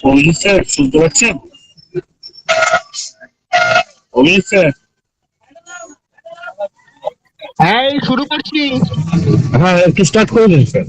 Abhijit sir শুনতে পাচ্ছেন? Abhijit sir, হ্যাঁ এই শুরু করছি। হ্যাঁ একটু স্টার্ট করে দিন স্যার।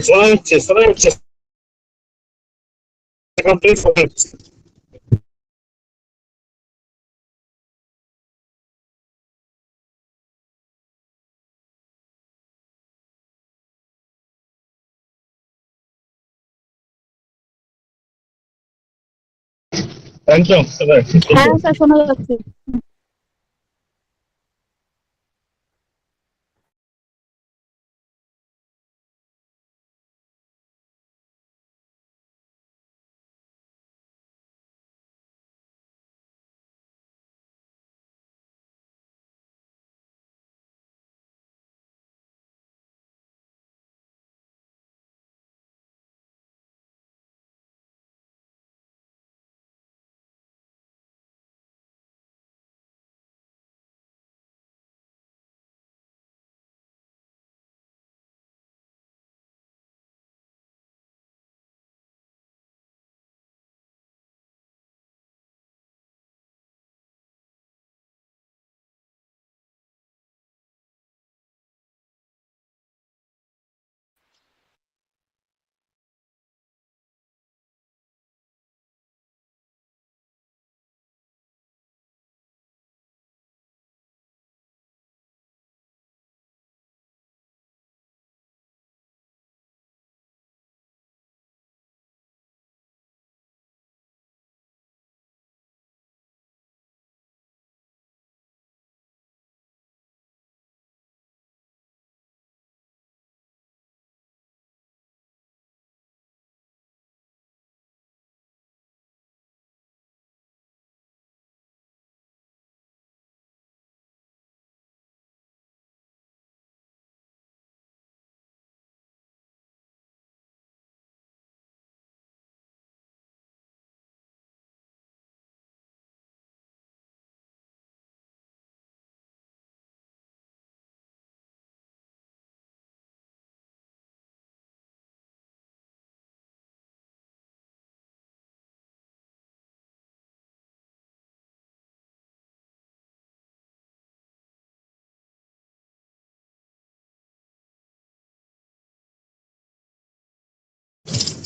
শোনা যাচ্ছে, শোনা যাচ্ছে, কমপ্লিট শোনা যাচ্ছে। একদম শোনা যাচ্ছে। হ্যাঁ স্যার শোনা যাচ্ছে।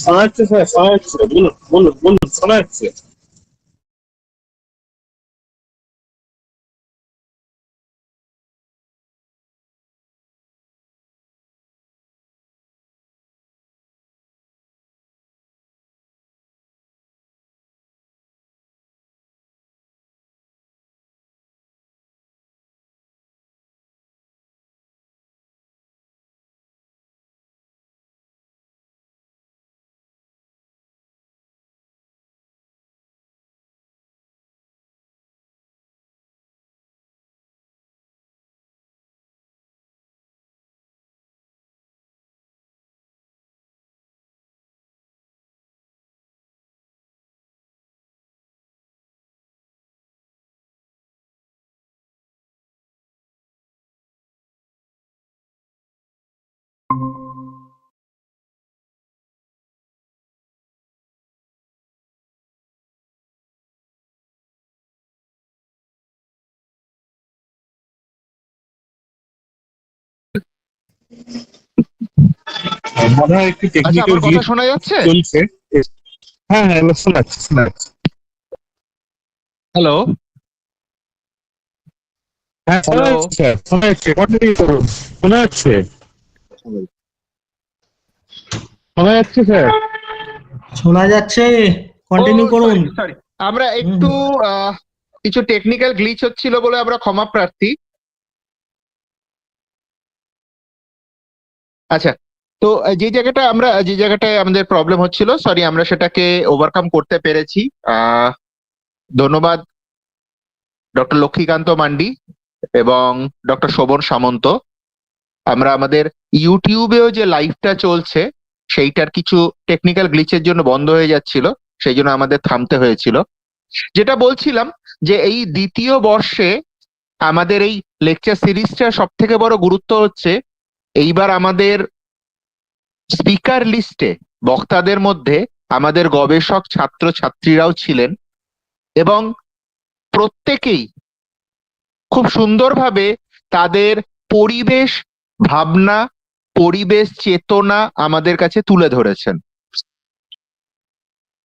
শোনা যাচ্ছে স্যার, শোনা যাচ্ছে, বলুন বলুন বলুন, শোনা যাচ্ছে। মনে হয় একটু আচ্ছা, টেকনিক্যাল আমার কথা শোনা যাচ্ছে? চলছে। হ্যাঁ হ্যাঁ, এবার শোনাচ্ছি শোনাচ্ছি। হ্যালো হ্যাঁ শোনা হ্যালো যাচ্ছে স্যার, শোনা যাচ্ছে, কন্টিনিউ করুন। শোনা যাচ্ছে, শোনা যাচ্ছে স্যার। শোনা যাচ্ছে, কন্টিনিউ করুন। সরি সরি, আমরা হুম, একটু কিছু টেকনিক্যাল গ্লিচ হচ্ছিল বলে আমরা ক্ষমা প্রার্থী। আচ্ছা, তো যে জায়গাটায় আমাদের প্রবলেম হচ্ছিল, সরি, আমরা সেটাকে ওভারকাম করতে পেরেছি। ধন্যবাদ ডক্টর লক্ষ্মীকান্ত মান্ডি এবং ডক্টর শোভন সামন্ত। আমরা আমাদের ইউটিউবেও যে লাইভটা চলছে সেইটার কিছু টেকনিক্যাল গ্লিচের জন্য বন্ধ হয়ে যাচ্ছিল, সেই জন্য আমাদের থামতে হয়েছিল। যেটা বলছিলাম যে এই দ্বিতীয় বর্ষে আমাদের এই লেকচার সিরিজটার সব থেকে বড় গুরুত্ব হচ্ছে এইবার আমাদের স্পিকার লিস্টে বক্তাদের মধ্যে আমাদের গবেষক ছাত্র ছাত্রীরাও ছিলেন এবং প্রত্যেকেই খুব সুন্দরভাবে তাদের পরিবেশ ভাবনা, পরিবেশ চেতনা আমাদের কাছে তুলে ধরেছেন।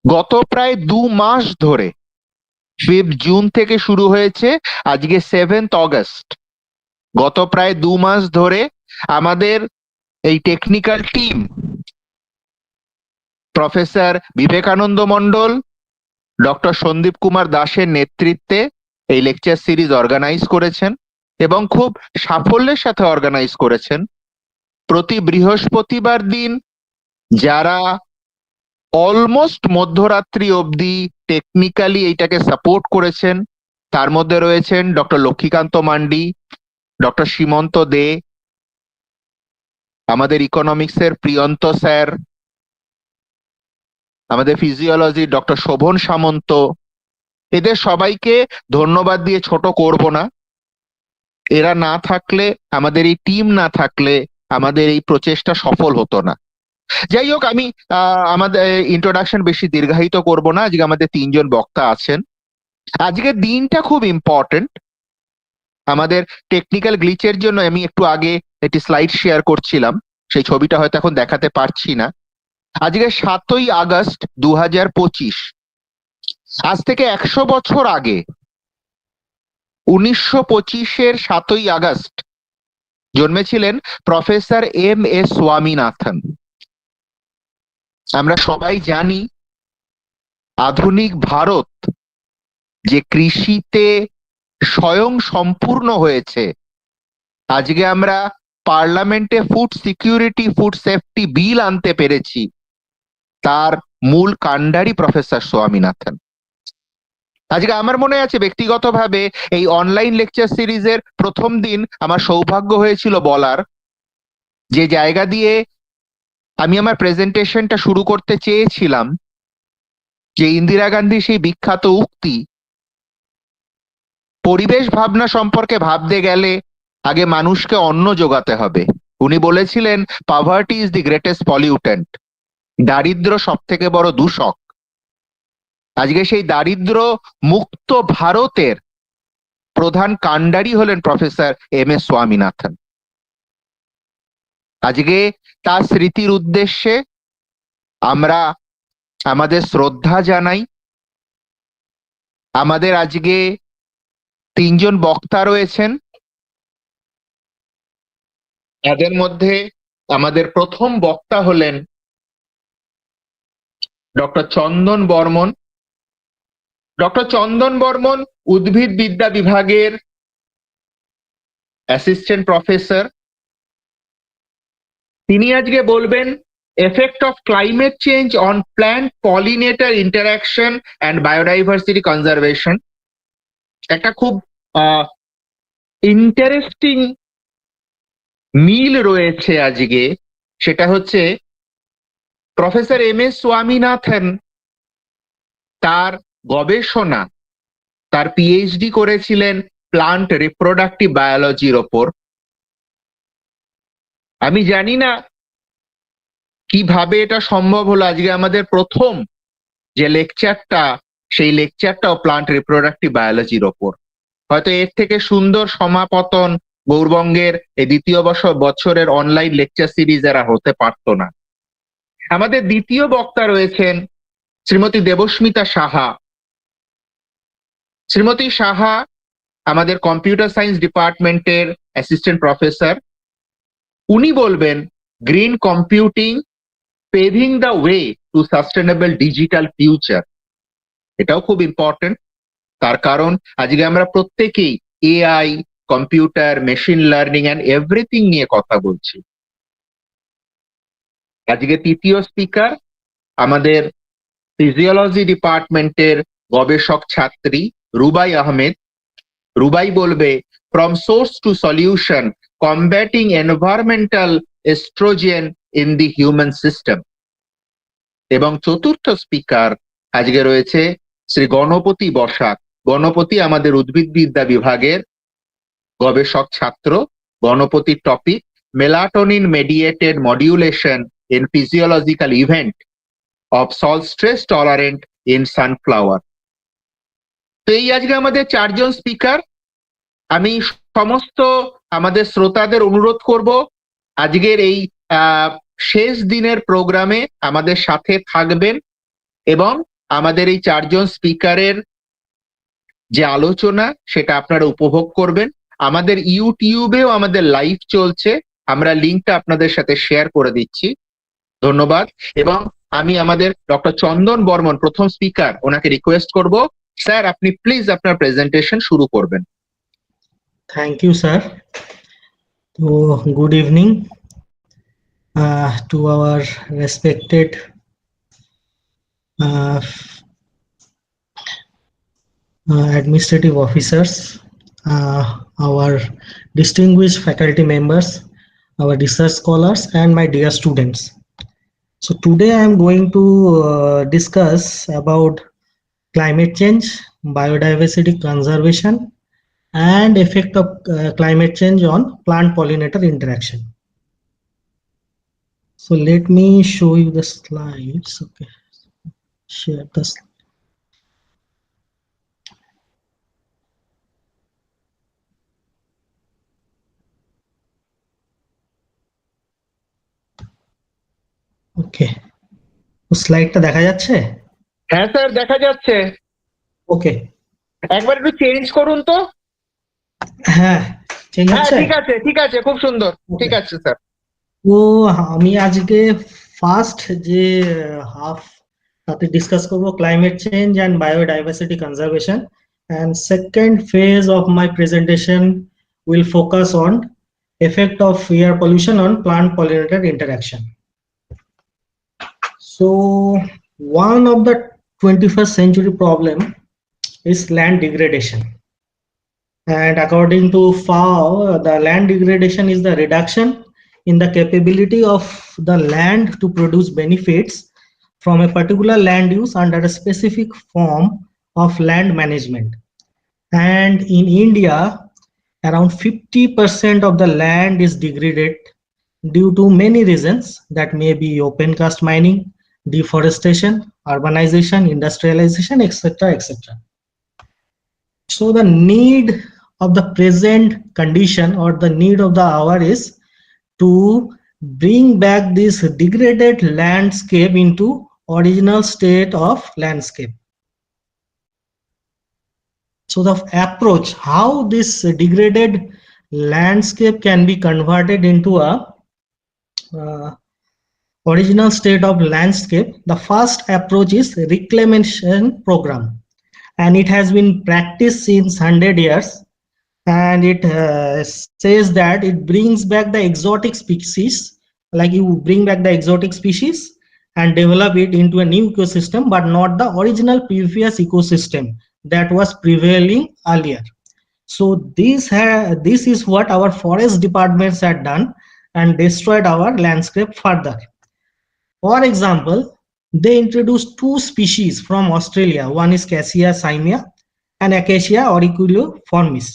গত প্রায় 2 মাস ধরে, 5 জুন থেকে শুরু হয়েছে, আজকে 7 অগস্ট, গত প্রায় 2 মাস ধরে আমাদের এই টেকনিক্যাল টিম প্রফেসর বিবেকানন্দ মণ্ডল, ডক্টর সন্দীপ কুমার দাসের নেতৃত্বে এই লেকচার সিরিজ অর্গানাইজ করেছেন এবং খুব সাফল্যের সাথে অর্গানাইজ করেছেন। প্রতি বৃহস্পতিবার দিন যারা অলমোস্ট মধ্যরাত্রি অবধি টেকনিক্যালি এইটাকে সাপোর্ট করেছেন, তার মধ্যে রয়েছেন ডক্টর লক্ষ্মীকান্ত মান্ডি, ডক্টর সীমন্ত দে, আমাদের ইকোনমিক্সের প্রিয়ন্ত স্যার, আমাদের ফিজিওলজি ডক্টর শোভন সামন্ত। এদের সবাইকে ধন্যবাদ দিয়ে ছোট করব না। এরা না থাকলে, আমাদের এই টিম না থাকলে আমাদের এই প্রচেষ্টা সফল হতো না। যাই হোক, আমি আমাদের ইন্ট্রোডাকশন বেশি দীর্ঘায়িত করব না। আজকে আমাদের 3জন বক্তা আছেন। আজকের দিনটা খুব ইম্পর্টেন্ট আমাদের টেকনিক্যাল গ্লিচের জন্য। আমি একটু আগে একটি স্লাইড শেয়ার করছিলাম, সেই ছবিটা হয়তো এখন দেখাতে পারছি না। আজকে 7ই আগস্ট 2025, আজ থেকে 100 বছর আগে 1925-এর 7ই আগস্ট জন্মেছিলেন প্রফেসর M.S. স্বামীনাথন। আমরা সবাই জানি আধুনিক ভারত যে কৃষিতে স্বয়ং সম্পূর্ণ হয়েছে, আজকে আমরা পার্লামেন্টে ফুড সিকিউরিটি, ফুড সেফটি বিল আনতে পেরেছি, তার মূল কাণ্ডারি প্রফেসর স্বামীনাথন। আজকে আমার মনে আছে ব্যক্তিগতভাবে এই অনলাইন লেকচার সিরিজের প্রথম দিন আমার সৌভাগ্য হয়েছিল বলার, যে জায়গা দিয়ে আমি আমার প্রেজেন্টেশনটা শুরু করতে চেয়েছিলাম, যে ইন্দিরা গান্ধী সেই বিখ্যাত উক্তি, পরিবেশ ভাবনা সম্পর্কে ভাবতে গেলে আগে মানুষকে অন্ন যোগাতে হবে। উনি বলেছিলেন, পাভার্টি ইজ দি গ্রেটেস্ট পলিউটেন্ট, দারিদ্র সব থেকে বড় দূষক। আজকে সেই দারিদ্র মুক্ত ভারতের প্রধান কাণ্ডারি হলেন প্রফেসর M.S. স্বামীনাথন। আজকে তার স্মৃতির উদ্দেশ্যে আমরা আমাদের শ্রদ্ধা জানাই। আমাদের আজকে 3জন বক্তা রয়েছেন। এদের মধ্যে আমাদের প্রথম বক্তা হলেন ডক্টর চন্দন বর্মন। ডক্টর চন্দন বর্মন উদ্ভিদ বিদ্যা বিভাগের অ্যাসিস্ট্যান্ট প্রফেসর। তিনি আজকে বলবেন effect of climate change on plant pollinator interaction and biodiversity conservation. একটা খুব ইন্টারেস্টিং মিল রয়েছে আজকে, সেটা হচ্ছে প্রফেসর M.S. স্বামীনাথন তার গবেষণা, তার Ph.D. করেছিলেন প্লান্ট রিপ্রোডাক্টিভ বায়োলজির ওপর। আমি জানি না কিভাবে এটা সম্ভব হলো, আজকে আমাদের প্রথম যে লেকচারটা, সেই লেকচারটাও প্লান্ট রিপ্রোডাক্টিভ বায়োলজির ওপর। হয়তো এর থেকে সুন্দর সমাপতন গৌরবঙ্গের এই দ্বিতীয় বছরের অনলাইন লেকচার সিরিজ এরা হতে পারতো না। আমাদের দ্বিতীয় বক্তা রয়েছেন শ্রীমতী দেবস্মিতা সাহা। শ্রীমতী সাহা আমাদের কম্পিউটার সায়েন্স ডিপার্টমেন্টের অ্যাসিস্ট্যান্ট প্রফেসর। উনি বলবেন green computing paving the way to sustainable digital future. এটাও খুব ইম্পর্টেন্ট, তার কারণ আজকে আমরা প্রত্যেকেই AI, computer, machine learning and everything নিয়ে কথা বলছি। আজকে তৃতীয় স্পিকার আমাদের ফিজিওলজি ডিপার্টমেন্টের গবেষক ছাত্রী রুবাই আহমেদ। রুবাই বলবে from source to solution combating environmental estrogen in the human system. এবং চতুর্থ স্পিকার আজকে রয়েছে শ্রী গণপতি বসাক। গণপতি আমাদের উদ্ভিদবিদ্যা বিভাগের গবেষক ছাত্র। গণপতির topic Melatonin-Mediated Modulation in Physiological Event of Salt Stress Tolerant in Sunflower। তো এই আজকে আমাদের চারজন স্পিকার। আমি সমস্ত আমাদের শ্রোতাদের অনুরোধ করব আজকের এই শেষ দিনের প্রোগ্রামে আমাদের সাথে থাকবেন এবং আমাদের এই চারজন স্পিকারের যে আলোচনা সেটা আপনারা উপভোগ করবেন। আমাদের ইউটিউবেও আমাদের লাইভ চলছে, আমরা লিঙ্কটা আপনাদের সাথে শেয়ার করে দিচ্ছি। ধন্যবাদ। এবং আমি আমাদের ডক্টর চন্দন বর্মন, প্রথম স্পিকার, ওনাকে রিকোয়েস্ট করব, স্যার আপনি প্লিজ আপনার প্রেজেন্টেশন শুরু করবেন। Thank you, sir. So, good evening to our respected administrative officers, our distinguished faculty members, our research scholars, and my dear students. So today I am going to discuss about climate change, biodiversity conservation, and effect of climate change on plant-pollinator interaction. So let me show you the slides. Okay, share the slide. Okay, স্লাইডটা দেখা যাচ্ছে? হ্যাঁ sir, দেখা যাচ্ছে। ওকে, একবার একটু change করুন তো। হ্যাঁ ঠিক হ্যাঁ আছে, ঠিক আছে, ঠিক আছে, খুব সুন্দর, ঠিক আছে স্যার। তো আমি আজকে ফার্স্ট যে হাফ তাতে ডিসকাস করব climate change and biodiversity conservation, and second phase of my presentation will focus on effect of air pollution on plant pollinator interaction. So one of the 21st century problem is land degradation, and according to FAO, the land degradation is the reduction in the capability of the land to produce benefits from a particular land use under a specific form of land management. And in India, around 50% of the land is degraded due to many reasons that may be open cast mining, deforestation, urbanization, industrialization, etc., etc. So the need of the present condition or the need of the hour is to bring back this degraded landscape into original state of landscape. So the approach, how this degraded landscape can be converted into a original state of landscape, the first approach is reclamation program, and it has been practiced since 100 years, and it says that it brings back the exotic species, like you bring back the exotic species and develop it into a new ecosystem, but not the original previous ecosystem that was prevailing earlier. So this is what our forest departments had done and destroyed our landscape further. For example, they introduced two species from Australia. One is Cassia simia and Acacia auriculiformis.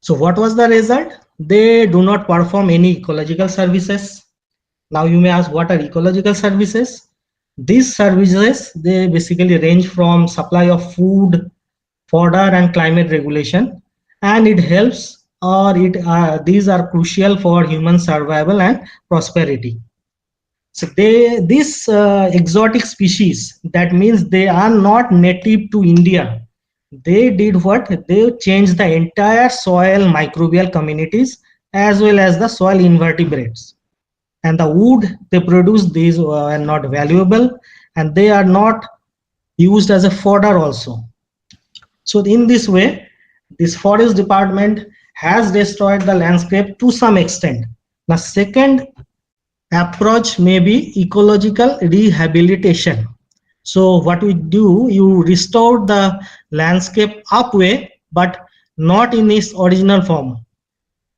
So what was the result? They do not perform any ecological services. Now you may ask, what are ecological services? These services, they basically range from supply of food, fodder, and climate regulation, and it helps or these are crucial for human survival and prosperity. So this exotic species, that means they are not native to India. They did what? They changed the entire soil microbial communities as well as the soil invertebrates. And the wood they produce, these are not valuable, and they are not used as a fodder also. So in this way, this forest department has destroyed the landscape to some extent. The second approach may be ecological rehabilitation. So what we do, you restore the landscape upway, but not in its original form.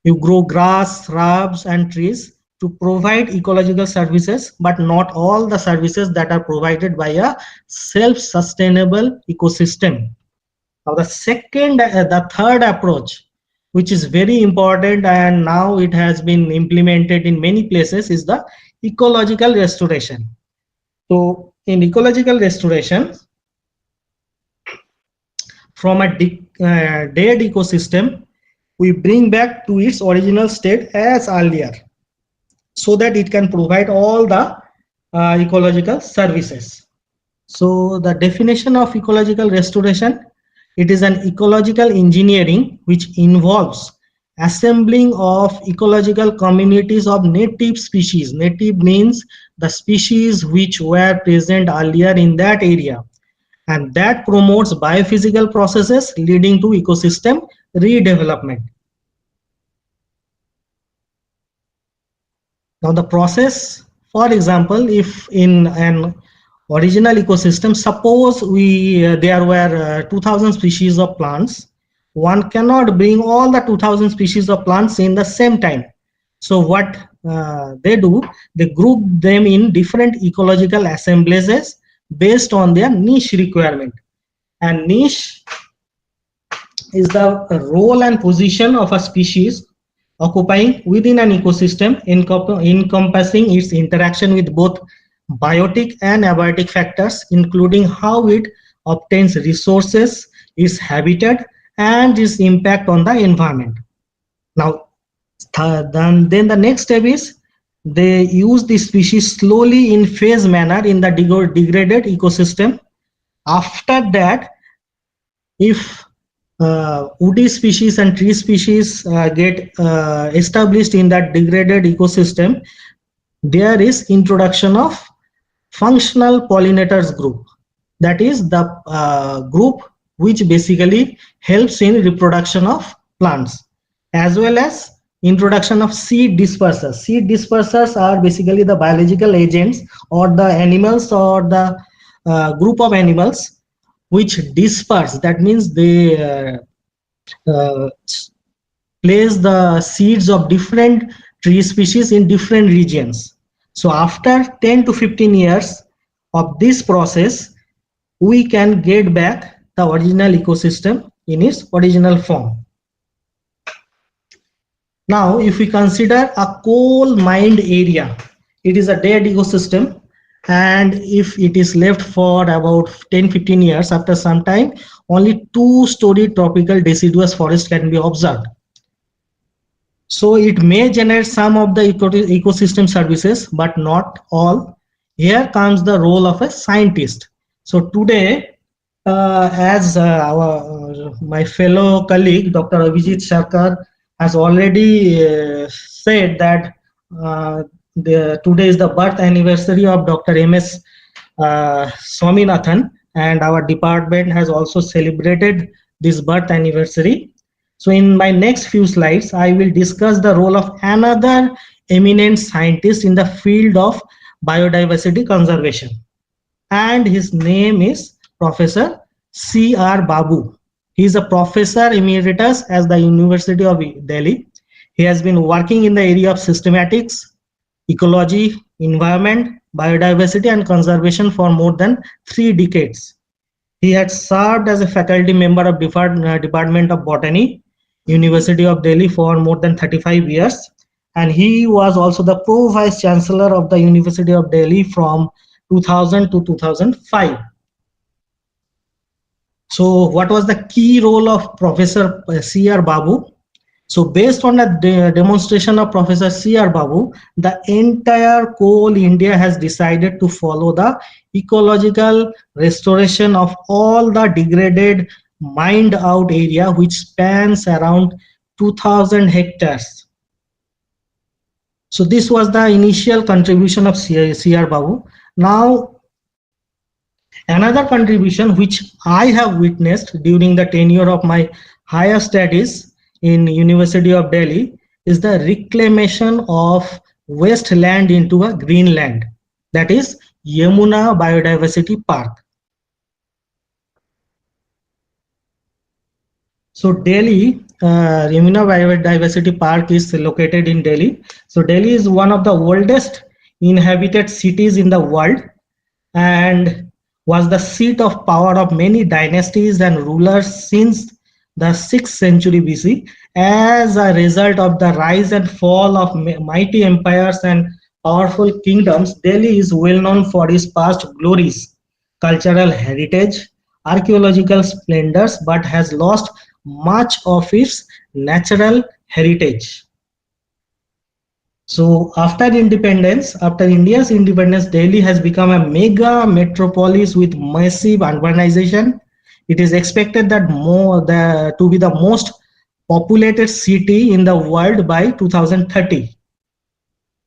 You grow grass, shrubs, and trees to provide ecological services, but not all the services that are provided by a self-sustainable ecosystem. Now the third approach, which is very important and now it has been implemented in many places, is the ecological restoration. So in ecological restoration, from a dead ecosystem, we bring back to its original state as earlier, so that it can provide all the ecological services. So the definition of ecological restoration, it is an ecological engineering which involves assembling of ecological communities of native species. Native means the species which were present earlier in that area, and that promotes biophysical processes leading to ecosystem redevelopment. Now the process, for example, if in an original ecosystem, suppose there were 2000 species of plants, one cannot bring all the 2000 species of plants in the same time. So what they do, they group them in different ecological assemblages based on their niche requirement. And niche is the role and position of a species occupying within an ecosystem, encompassing its interaction with both biotic and abiotic factors, including how it obtains resources, its habitat, and its impact on the environment. Now, then the next step is they use the species slowly in phase manner in the degraded ecosystem. After that, if woody species and tree species get established in that degraded ecosystem, there is introduction of functional pollinators group. That is the group which basically helps in reproduction of plants, as well as introduction of seed dispersers. Seed dispersers are basically the biological agents or the animals or the group of animals which disperse. That means they place the seeds of different tree species in different regions. So after 10 to 15 years of this process, we can get back the original ecosystem in its original form. Now, if we consider a coal mined area, it is a dead ecosystem, and if it is left for about 10-15 years, after some time, only 2-story tropical deciduous forest can be observed. So it may generate some of the ecosystem services, but not all. Here comes the role of a scientist. So today, as my fellow colleague, Dr. Abhijit Sarkar, has already said that today is the birth anniversary of Dr. M.S. Swaminathan, and our department has also celebrated this birth anniversary. So in my next few slides, I will discuss the role of another eminent scientist in the field of biodiversity conservation. And his name is Professor C.R. Babu. He is a professor emeritus at the University of Delhi. He has been working in the area of systematics, ecology, environment, biodiversity, and conservation for more than 3 decades. He had served as a faculty member of Department of Botany, University of Delhi for more than 35 years. And he was also the Pro-Vice Chancellor of the University of Delhi from 2000 to 2005. So what was the key role of Professor C.R. Babu? So based on the demonstration of Professor C.R. Babu, the entire coal India has decided to follow the ecological restoration of all the degraded mined out area, which spans around 2000 hectares. So this was the initial contribution of C.R. Babu. Now, another contribution which I have witnessed during the tenure of my higher studies in University of Delhi is the reclamation of waste land into a green land, that is Yamuna Biodiversity Park. So Delhi, Yamuna Biodiversity Park is located in Delhi. So Delhi is one of the oldest inhabited cities in the world and was the seat of power of many dynasties and rulers since the 6th century BC. As a result of the rise and fall of mighty empires and powerful kingdoms, Delhi is well known for its past glories, cultural heritage, archaeological splendors, but has lost much of its natural heritage. So after India's independence, Delhi has become a mega metropolis with massive urbanization. It is expected that to be the most populated city in the world by 2030.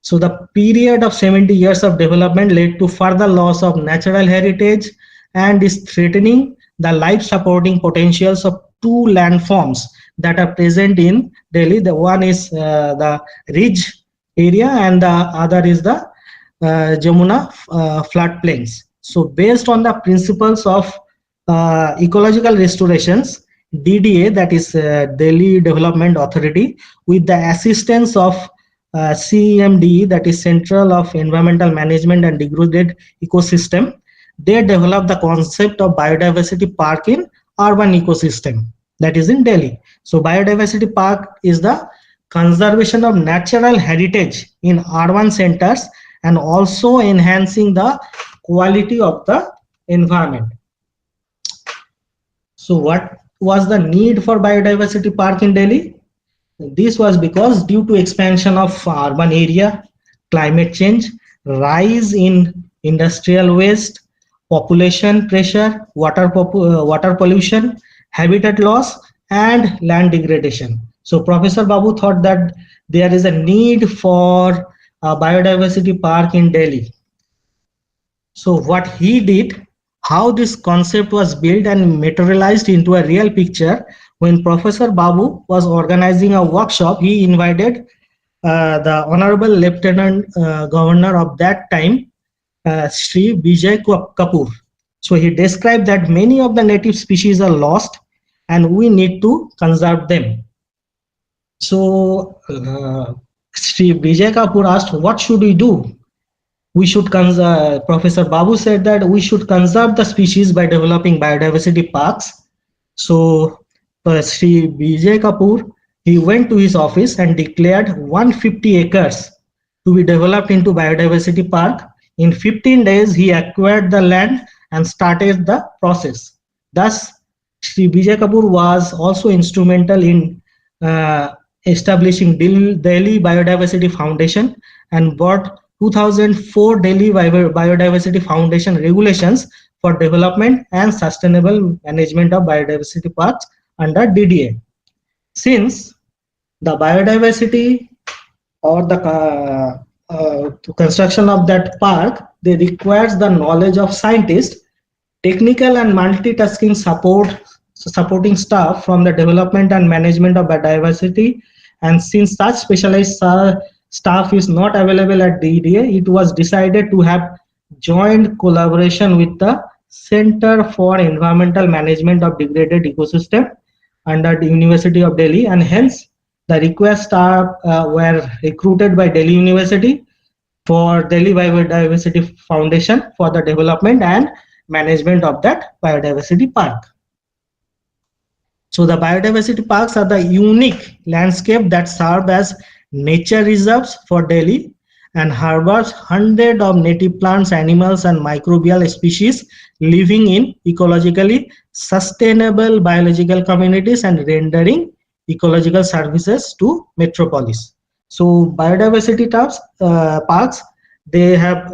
So the period of 70 years of development led to further loss of natural heritage and is threatening the life supporting potentials of two landforms that are present in Delhi. The one is the ridge area and the other is the Jamuna floodplains. So based on the principles of ecological restorations, DDA, that is Delhi Development Authority, with the assistance of CEMDE, that is Central of Environmental Management and Degraded Ecosystem, they developed the concept of biodiversity park in urban ecosystem, that is in Delhi. So biodiversity park is the conservation of natural heritage in urban centers and also enhancing the quality of the environment. So what was the need for biodiversity park in Delhi? This was because due to expansion of urban area, climate change, rise in industrial waste, population pressure, water pollution, habitat loss, and land degradation. So Professor Babu thought that there is a need for a biodiversity park in Delhi. So what he did, how this concept was built and materialized into a real picture, when Professor Babu was organizing a workshop, he invited the Honorable Lieutenant Governor of that time, Sri Vijay Kapoor. So he described that many of the native species are lost and we need to conserve them. So Sri Vijay Kapoor asked, what should we do? We should Professor Babu said that we should conserve the species by developing biodiversity parks. So Sri Vijay Kapoor, he went to his office and declared 150 acres to be developed into biodiversity park. In 15 days, he acquired the land and started the process. Thus, Sri Vijay Kapoor was also instrumental in establishing Delhi Biodiversity Foundation and brought 2004 Delhi Biodiversity Foundation regulations for development and sustainable management of biodiversity parks under DDA. Since the biodiversity or the construction of that park, they requires the knowledge of scientists, technical and multitasking supporting staff from the development and management of biodiversity. And since such specialized staff is not available at DDA, it was decided to have joint collaboration with the Center for Environmental Management of Degraded Ecosystem under the University of Delhi, and hence the request staff were recruited by Delhi University for Delhi Biodiversity Foundation for the development and management of that biodiversity park. So the biodiversity parks are the unique landscape that serve as nature reserves for Delhi and harbors hundreds of native plants, animals, and microbial species living in ecologically sustainable biological communities and rendering ecological services to metropolis. So biodiversity parks, they have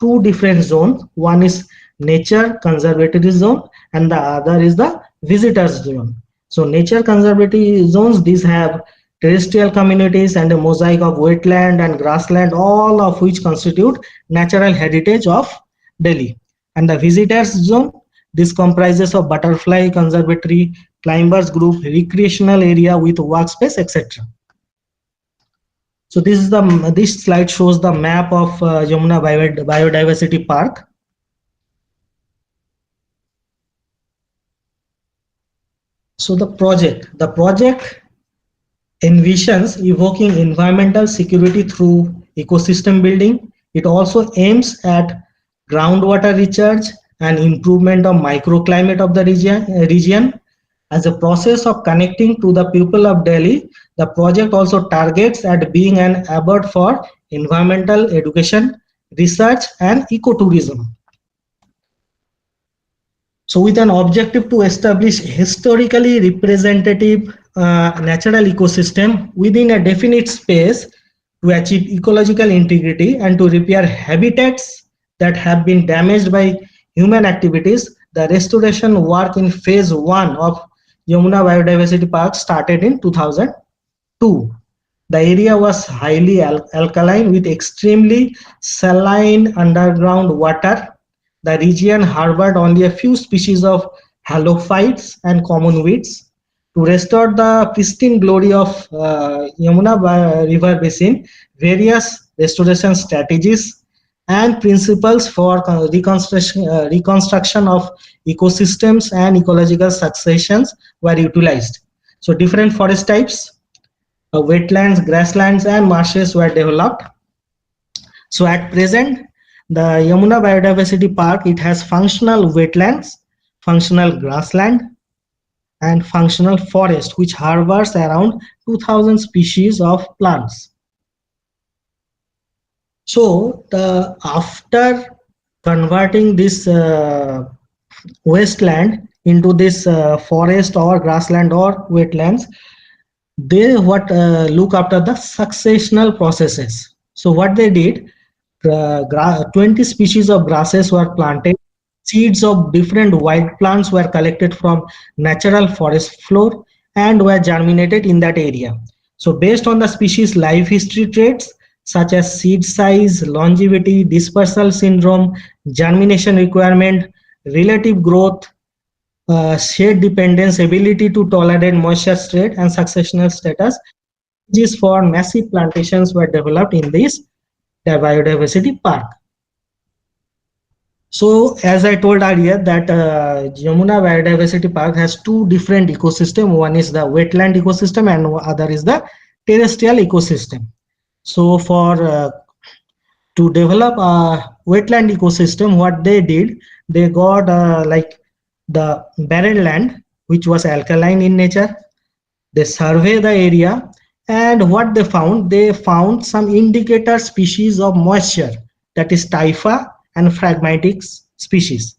two different zones. One is nature conservatory zone and the other is the visitors zone. So nature conservatory zones, these have terrestrial communities and a mosaic of wetland and grassland, all of which constitute natural heritage of Delhi. And the visitors zone, this comprises of butterfly conservatory, climbers group, recreational area with workspace, etc. So this slide shows the map of Yamuna Biodiversity Park. So the project envisions evoking environmental security through ecosystem building. It also aims at groundwater recharge and improvement of microclimate of the region. As a process of connecting to the people of Delhi, the project also targets at being an hub for environmental education, research and ecotourism. So with an objective to establish historically representative natural ecosystem within a definite space to achieve ecological integrity and to repair habitats that have been damaged by human activities, the restoration work in phase 1 of Yamuna Biodiversity Park started in 2002. The area was highly alkaline with extremely saline underground water. The region harbored only a few species of halophytes and common weeds. To restore the pristine glory of Yamuna river basin, various restoration strategies and principles for reconstruction of ecosystems and ecological successions were utilized. So different forest types, wetlands, grasslands and marshes were developed. So at present, the Yamuna Biodiversity Park, it has functional wetlands, functional grassland and functional forest which harbors around 2000 species of plants. So after converting this wasteland into this forest or grassland or wetlands, they look after the successional processes. So what they did, 20 species of grasses were planted, seeds of different wild plants were collected from natural forest floor and were germinated in that area. So based on the species life history traits such as seed size, longevity, dispersal syndrome, germination requirement, relative growth, shade dependence, ability to tolerate moisture state and successional status, strategies for massive plantations were developed in this biodiversity park. So as I told earlier that Yamuna Biodiversity Park has two different ecosystems. One is the wetland ecosystem and other is the terrestrial ecosystem. So for to develop a wetland ecosystem, what they did, they got like the barren land which was alkaline in nature. They survey the area and what they found some indicator species of moisture, that is typha and phragmatic species.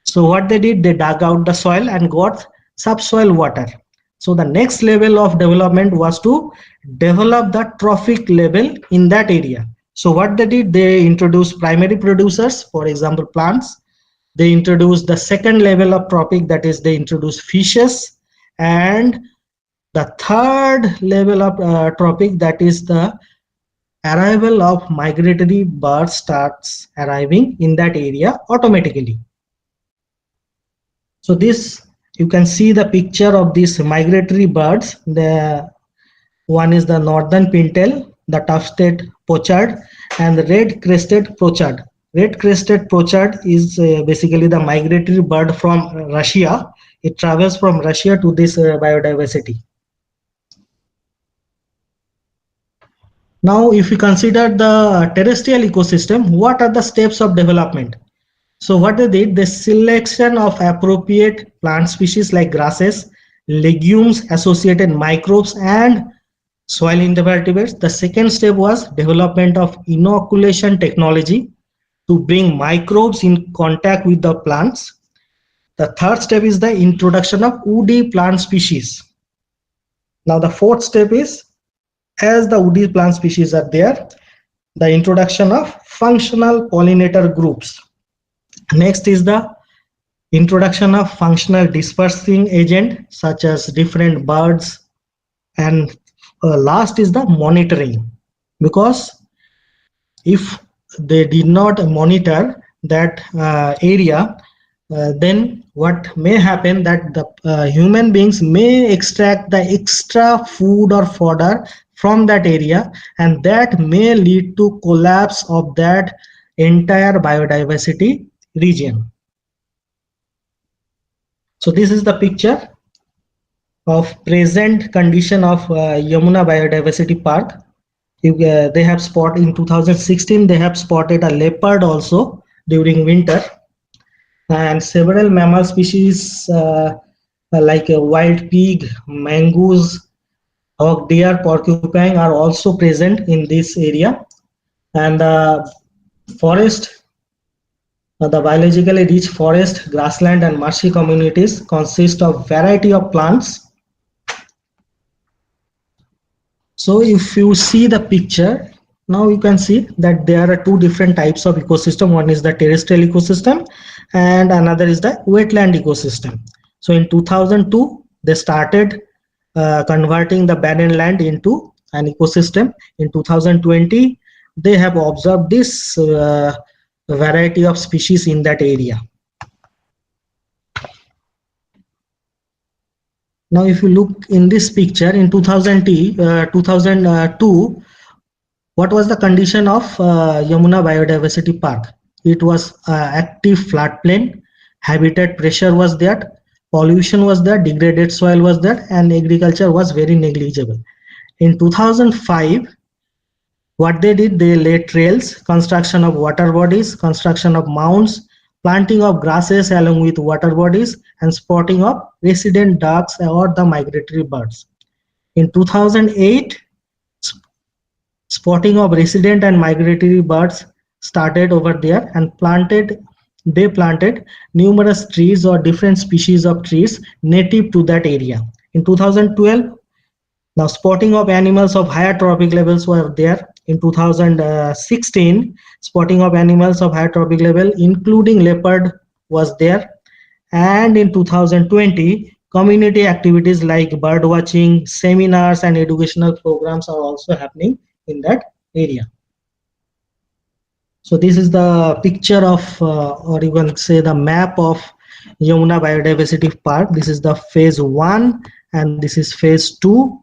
So what they did, they dug out the soil and got subsoil water. So the next level of development was to develop the trophic level in that area. So what they did, they introduced primary producers, for example plants. They introduced the second level of trophic, that is they introduced fishes, and the third level of trophic, that is the arrival of migratory birds starts arriving in that area automatically. So this, you can see the picture of these migratory birds. The one is the northern pintail, the tufted pochard and the red-crested pochard. Red-crested pochard is basically the migratory bird from Russia. It travels from Russia to this biodiversity. Now, if we consider the terrestrial ecosystem, what are the steps of development? So what they did, the selection of appropriate plant species like grasses, legumes, associated microbes and soil invertebrates. The second step was development of inoculation technology to bring microbes in contact with the plants. The third step is the introduction of woody plant species. Now the fourth step is, as the woody plant species are there, the introduction of functional pollinator groups. Next is the introduction of functional dispersing agent such as different birds, and last is the monitoring, because if they did not monitor that area, then what may happen that the human beings may extract the extra food or fodder from that area, and that may lead to collapse of that entire biodiversity region. So this is the picture of present condition of Yamuna Biodiversity Park. They have spotted in 2016, they have spotted a leopard also during winter, and several mammal species like a wild pig, mongoose, hog deer, porcupine are also present in this area. And the forest, the biologically rich forest, grassland and marshy communities consist of variety of plants. So if you see the picture, now you can see that there are two different types of ecosystem. One is the terrestrial ecosystem and another is the wetland ecosystem. So in 2002, they started converting the barren land into an ecosystem. In 2020, they have observed this variety of species in that area. Now, if you look in this picture, in 2002, what was the condition of Yamuna Biodiversity Park? It was active floodplain, habitat pressure was there, pollution was there, degraded soil was there, and agriculture was very negligible. In 2005, what they did, they laid trails, construction of water bodies, construction of mounds, planting of grasses along with water bodies, and spotting of resident ducks or the migratory birds. In 2008, spotting of resident and migratory birds started over there, and they planted numerous trees or different species of trees native to that area. In 2012, now spotting of animals of higher trophic levels were there. In 2016, spotting of animals of higher trophic level including leopard was there. And in 2020, community activities like bird watching, seminars and educational programs are also happening in that area. So this is the picture of, or you can say the map of Yamuna Biodiversity Park. This is the phase 1 and this is phase 2.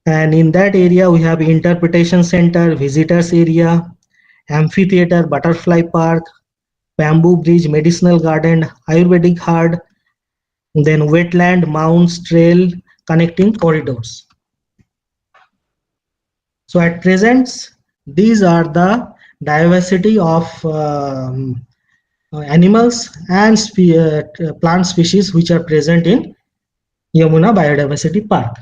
And in that area, we have interpretation center, visitors area, amphitheater, butterfly park, bamboo bridge, medicinal garden, Ayurvedic herd, then wetland, mounds, trail, connecting corridors. So at present, these are the diversity of animals and plant species which are present in Yamuna Biodiversity Park.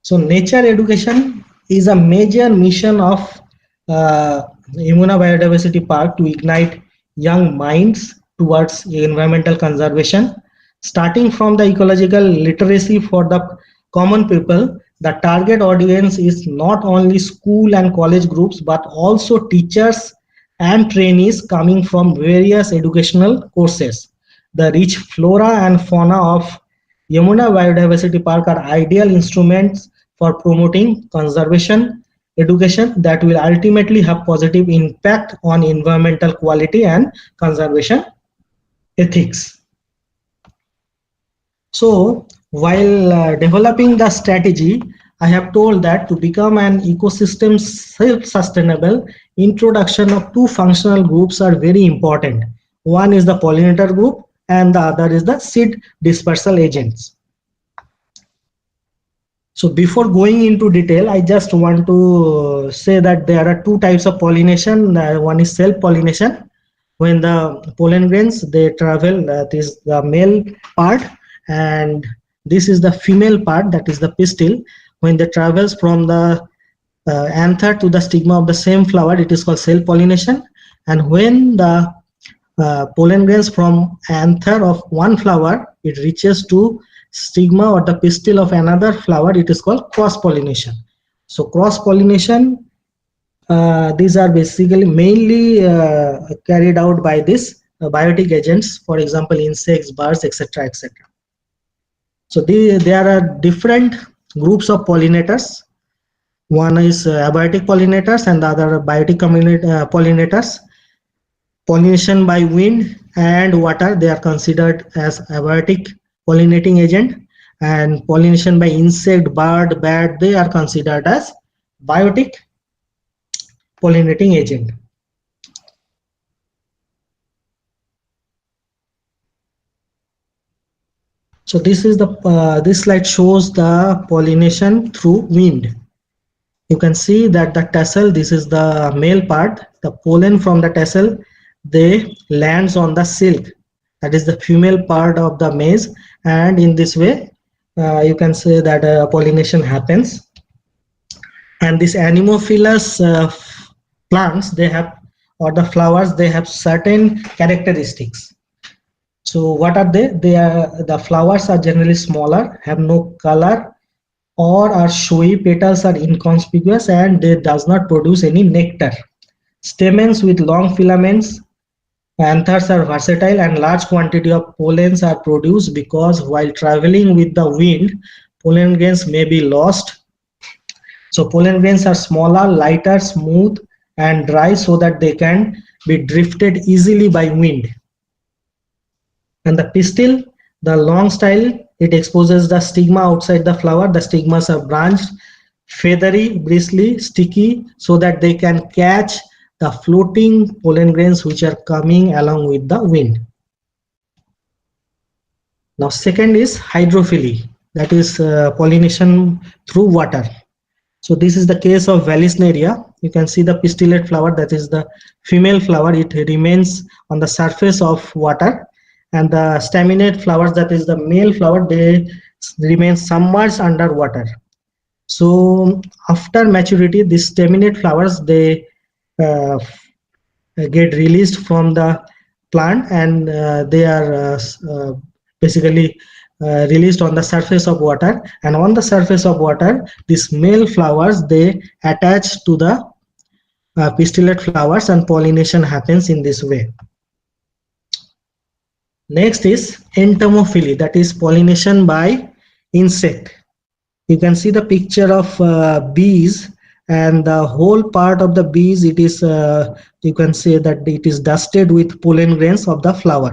So nature education is a major mission of Yamuna Biodiversity Park to ignite young minds towards environmental conservation. Starting from the ecological literacy for the common people, the target audience is not only school and college groups, but also teachers and trainees coming from various educational courses. The rich flora and fauna of Yamuna Biodiversity Park are ideal instruments for promoting conservation education that will ultimately have positive impact on environmental quality and conservation ethics. So while developing the strategy, I have told that to become an ecosystem self-sustainable, introduction of two functional groups are very important. One is the pollinator group and the other is the seed dispersal agents. So before going into detail, I just want to say that there are two types of pollination. One is self-pollination. When the pollen grains, they travel, that is the male part, and this is the female part, that is the pistil. When they travels from the anther to the stigma of the same flower, it is called self-pollination. And when the pollen grains from anther of one flower, it reaches to stigma or the pistil of another flower, it is called cross-pollination. So cross-pollination, these are basically mainly carried out by this biotic agents, for example, insects, birds, etc., etc. So there are different groups of pollinators. One is abiotic pollinators and the other biotic pollinators. Pollination by wind and water, they are considered as abiotic pollinating agent, and pollination by insect, bird, bat, they are considered as biotic pollinating agent. So this is this slide shows the pollination through wind. You can see that the tassel, this is the male part, the pollen from the tassel, they lands on the silk, that is the female part of the maize, and in this way you can say that pollination happens. And this Anemophilous plants, they have, or the flowers, they have certain characteristics. So what are they? The flowers are generally smaller, have no color, or are showy, petals are inconspicuous, and they does not produce any nectar. Stamens with long filaments, anthers are versatile, and large quantity of pollens are produced because while traveling with the wind, pollen grains may be lost. So pollen grains are smaller, lighter, smooth, and dry so that they can be drifted easily by wind. And the pistil, the long style, it exposes the stigma outside the flower. The stigmas are branched, feathery, bristly, sticky, so that they can catch the floating pollen grains which are coming along with the wind. Now second is hydrophily, that is pollination through water. So this is the case of Vallisneria. You can see the pistillate flower, that is the female flower, it remains on the surface of water, and the staminate flowers, that is the male flower, they remain submerged under water. So after maturity, these staminate flowers, they get released from the plant, and they are basically released on the surface of water, and on the surface of water, these male flowers, they attach to the pistillate flowers, and pollination happens in this way. Next is entomophily, that is pollination by insect. You can see the picture of bees, and the whole part of the bees, it is you can say that it is dusted with pollen grains of the flower.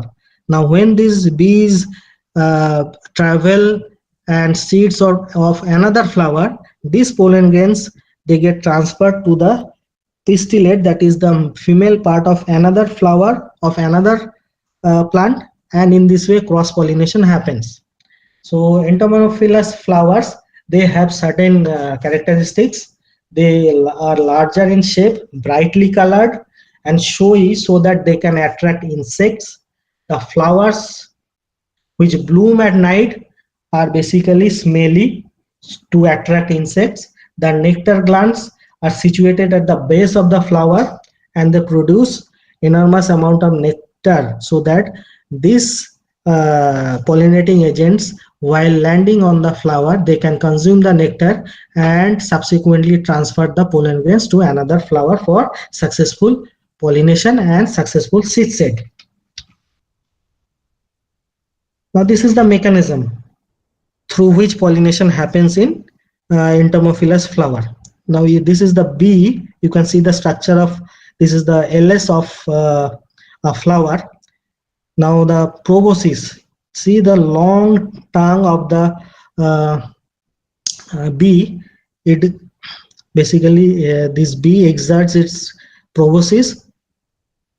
Now when these bees travel and seeds of another flower, these pollen grains, they get transferred to the pistillate, that is the female part of another flower of another plant, and in this way cross pollination happens. So entomophilous flowers, they have certain characteristics. They are larger in shape, brightly colored, and showy so that they can attract insects. The flowers which bloom at night are basically smelly to attract insects. The nectar glands are situated at the base of the flower, and they produce enormous amount of nectar, so that these pollinating agents, while landing on the flower, they can consume the nectar and subsequently transfer the pollen grains to another flower for successful pollination and successful seed set. Now this is the mechanism through which pollination happens in entomophilous flower. Now this is the bee. You can see the structure of, this is the LS of a flower. Now the proboscis, see the long tongue of the bee. It basically this bee exerts its proboscis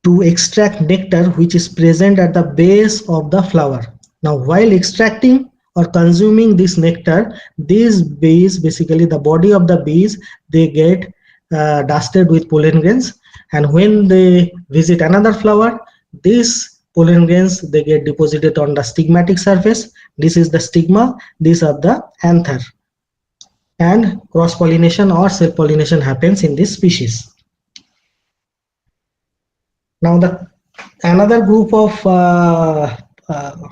to extract nectar which is present at the base of the flower. Now while extracting or consuming this nectar, these bees, basically the body of the bees, they get dusted with pollen grains, and when they visit another flower, these pollen grains, they get deposited on the stigmatic surface. This is the stigma, these are the anther, and cross pollination or self pollination happens in this species. Now the another group of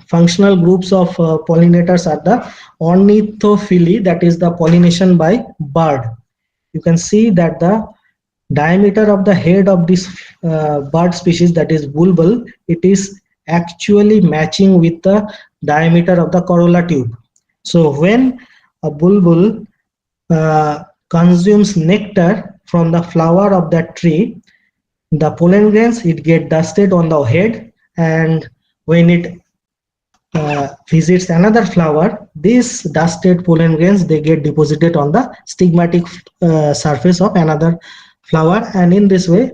functional groups of pollinators are the ornithophily, that is the pollination by bird. You can see that the diameter of the head of this bird species, that is bulbul, it is actually matching with the diameter of the corolla tube. So when a bulbul consumes nectar from the flower of that tree, the pollen grains it get dusted on the head, and when it visits another flower, these dusted pollen grains they get deposited on the stigmatic surface of another flower, and in this way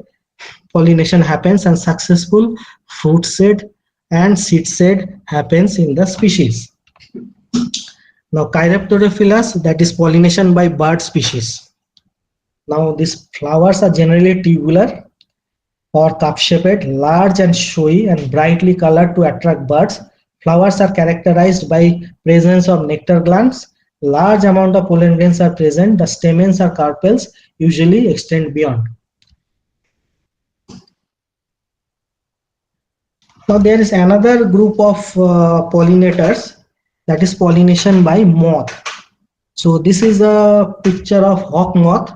pollination happens and successful fruit set and seed set happens in the species. Now Chiropterophilus, that is pollination by bird species. Now these flowers are generally tubular or cup-shaped, large and showy and brightly colored to attract birds. Flowers are characterized by presence of nectar glands. Large amount of pollen grains are present. The stamens or carpels usually extend beyond. Now there is another group of pollinators, that is pollination by moth. So this is a picture of hawk moth.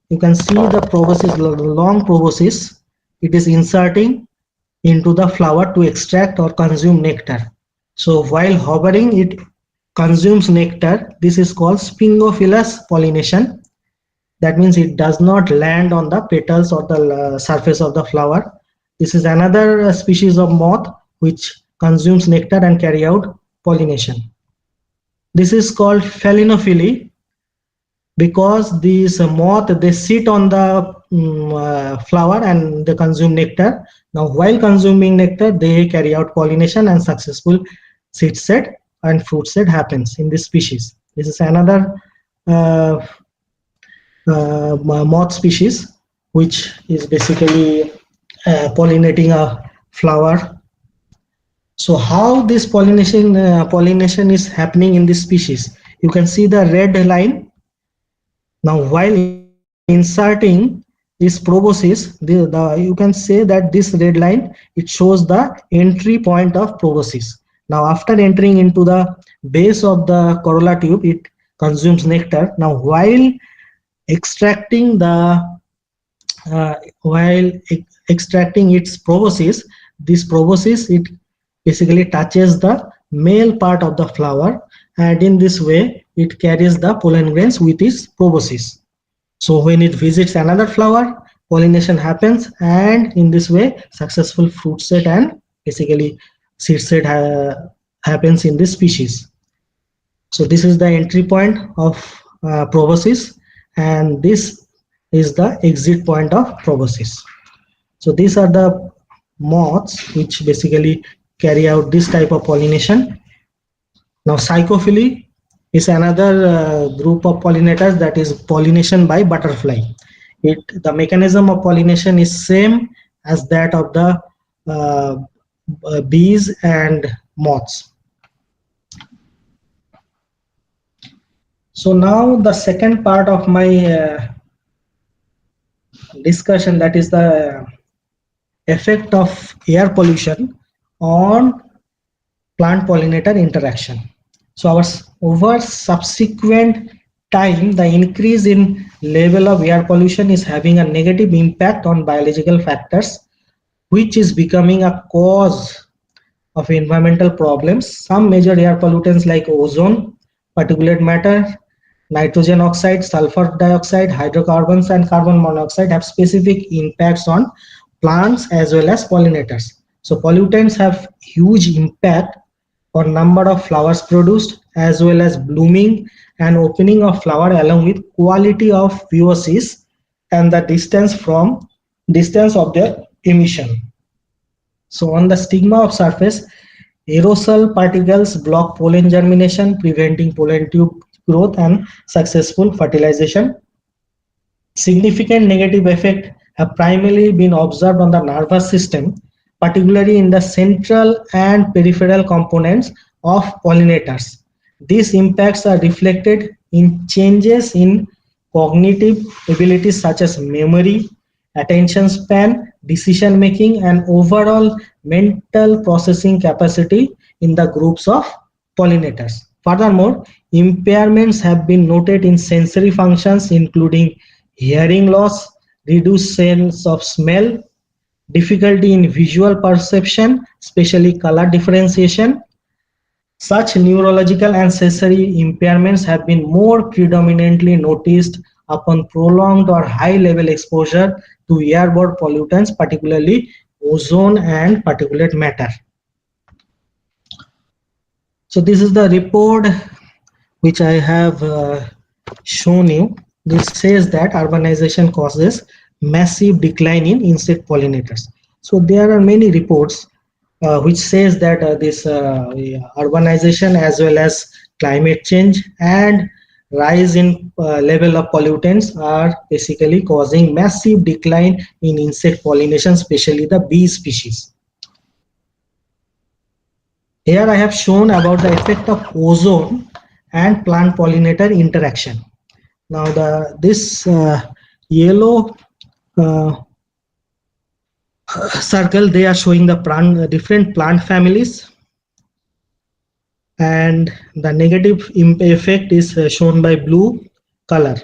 You can see the proboscis, long proboscis. It is inserting into the flower to extract or consume nectar. So while hovering, it consumes nectar. This is called spingophilous pollination. That means it does not land on the petals or the surface of the flower. This is another species of moth which consumes nectar and carry out pollination. This is called phalinophily because these moth they sit on the flower and they consume nectar. Now while consuming nectar, they carry out pollination and successful seed set and fruit set happens in this species. This is another moth species which is basically pollinating a flower. So how this pollination is happening in this species? You can see the red line. Now while inserting this proboscis, you can say that this red line it shows the entry point of proboscis. Now after entering into the base of the corolla tube, it consumes nectar. Now while extracting its proboscis, this proboscis it basically touches the male part of the flower, and in this way it carries the pollen grains with its proboscis. So when it visits another flower, pollination happens, and in this way successful fruit set and basically seed set happens in this species. So this is the entry point of proboscis, and this is the exit point of proboscis. So these are the moths which basically carry out this type of pollination. Now psychophily is another group of pollinators, that is pollination by butterfly. The mechanism of pollination is same as that of the bees and moths. So now the second part of my discussion, that is the effect of air pollution on plant pollinator interaction. So over subsequent time, the increase in level of air pollution is having a negative impact on biological factors, which is becoming a cause of environmental problems. Some major air pollutants like ozone, particulate matter, nitrogen oxide, sulfur dioxide, hydrocarbons, and carbon monoxide have specific impacts on plants as well as pollinators. So pollutants have huge impact on number of flowers produced as well as blooming and opening of flower, along with quality of VOCs and the distance of their emission. So on the stigma of surface, aerosol particles block pollen germination, preventing pollen tube growth and successful fertilization. Significant negative effects have primarily been observed on the nervous system, particularly in the central and peripheral components of pollinators. These impacts are reflected in changes in cognitive abilities such as memory, attention span, decision making, and overall mental processing capacity in the groups of pollinators. Furthermore, impairments have been noted in sensory functions including hearing loss, reduced sense of smell, difficulty in visual perception, especially color differentiation. Such neurological and sensory impairments have been more predominantly noticed upon prolonged or high-level exposure to airborne pollutants, particularly ozone and particulate matter. So this is the report which I have shown you. This says that urbanization causes massive decline in insect pollinators. So there are many reports which says that this urbanization as well as climate change and rise in level of pollutants are basically causing massive decline in insect pollination, especially the bee species. Here I have shown about the effect of ozone and plant pollinator interaction. Now this yellow circle, they are showing the different plant families, and the negative effect is shown by blue color.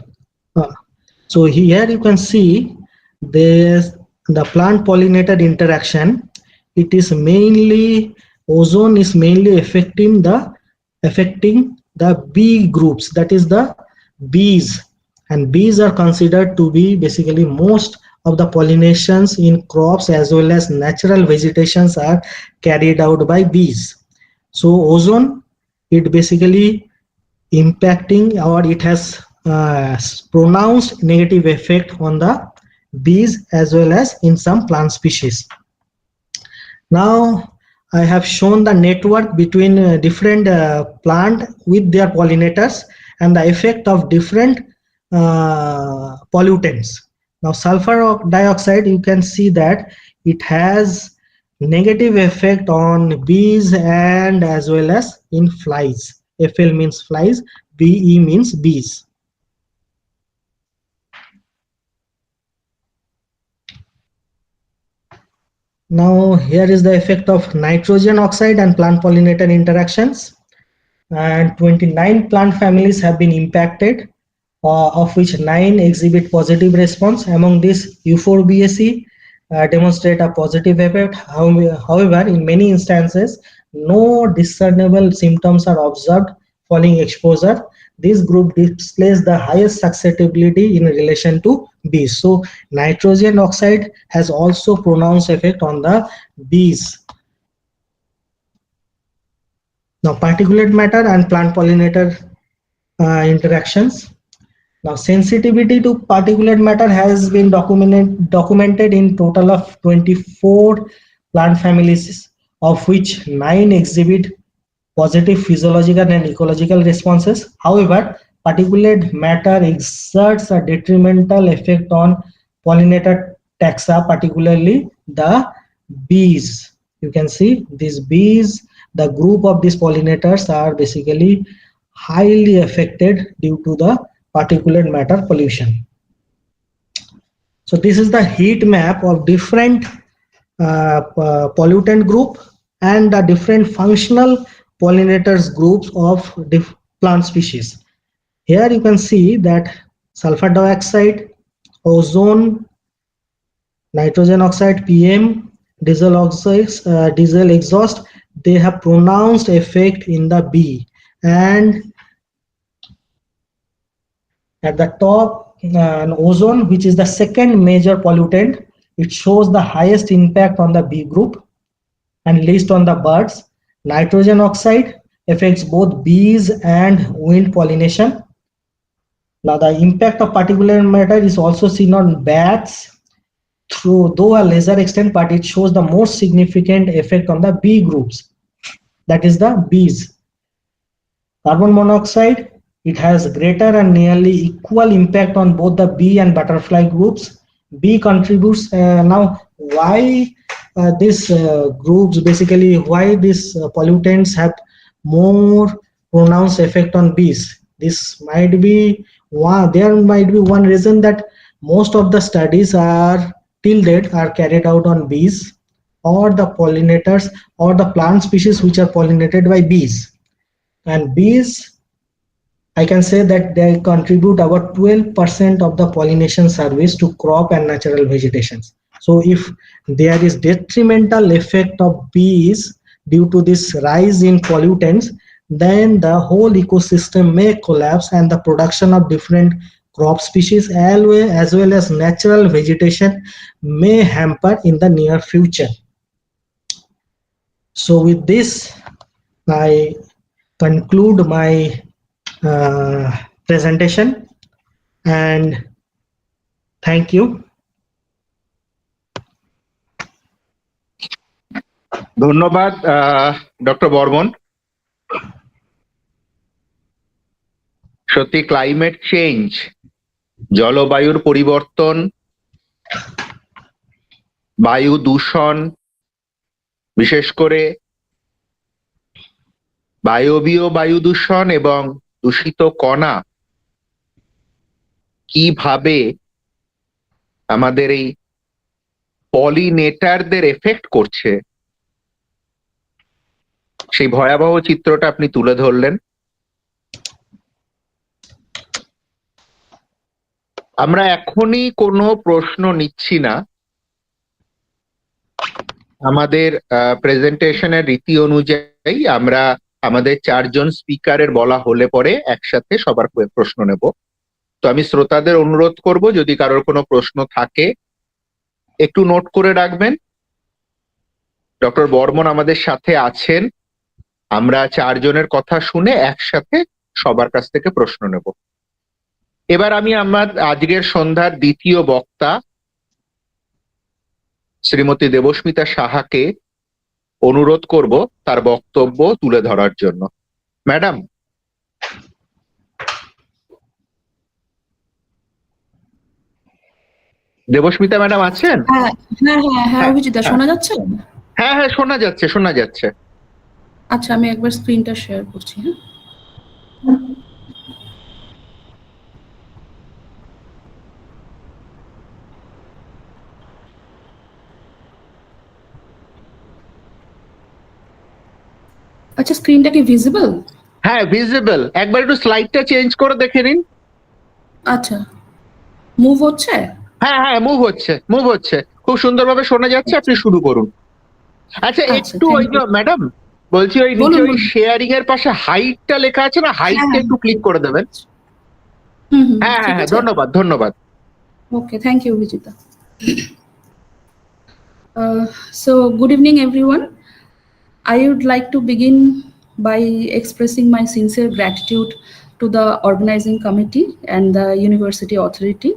So here you can see there's the plant pollinator interaction. It is mainly, ozone is mainly affecting the bee groups, that is the bees, and bees are considered to be basically most of the pollinations in crops as well as natural vegetations are carried out by bees. So ozone, it basically impacting, or it has pronounced negative effect on the bees as well as in some plant species. Now I have shown the network between different plant with their pollinators and the effect of different pollutants. Now sulfur dioxide, you can see that it has negative effect on bees and as well as in flies. FL means flies, BE means bees. Now here is the effect of nitrogen oxide and plant pollinator interactions, and 29 plant families have been impacted, of which 9 exhibit positive response. Among these, Euphorbiaceae demonstrate a positive effect. However, in many instances, no discernible symptoms are observed following exposure. This group displays the highest susceptibility in relation to bees. So nitrogen oxide has also pronounced effect on the bees. Now particulate matter and plant pollinator interactions. Now sensitivity to particulate matter has been documented in total of 24 plant families, of which 9 exhibit positive physiological and ecological responses. However, particulate matter exerts a detrimental effect on pollinator taxa, particularly the bees. You can see these bees, the group of these pollinators are basically highly affected due to the particulate matter pollution. So this is the heat map of different pollutant group and the different functional pollinators groups of plant species. Here you can see that sulfur dioxide, ozone, nitrogen oxide, PM, diesel exhaust, they have pronounced effect in the bee. And at the top, ozone, which is the second major pollutant, it shows the highest impact on the bee group and least on the birds. Nitrogen oxide affects both bees and wind pollination. Now the impact of particulate matter is also seen on bats through though a lesser extent, but it shows the most significant effect on the bee groups, that is the bees. Carbon monoxide, it has greater and nearly equal impact on both the bee and butterfly groups. Bee contributes. Now why these groups, basically why these pollutants have more pronounced effect on bees? This might be one, there might be one reason that most of the studies are till date are carried out on bees or the pollinators or the plant species which are pollinated by bees. And bees, I can say that they contribute about 12% of the pollination service to crop and natural vegetations. So if there is detrimental effect of bees due to this rise in pollutants, then the whole ecosystem may collapse and the production of different crop species as well as natural vegetation may hamper in the near future. So with this, I conclude my presentation and thank you. ধন্যবাদ doctor Barman. সত্যি climate change, জলবায়ুর পরিবর্তন, বায়ু দূষণ, বিশেষ করে বায়বীয় বায়ু দূষণ এবং দূষিত কণা কিভাবে আমাদের এই পলিনেটারদের এফেক্ট করছে, সেই ভয়াবহ চিত্রটা আপনি তুলে ধরলেন। আমরা এখনই কোনো প্রশ্ন নিচ্ছি না। আমাদের প্রেজেন্টেশনের রীতি অনুযায়ী আমরা আমাদের 4 জন স্পিকারের বলা হলে পরে একসাথে সবার প্রশ্ন নেব। তো আমি শ্রোতাদের অনুরোধ করব, যদি কারোর কোনো প্রশ্ন থাকে একটু নোট করে রাখবেন। ডক্টর বর্মন আমাদের সাথে আছেন, আমরা 4 জনের কথা শুনে একসাথে সবার কাছ থেকে প্রশ্ন নেব। এবার আমি আমার আজকের সন্ধ্যার দ্বিতীয় বক্তা শ্রীমতী দেবস্মিতা সাহাকে অনুরোধ করব তার বক্তব্য তুলে ধরার জন্য। ম্যাডাম। দেবস্মিতা ম্যাডাম আছেন? হ্যাঁ অভিজিৎ, শোনা যাচ্ছে? হ্যাঁ শোনা যাচ্ছে, শোনা যাচ্ছে। আচ্ছা, আমি একবার স্ক্রিনটা শেয়ার করছি। হ্যাঁ, আচ্ছা, স্ক্রিনটা কি ভিজিবল? হ্যাঁ ভিজিবল। একবার একটু স্লাইডটা চেঞ্জ করে দেখে নিন। আচ্ছা, মুভ হচ্ছে? হ্যাঁ মুভ হচ্ছে, খুব সুন্দরভাবে শোনা যাচ্ছে। আপনি শুরু করুন। আচ্ছা, একটু ওই ম্যাডাম বলছি, ওই নিচে ওই শেয়ারিং এর পাশে হাইটটা লেখা আছে না, হাইটটা একটু ক্লিক করে দেবেন। হ্যাঁ ধন্যবাদ। Okay, thank you, Vijita. So, good evening, everyone. I would like to begin by expressing my sincere gratitude to the organizing committee and the university authority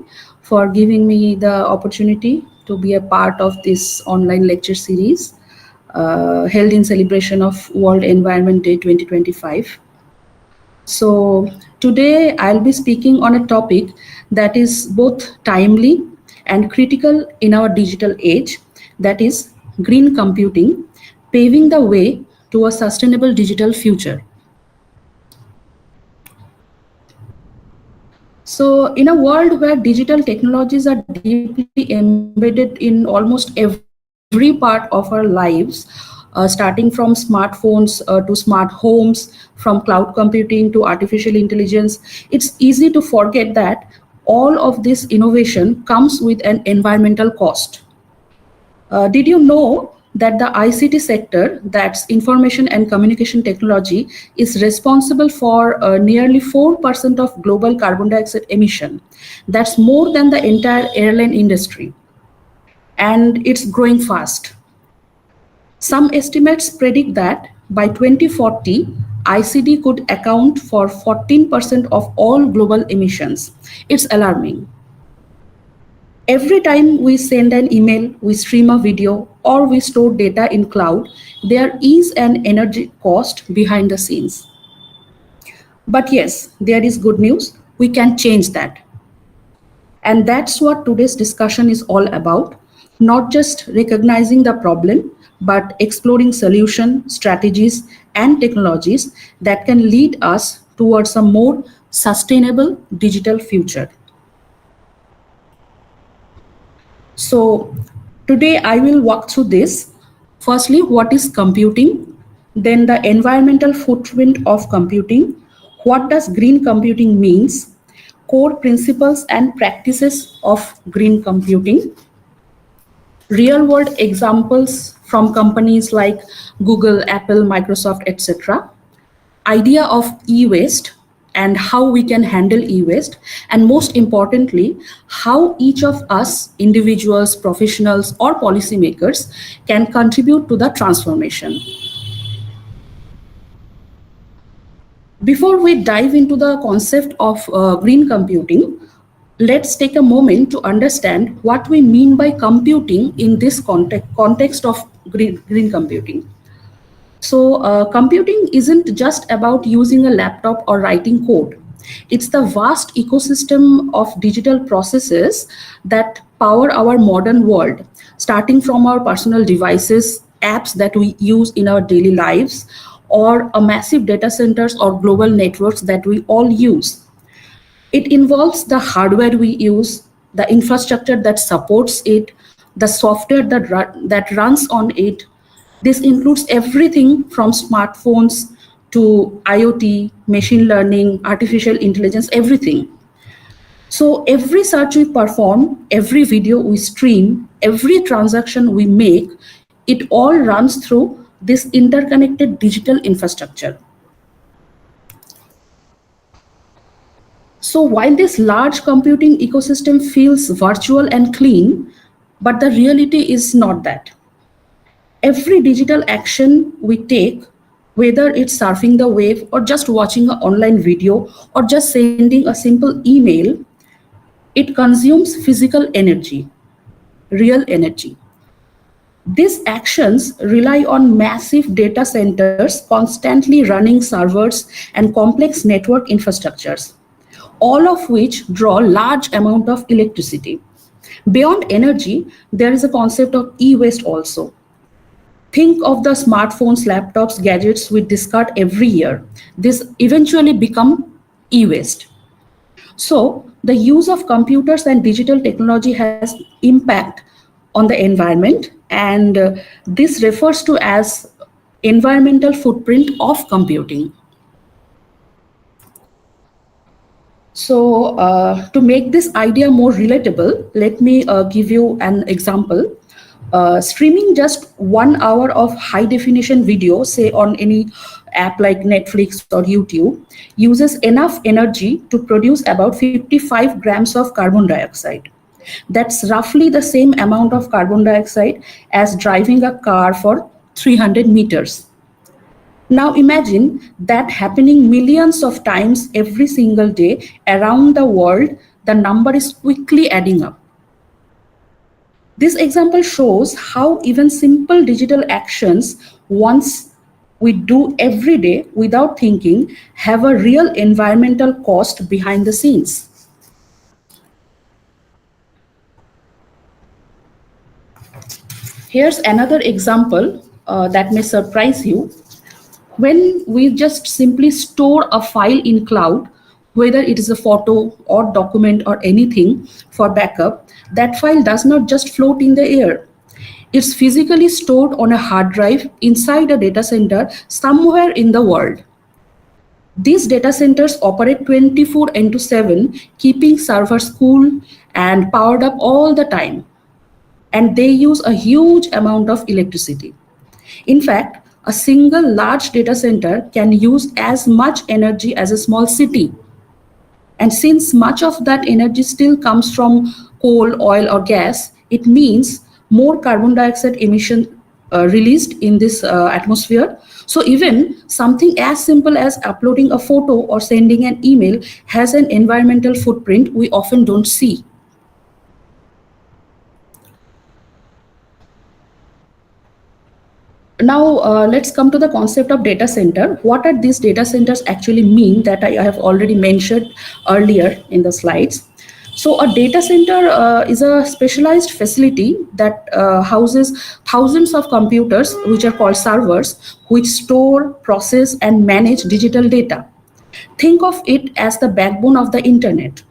for giving me the opportunity to be a part of this online lecture series held in celebration of World Environment Day 2025. So today I'll be speaking on a topic that is both timely and critical in our digital age, that is green computing, paving the way to a sustainable digital future. So in a world where digital technologies are deeply embedded in almost every part of our lives, starting from smartphones to smart homes, from cloud computing to artificial intelligence, it's easy to forget that all of this innovation comes with an environmental cost. Did you know that the ICT sector, that's information and communication technology, is responsible for nearly 4% of global carbon dioxide emission? That's more than the entire airline industry. And it's growing fast. Some estimates predict that by 2040, ICT could account for 14% of all global emissions. It's alarming. Every time we send an email, we stream a video, or we store data in cloud, there is an energy cost behind the scenes. But yes, there is good news. We can change that. And that's what today's discussion is all about. Not just recognizing the problem, but exploring solutions, strategies, and technologies that can lead us towards a more sustainable digital future. So today I will walk through this. Firstly, what is computing? Then the environmental footprint of computing. What does green computing means? Core principles and practices of green computing. Real world examples from companies like Google, Apple, Microsoft, etc. Idea of e-waste and how we can handle e-waste, and most importantly, how each of us, individuals, professionals, or policymakers, can contribute to the transformation. Before we dive into the concept of green computing, let's take a moment to understand what we mean by computing in this context of green computing. So computing isn't just about using a laptop or writing code. It's the vast ecosystem of digital processes that power our modern world, starting from our personal devices, apps that we use in our daily lives, or a massive data centers or global networks that we all use. It involves the hardware we use, the infrastructure that supports it, the software that runs on it. This includes everything from smartphones to IoT, machine learning, artificial intelligence, everything. So every search we perform, every video we stream, every transaction we make, it all runs through this interconnected digital infrastructure. So while this large computing ecosystem feels virtual and clean, but the reality is not that. Every digital action we take, whether it's surfing the wave or just watching an online video or just sending a simple email, it consumes physical energy, real energy. These actions rely on massive data centers constantly running servers and complex network infrastructures, all of which draw large amount of electricity. Beyond energy, there is a concept of e-waste also. Think of the smartphones, laptops, gadgets we discard every year. This eventually become e-waste. So the use of computers and digital technology has impact on the environment, and this refers to as environmental footprint of computing. So to make this idea more relatable, let me give you an example. Streaming just 1 hour of high definition video, say on any app like Netflix or YouTube, uses enough energy to produce about 55 grams of carbon dioxide. That's roughly the same amount of carbon dioxide as driving a car for 300 meters. Now imagine that happening millions of times every single day around the world. The number is quickly adding up. This example shows how even simple digital actions, once we do every day without thinking, have a real environmental cost behind the scenes. Here's another example that may surprise you. When we just simply store a file in cloud, whether it is a photo or document or anything for backup, that file does not just float in the air. It's physically stored on a hard drive inside a data center somewhere in the world. These data centers operate 24/7, keeping servers cool and powered up all the time. And they use a huge amount of electricity. In fact, a single large data center can use as much energy as a small city. And since much of that energy still comes from coal, oil, or gas, it means more carbon dioxide emission released in this atmosphere. So even something as simple as uploading a photo or sending an email has an environmental footprint we often don't see. Now let's come to the concept of data center. What are these data centers actually mean that I have already mentioned earlier in the slides? So a data center is a specialized facility that houses thousands of computers, which are called servers, which store, process, and manage digital data. Think of it as the backbone of the internet.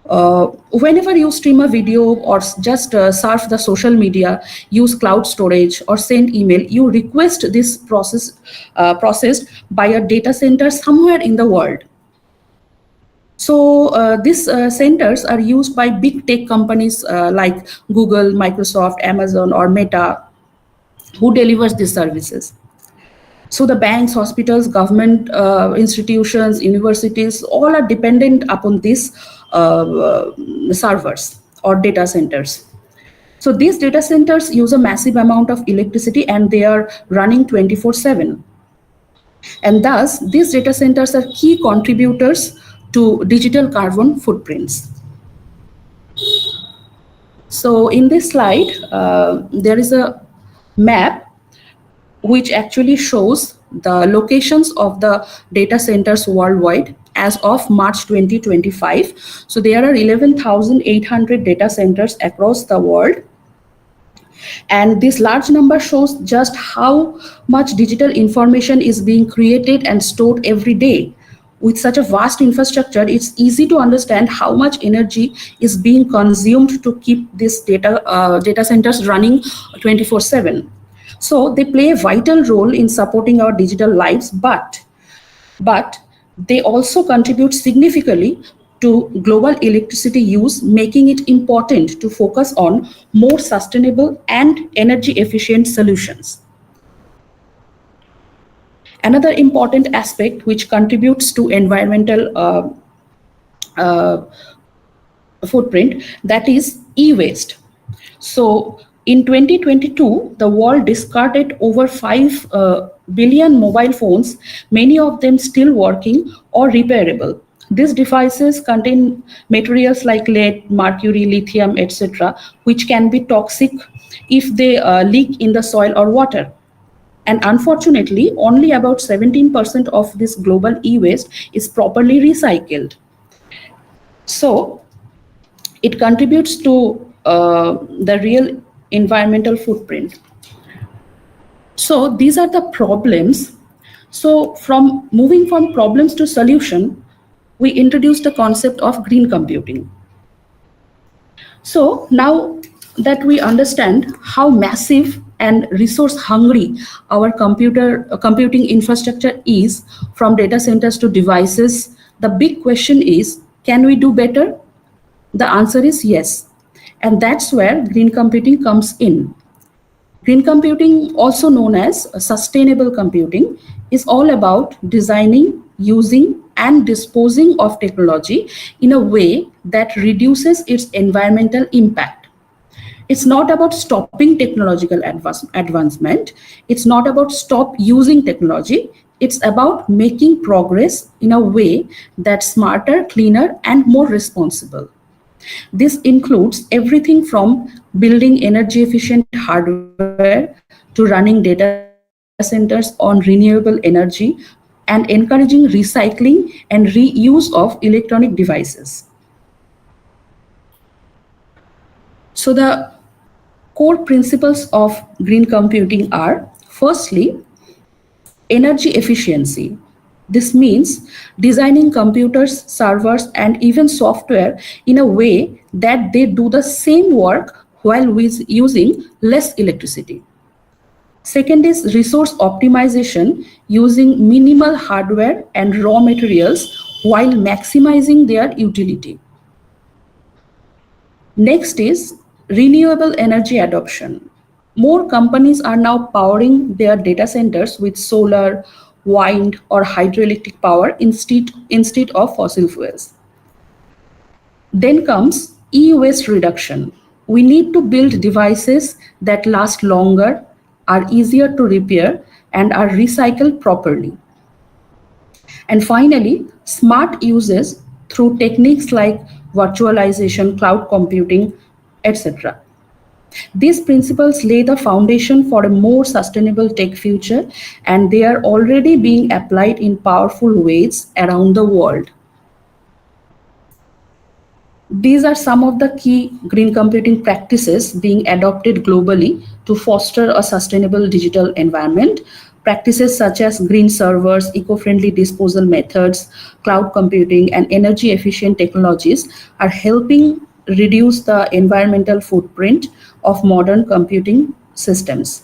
Whenever you stream a video or just surf the social media, use cloud storage or send email, you request this processed by a data center somewhere in the world. So these centers are used by big tech companies like Google, Microsoft, Amazon, or Meta, who delivers these services. So the banks, hospitals, government institutions, universities, all are dependent upon these servers or data centers. So these data centers use a massive amount of electricity and they are running 24/7. And thus, these data centers are key contributors to digital carbon footprints. So in this slide, there is a map which actually shows the locations of the data centers worldwide as of March 2025. So there are 11,800 data centers across the world. And this large number shows just how much digital information is being created and stored every day. With such a vast infrastructure, it's easy to understand how much energy is being consumed to keep these data centers running 24/7. So they play a vital role in supporting our digital lives, but they also contribute significantly to global electricity use, making it important to focus on more sustainable and energy efficient solutions. Another important aspect which contributes to environmental footprint, that is e-waste. So in 2022, the world discarded over 5 billion mobile phones, many of them still working or repairable. These devices contain materials like lead, mercury, lithium, etc., which can be toxic if they leak in the soil or water. And unfortunately, only about 17% of this global e-waste is properly recycled. So it contributes to the real environmental footprint. So these are the problems. So from moving from problems to solution, we introduced the concept of green computing. So now that we understand how massive and resource hungry our computing infrastructure is, from data centers to devices, the big question is, can we do better? The answer is yes. And that's where green computing comes in. Green computing, also known as sustainable computing, is all about designing, using, and disposing of technology in a way that reduces its environmental impact. It's not about stopping technological advancement. It's not about stop using technology. It's about making progress in a way that's smarter, cleaner, and more responsible. This includes everything from building energy efficient hardware to running data centers on renewable energy and encouraging recycling and reuse of electronic devices. So the core principles of green computing are, firstly, energy efficiency. This means designing computers, servers, and even software in a way that they do the same work while using less electricity. Second is resource optimization, using minimal hardware and raw materials while maximizing their utility. Next is renewable energy adoption. More companies are now powering their data centers with solar, wind, or hydroelectric power instead of fossil fuels. Then comes e-waste reduction. We need to build devices that last longer, are easier to repair, and are recycled properly. And finally, smart uses through techniques like virtualization, cloud computing, etc. These principles lay the foundation for a more sustainable tech future, and they are already being applied in powerful ways around the world. These are some of the key green computing practices being adopted globally to foster a sustainable digital environment. Practices such as green servers, eco-friendly disposal methods, cloud computing, and energy-efficient technologies are helping reduce the environmental footprint of modern computing systems.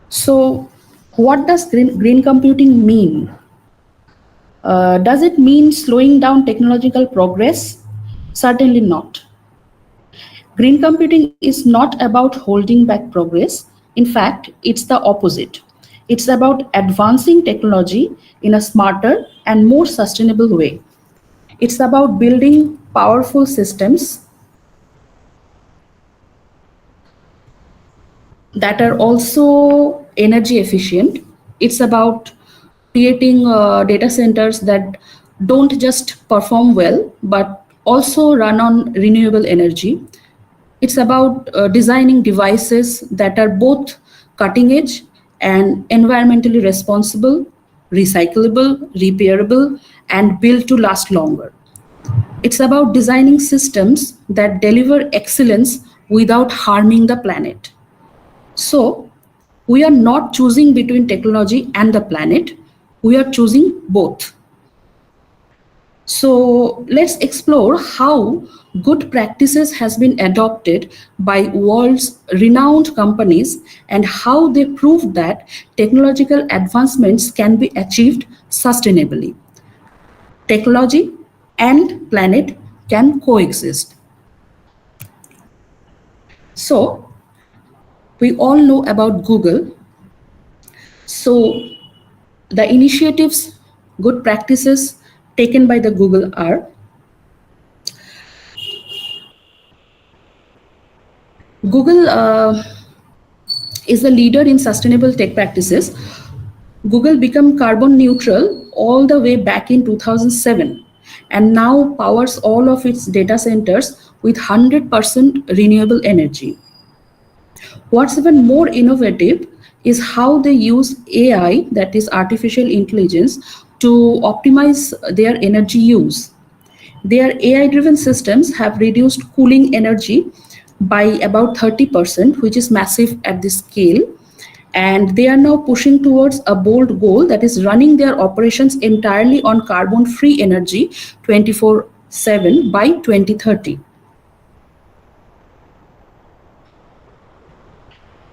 So, what does green computing mean? Does it mean slowing down technological progress? Certainly not. Green computing is not about holding back progress. In fact, it's the opposite. It's about advancing technology in a smarter and more sustainable way. It's about building powerful systems that are also energy efficient. It's about creating data centers that don't just perform well, but also run on renewable energy. It's about designing devices that are both cutting edge and environmentally responsible, recyclable, repairable, and built to last longer. It's about designing systems that deliver excellence without harming the planet. So, we are not choosing between technology and the planet, we are choosing both. So let's explore how good practices has been adopted by world's renowned companies and how they prove that technological advancements can be achieved sustainably. Technology and planet can coexist. So we all know about Google. So the initiatives, good practices taken by the Google are: Google is the leader in sustainable tech practices. Google became carbon neutral all the way back in 2007 and now powers all of its data centers with 100% renewable energy. What's even more innovative is how they use AI, that is artificial intelligence, to optimize their energy use. Their AI-driven systems have reduced cooling energy by about 30%, which is massive at this scale. And they are now pushing towards a bold goal, that is running their operations entirely on carbon-free energy 24/7 by 2030.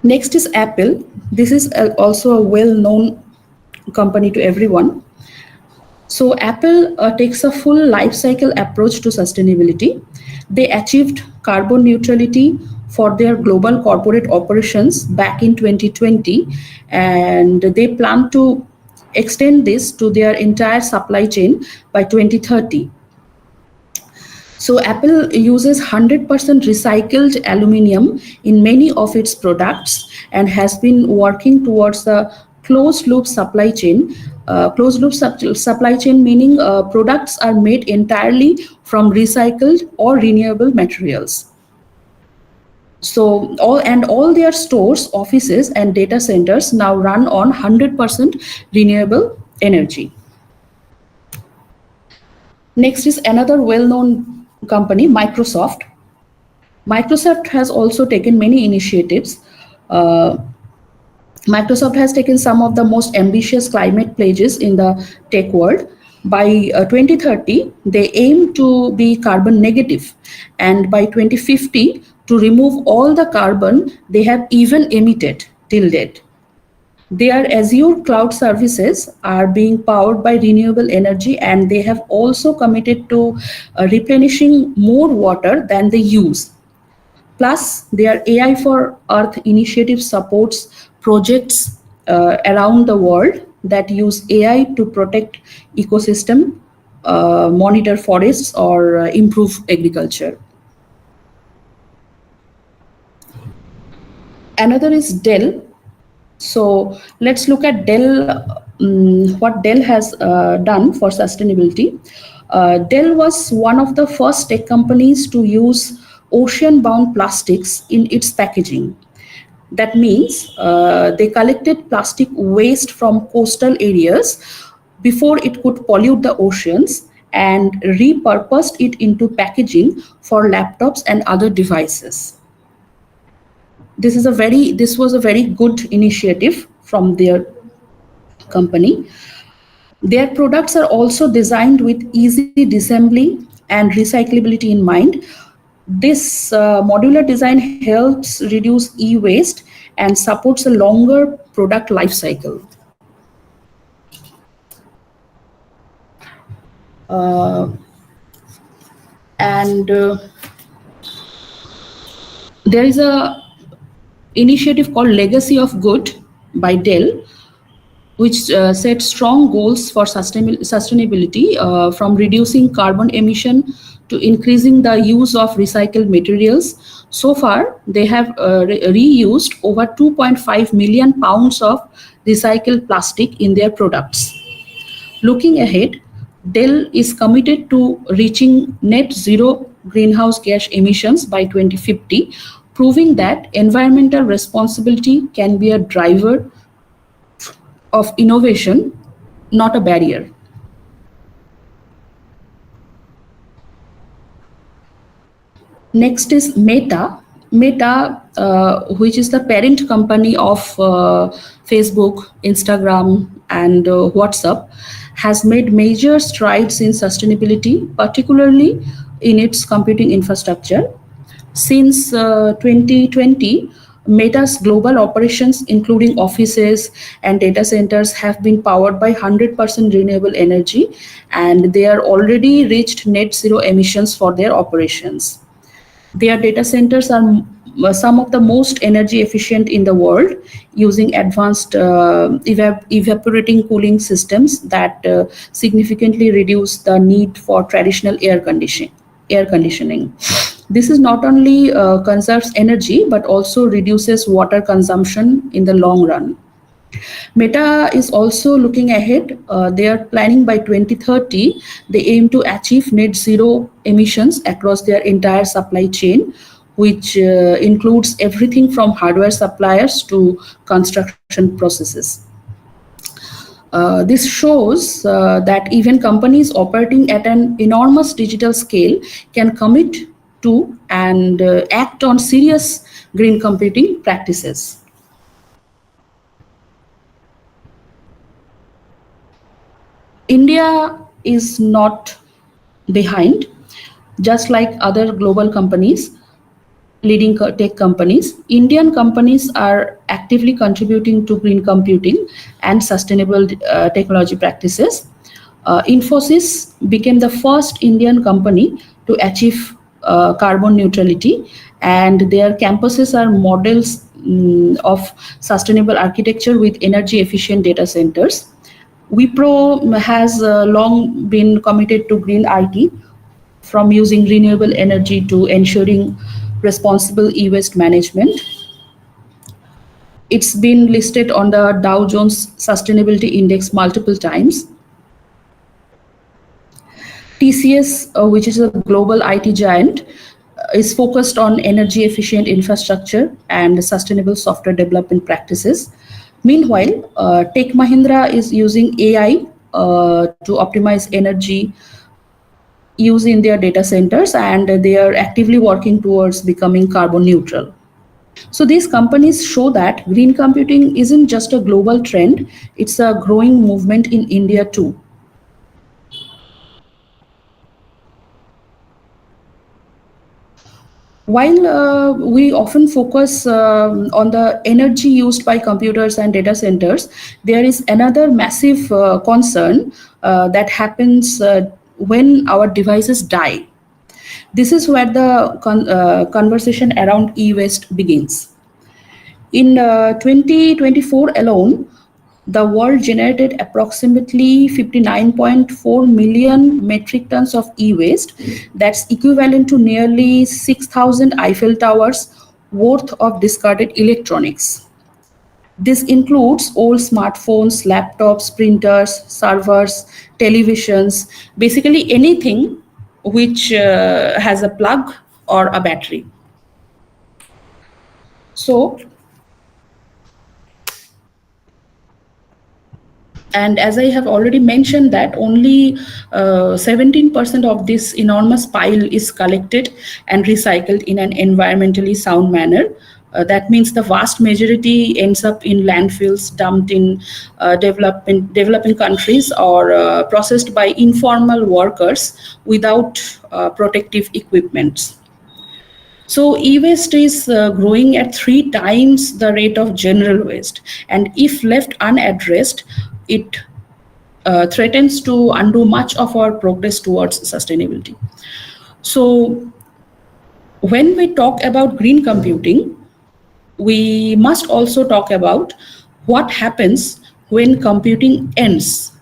Next is Apple. This is also a well-known company to everyone. So Apple takes a full life cycle approach to sustainability. They achieved carbon neutrality for their global corporate operations back in 2020, and they plan to extend this to their entire supply chain by 2030. So Apple uses 100% recycled aluminium in many of its products and has been working towards a closed loop supply chain. Supply chain meaning products are made entirely from recycled or renewable materials. So all their stores, offices, and data centers now run on 100% renewable energy. Next is another well-known company, Microsoft. Microsoft has also taken many initiatives. Microsoft has taken some of the most ambitious climate pledges in the tech world. By 2030, they aim to be carbon negative, and by 2050, to remove all the carbon they have even emitted till date. Their Azure cloud services are being powered by renewable energy, and they have also committed to replenishing more water than they use. Plus, their AI for Earth initiative supports projects around the world that use AI to protect ecosystem, monitor forests, or improve agriculture. Another is Dell. So let's look at Dell, what Dell has done for sustainability. Dell was one of the first tech companies to use ocean-bound plastics in its packaging. That means they collected plastic waste from coastal areas before it could pollute the oceans and repurposed it into packaging for laptops and other devices. this was a very good initiative from their company. Their products are also designed with easy disassembly and recyclability in mind. This modular design helps reduce e-waste and supports a longer product life cycle. There is a initiative called Legacy of Good by Dell, which sets strong goals for sustainability, from reducing carbon emission to increasing the use of recycled materials. So far, they have reused over 2.5 million pounds of recycled plastic in their products. Looking ahead, Dell is committed to reaching net zero greenhouse gas emissions by 2050, proving that environmental responsibility can be a driver of innovation, not a barrier. Next is Meta. Meta, which is the parent company of Facebook, Instagram, and WhatsApp, has made major strides in sustainability, particularly in its computing infrastructure. Since 2020, Meta's global operations, including offices and data centers, have been powered by 100% renewable energy, and they are already reached net zero emissions for their operations. Their data centers are some of the most energy efficient in the world, using advanced evaporating cooling systems that significantly reduce the need for traditional air conditioning. This is not only conserves energy, but also reduces water consumption in the long run. Meta is also looking ahead. They are planning by 2030, they aim to achieve net zero emissions across their entire supply chain, which includes everything from hardware suppliers to construction processes. This shows that even companies operating at an enormous digital scale can commit to and act on serious green computing practices. India is not behind. Just like other global companies, leading tech companies, Indian companies are actively contributing to green computing and sustainable technology practices. Infosys became the first Indian company to achieve carbon neutrality, and their campuses are models of sustainable architecture with energy efficient data centers. Wipro has long been committed to green IT, from using renewable energy to ensuring responsible e-waste management. It's been listed on the Dow Jones Sustainability Index multiple times. TCS, which is a global IT giant, is focused on energy efficient infrastructure and sustainable software development practices. Meanwhile, Tech Mahindra is using AI to optimize energy use in their data centers, and they are actively working towards becoming carbon neutral. So these companies show that green computing isn't just a global trend, it's a growing movement in India too. While we often focus on the energy used by computers and data centers, there is another massive concern that happens when our devices die. This is where the conversation around e-waste begins. In 2024 alone, the world generated approximately 59.4 million metric tons of e-waste. That's equivalent to nearly 6,000 Eiffel Towers worth of discarded electronics. This includes old smartphones, laptops, printers, servers, televisions, basically anything which has a plug or a battery. So, and as I have already mentioned that only 17% of this enormous pile is collected and recycled in an environmentally sound manner. That means the vast majority ends up in landfills dumped in developing countries or processed by informal workers without protective equipment. So e-waste is growing at 3 times the rate of general waste, and if left unaddressed, it threatens to undo much of our progress towards sustainability. So when we talk about green computing, we must also talk about what happens when computing ends,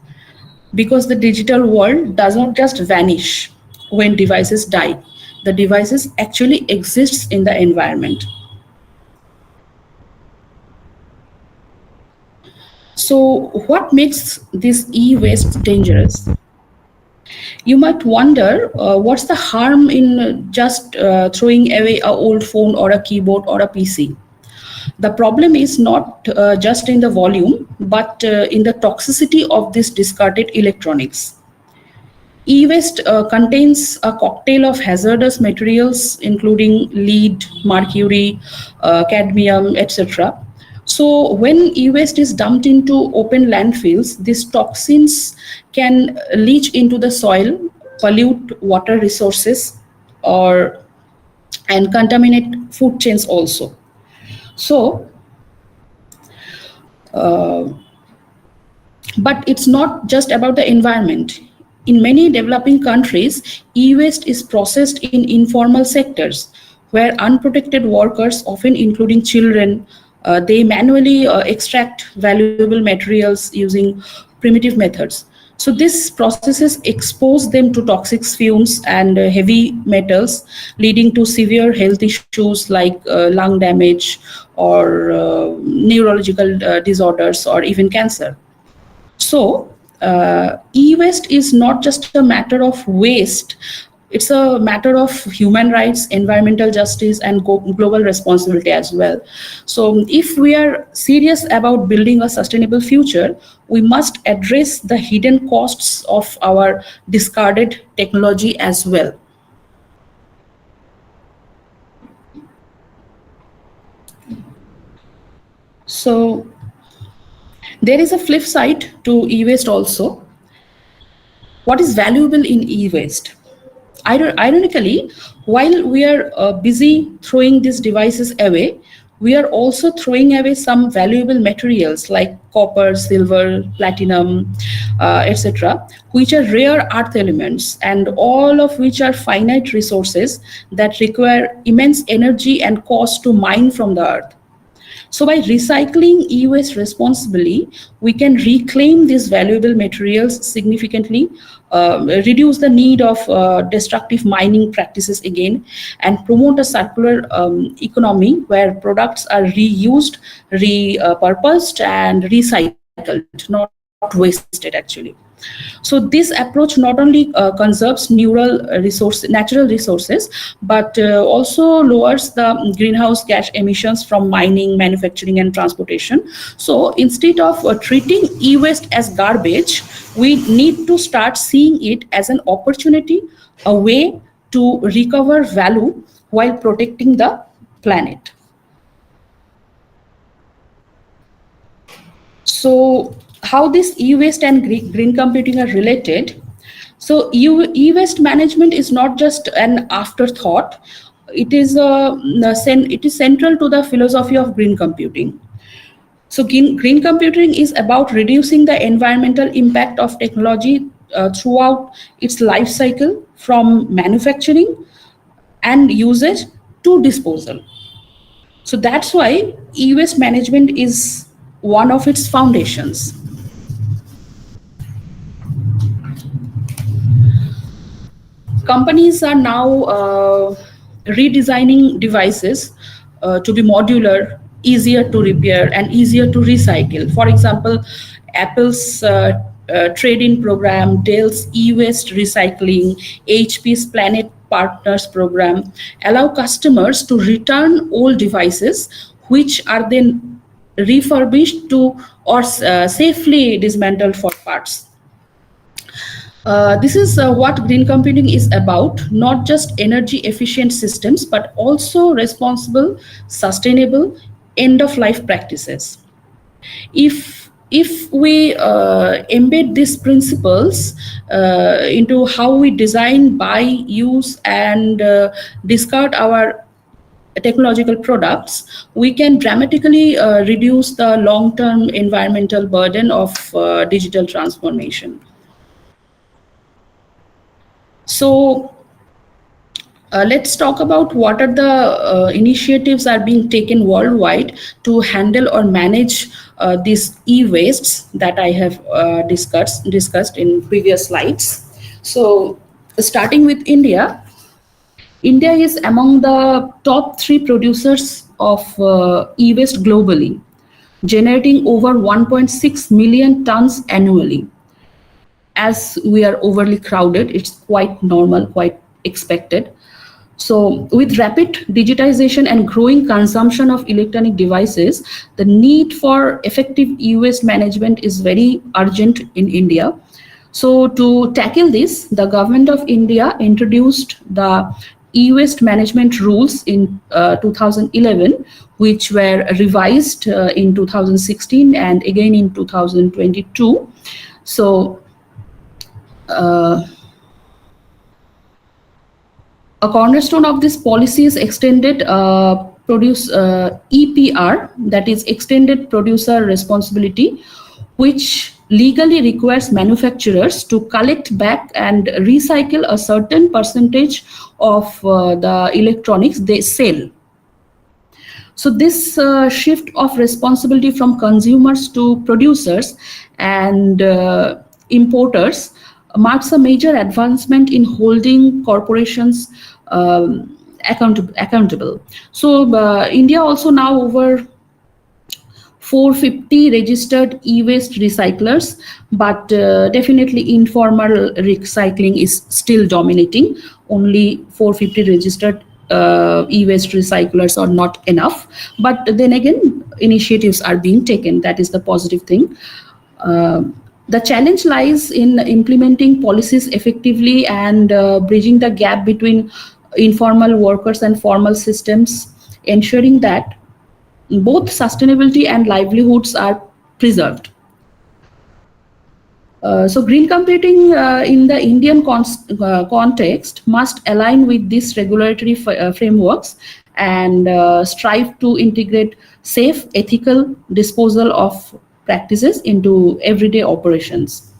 because the digital world does not just vanish when devices die. The devices actually exists in the environment. So what makes this e-waste dangerous? You might wonder, what's the harm in just throwing away an old phone or a keyboard or a PC? The problem is not just in the volume, but in the toxicity of this discarded electronics. E-waste contains a cocktail of hazardous materials, including lead, mercury, cadmium, etc. So when e-waste is dumped into open landfills, these toxins can leach into the soil, pollute water resources, and contaminate food chains also. So, but it's not just about the environment. In many developing countries, e-waste is processed in informal sectors where unprotected workers, often including children, they manually extract valuable materials using primitive methods. So these processes expose them to toxic fumes and heavy metals, leading to severe health issues like lung damage or neurological disorders or even cancer. So e-waste is not just a matter of waste, it's a matter of human rights, environmental justice, and global responsibility as well. So if we are serious about building a sustainable future, we must address the hidden costs of our discarded technology as well. So there is a flip side to e-waste also. What is valuable in e-waste? Ironically, while we are busy throwing these devices away, we are also throwing away some valuable materials like copper, silver, platinum, etc., which are rare earth elements, and all of which are finite resources that require immense energy and cost to mine from the earth. So by recycling e-waste responsibly, we can reclaim these valuable materials significantly, reduce the need of destructive mining practices again, and promote a circular economy where products are reused, repurposed, and recycled, not wasted actually. So this approach not only conserves natural resources, but also lowers the greenhouse gas emissions from mining, manufacturing, and transportation. So instead of treating e-waste as garbage, we need to start seeing it as an opportunity, a way to recover value while protecting the planet. So how this e-waste and green computing are related? So e-waste management is not just an afterthought. It is central to the philosophy of green computing. So green computing is about reducing the environmental impact of technology throughout its life cycle, from manufacturing and usage to disposal. So that's why e-waste management is one of its foundations. Companies are now redesigning devices to be modular, easier to repair, and easier to recycle. For example, Apple's trade-in program, Dell's e-waste recycling, HP's Planet Partners program allow customers to return old devices, which are then refurbished to or safely dismantled for parts. This is what green computing is about, not just energy efficient systems, but also responsible, sustainable, end of life practices. If we embed these principles into how we design, buy, use, and discard our technological products, we can dramatically reduce the long-term environmental burden of digital transformation. So let's talk about what are the initiatives are being taken worldwide to handle or manage these e-wastes that I have discussed in previous slides. So starting with India, India is among the top 3 producers of e-waste globally, generating over 1.6 million tons annually. As we are overly crowded, it's quite normal, quite expected. So with rapid digitization and growing consumption of electronic devices, the need for effective e-waste management is very urgent in India. So to tackle this, the government of India introduced the e-waste management rules in 2011, which were revised in 2016 and again in 2022. So a cornerstone of this policy is extended EPR, that is extended producer responsibility, which legally requires manufacturers to collect back and recycle a certain percentage of the electronics they sell. So this shift of responsibility from consumers to producers and importers marks a major advancement in holding corporations accountable. So India also now over 450 registered e-waste recyclers, but definitely informal recycling is still dominating. Only 450 registered e-waste recyclers are not enough, but then again initiatives are being taken. That is the positive thing. The challenge lies in implementing policies effectively and bridging the gap between informal workers and formal systems, ensuring that both sustainability and livelihoods are preserved. So green computing in the Indian context must align with these regulatory frameworks and strive to integrate safe, ethical disposal of practices into everyday operations.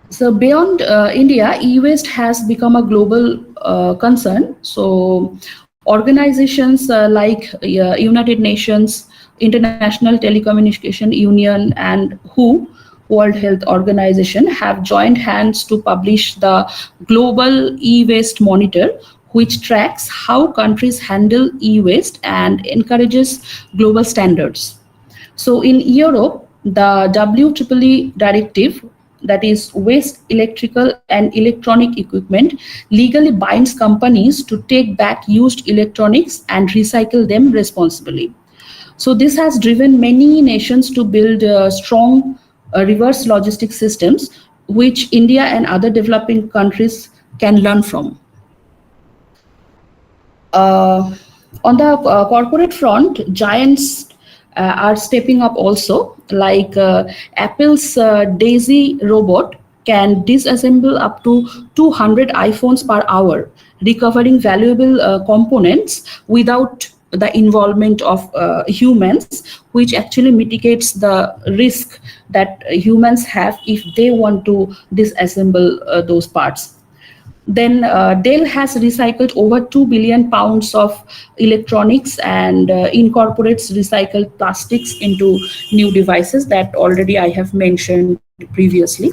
So beyond India, e-waste has become a global concern. So organizations like United Nations, International Telecommunication Union, and WHO, World Health Organization, have joined hands to publish the Global E-Waste Monitor, which tracks how countries handle e-waste and encourages global standards. So in Europe, the WEEE directive, that is waste electrical and electronic equipment, legally binds companies to take back used electronics and recycle them responsibly. So this has driven many nations to build strong reverse logistics systems, which India and other developing countries can learn from. On the corporate front, giants are stepping up also, like Apple's Daisy robot can disassemble up to 200 iPhones per hour, recovering valuable components without the involvement of humans, which actually mitigates the risk that humans have if they want to disassemble those parts. Then Dell has recycled over 2 billion pounds of electronics and incorporates recycled plastics into new devices that already I have mentioned previously.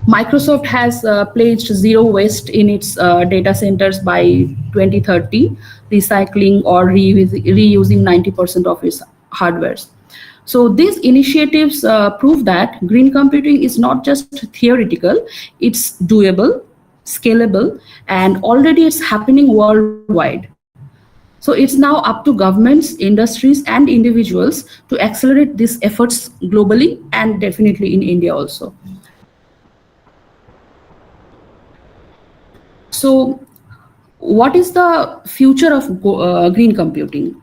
Microsoft has pledged zero waste in its data centers by 2030, recycling or reusing 90% of its hardwares. So these initiatives prove that green computing is not just theoretical, it's doable, scalable, and already it's happening worldwide. So it's now up to governments, industries, and individuals to accelerate these efforts globally and definitely in India also. So what is the future of green computing?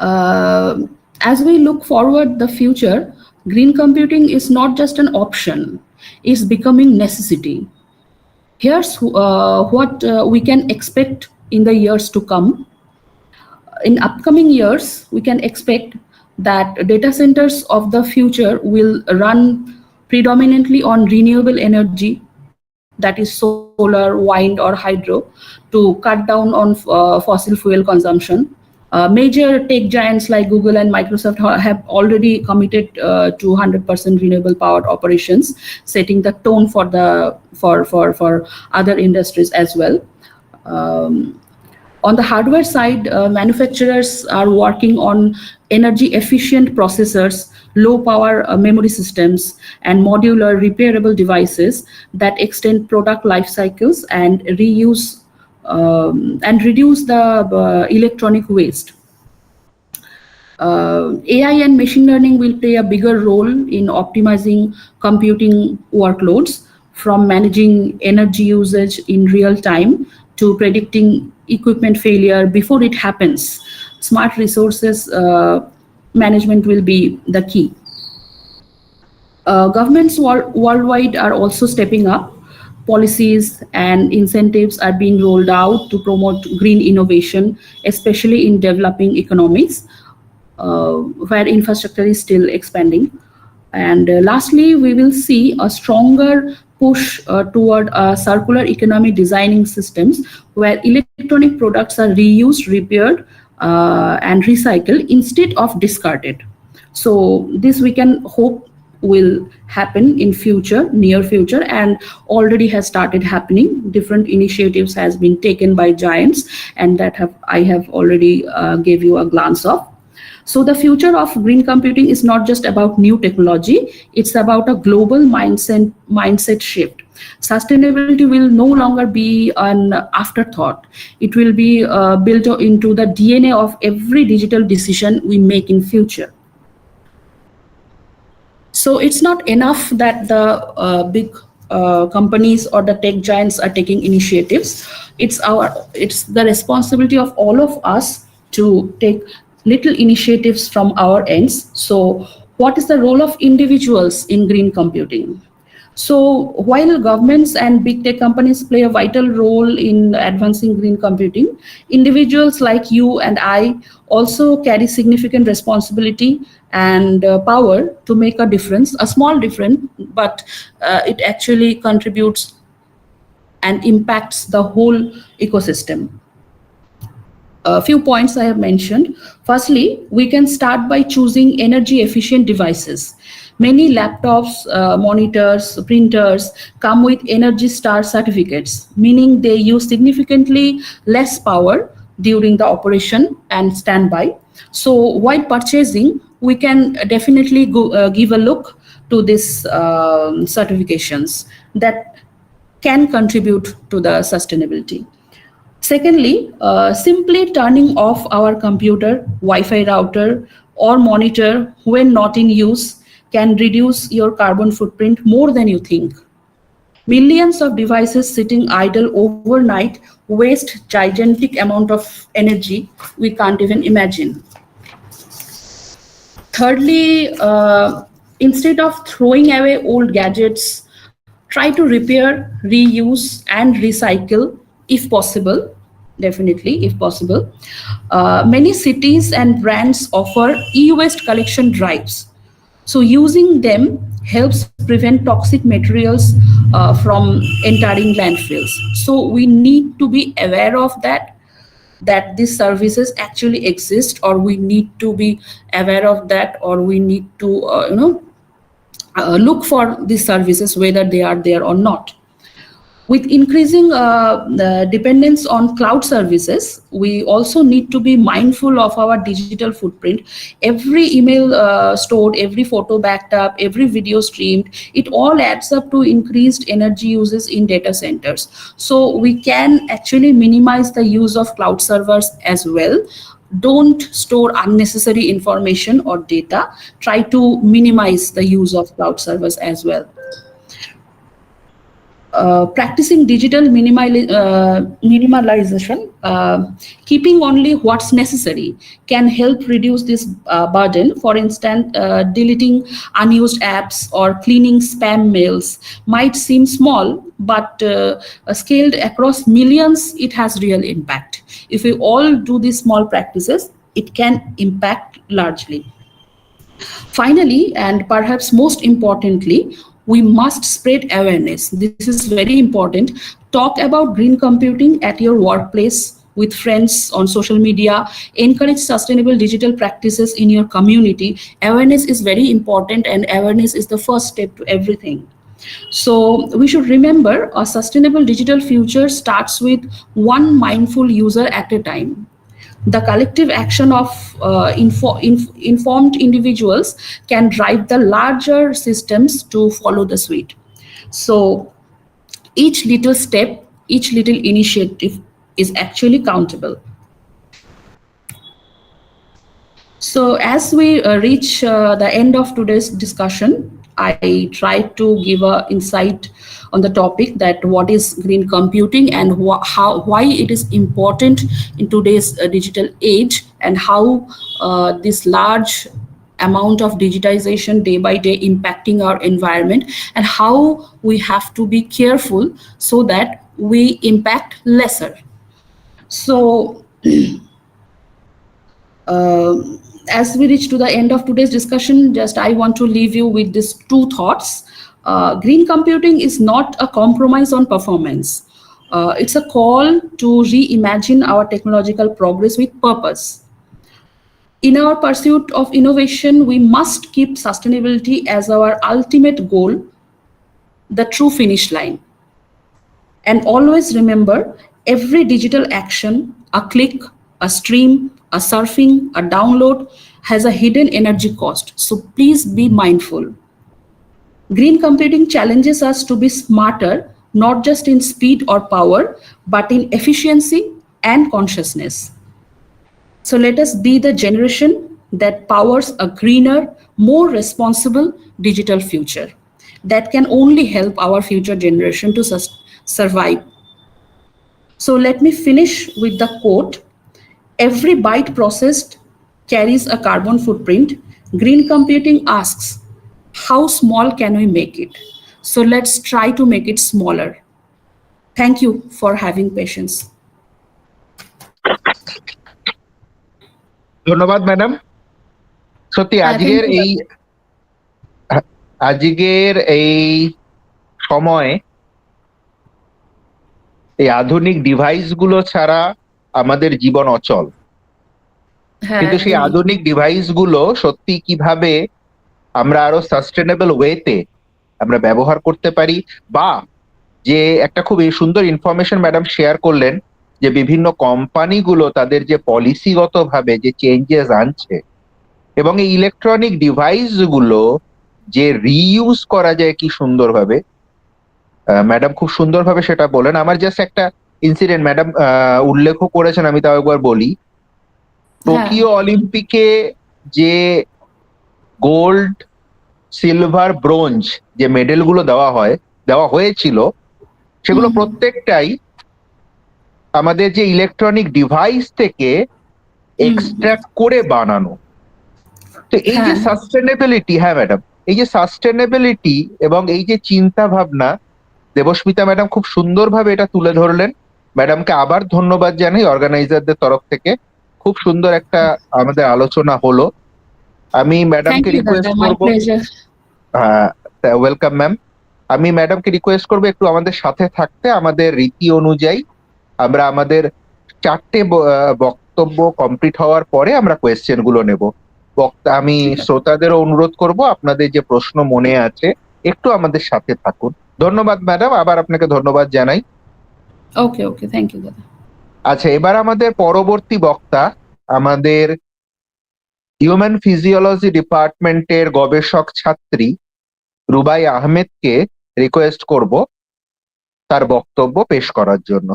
As we look forward the future, green computing is not just an option, it's becoming necessity. Here's what we can expect in the years to come. In upcoming years, we can expect that data centers of the future will run predominantly on renewable energy, that is solar, wind, or hydro, to cut down on fossil fuel consumption. Major tech giants like Google and Microsoft have already committed to 100% renewable powered operations, setting the tone for other industries as well. On the hardware side, manufacturers are working on energy efficient processors, low power memory systems, and modular repairable devices that extend product life cycles and reduce the electronic waste. AI and machine learning will play a bigger role in optimizing computing workloads, from managing energy usage in real time to predicting equipment failure before it happens. Smart resources management will be the key. Governments worldwide are also stepping up. Policies and incentives are being rolled out to promote green innovation, especially in developing economies where infrastructure is still expanding. And lastly, we will see a stronger push toward circular economy designing systems where electronic products are reused, repaired, and recycled instead of discarded. So this we can hope will happen in near future, and already has started happening. Different initiatives has been taken by giants, and that I have already gave you a glance of. So the future of green computing is not just about new technology, it's about a global mindset shift. Sustainability will no longer be an afterthought. It will be built into the DNA of every digital decision we make in future. So it's not enough that the big companies or the tech giants are taking initiatives. It's the responsibility of all of us to take little initiatives from our ends. So what is the role of individuals in green computing? So while governments and big tech companies play a vital role in advancing green computing, individuals like you and I also carry significant responsibility and power to make a difference, a small difference, but it actually contributes and impacts the whole ecosystem. A few points I have mentioned. Firstly, we can start by choosing energy efficient devices. Many laptops, monitors, printers come with Energy Star certificates, meaning they use significantly less power during the operation and standby. So while purchasing, we can definitely give a look to these certifications that can contribute to the sustainability. Secondly, simply turning off our computer, Wi-Fi router, or monitor when not in use can reduce your carbon footprint more than you think. Millions of devices sitting idle overnight waste gigantic amount of energy we can't even imagine. Thirdly, instead of throwing away old gadgets, try to repair, reuse, and recycle if possible. Definitely, if possible. Many cities and brands offer e-waste collection drives. So using them helps prevent toxic materials from entering landfills. So we need to be aware of that these services actually exist, or we need to be aware of that, or we need to look for these services whether they are there or not. With increasing dependence on cloud services, we also need to be mindful of our digital footprint. Every email stored, every photo backed up, every video streamed, it all adds up to increased energy uses in data centers. So we can actually minimize the use of cloud servers as well. Don't store unnecessary information or data. Try to minimize the use of cloud servers as well. Practicing digital minimalization, keeping only what's necessary can help reduce this burden. For instance, deleting unused apps or cleaning spam mails might seem small, but scaled across millions, it has real impact. If we all do these small practices, it can impact largely. Finally, and perhaps most importantly, we must spread awareness. This is very important. Talk about green computing at your workplace, with friends on social media. Encourage sustainable digital practices in your community. Awareness is very important, and awareness is the first step to everything. So we should remember a sustainable digital future starts with one mindful user at a time. The collective action of informed individuals can drive the larger systems to follow the suit. So each little step, each little initiative is actually countable. So as we reach the end of today's discussion, I tried to give an insight on the topic that what is green computing and why it is important in today's digital age, and how this large amount of digitization day by day impacting our environment, and how we have to be careful so that we impact lesser. So as we reach to the end of today's discussion, just I want to leave you with these two thoughts. Green computing is not a compromise on performance. It's a call to reimagine our technological progress with purpose. In our pursuit of innovation, we must keep sustainability as our ultimate goal, the true finish line. And always remember, every digital action, a click, a stream, a surfing, a download, has a hidden energy cost. So please be mindful. Green computing challenges us to be smarter, not just in speed or power, but in efficiency and consciousness. So let us be the generation that powers a greener, more responsible digital future that can only help our future generation to survive. So let me finish with the quote: every byte processed carries a carbon footprint. Green computing asks, how small can we make it? So let's try to make it smaller. Thank you for having patience. ধন্যবাদ madam. সত্যি আজকের এই সময় এই আধুনিক device গুলো ছাড়া আমাদের জীবন অচল। কিন্তু সেই আধুনিক ডিভাইস গুলো সত্যি কিভাবে আমরা আরো সাস্টেনেবল ওয়েতে আমরা ব্যবহার করতে পারি, বা যে একটা খুব সুন্দর ইনফরমেশন ম্যাডাম শেয়ার করলেন যে বিভিন্ন কোম্পানিগুলো তাদের যে পলিসিগত ভাবে যে চেঞ্জেস আনছে, এবং এই ইলেকট্রনিক ডিভাইস গুলো যে রিইউজ করা যায় কি সুন্দরভাবে, ম্যাডাম খুব সুন্দরভাবে সেটা বলেন। আমার জাস্ট একটা ইনসিডেন্ট ম্যাডাম উল্লেখও করেছেন, আমি তাও একবার বলি। টোকিও অলিম্পিকে যে গোল্ড, সিলভার, ব্রোঞ্জ যে মেডেল গুলো দেওয়া হয়েছিল, সেগুলো প্রত্যেকটাই আমাদের যে ইলেকট্রনিক ডিভাইস থেকে এক্সট্রাক্ট করে বানানো। তো এই যে সাস্টেনেবিলিটি, হ্যাঁ ম্যাডাম, এই যে সাস্টেনেবিলিটি এবং এই যে চিন্তা ভাবনা, দেবস্মিতা ম্যাডাম খুব সুন্দরভাবে এটা তুলে ধরলেন। ম্যাডামকে আবার ধন্যবাদ জানাই অর্গানাইজারদের তরফ থেকে। খুব সুন্দর একটা আমাদের আলোচনা হলো। আমি ম্যাডামকে রিকোয়েস্ট করবো, হ্যাঁ ওয়েলকাম ম্যাম, আমি ম্যাডামকে রিকোয়েস্ট করবো একটু আমাদের সাথে থাকতে। আমাদের রীতি অনুযায়ী আমরা আমাদের 4টে বক্তব্য কমপ্লিট হওয়ার পরে আমরা কোয়েশ্চেন গুলো নেব। আমি শ্রোতাদেরও অনুরোধ করব, আপনাদের যে প্রশ্ন মনে আছে একটু আমাদের সাথে থাকুন। ধন্যবাদ ম্যাডাম, আবার আপনাকে ধন্যবাদ জানাই। Okay, okay. Thank you, দাদা। আচ্ছা, এবার আমাদের পরবর্তী বক্তা আমাদের হিউম্যান ফিজিওলজি ডিপার্টমেন্টের গবেষক ছাত্রী রুবাই আহমেদকে রিকোয়েস্ট করব তার বক্তব্য পেশ করার জন্য।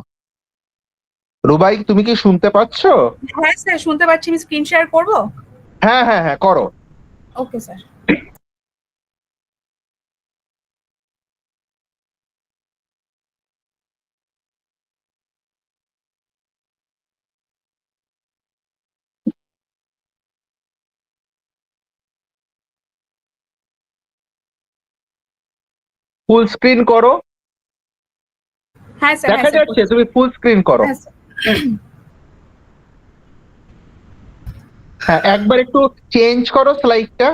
রুবাই, তুমি কি শুনতে পাচ্ছ? হ্যাঁ স্যার, শুনতে পাচ্ছি। আমি স্ক্রিন শেয়ার করব? হ্যাঁ হ্যাঁ হ্যাঁ, করো। Okay sir. ফুল স্ক্রিন করো। হ্যাঁ স্যার, দেখা যাচ্ছে, তুমি ফুল স্ক্রিন করো। হ্যাঁ স্যার। হ্যাঁ, একবার একটু চেঞ্জ করো স্লাইডটা।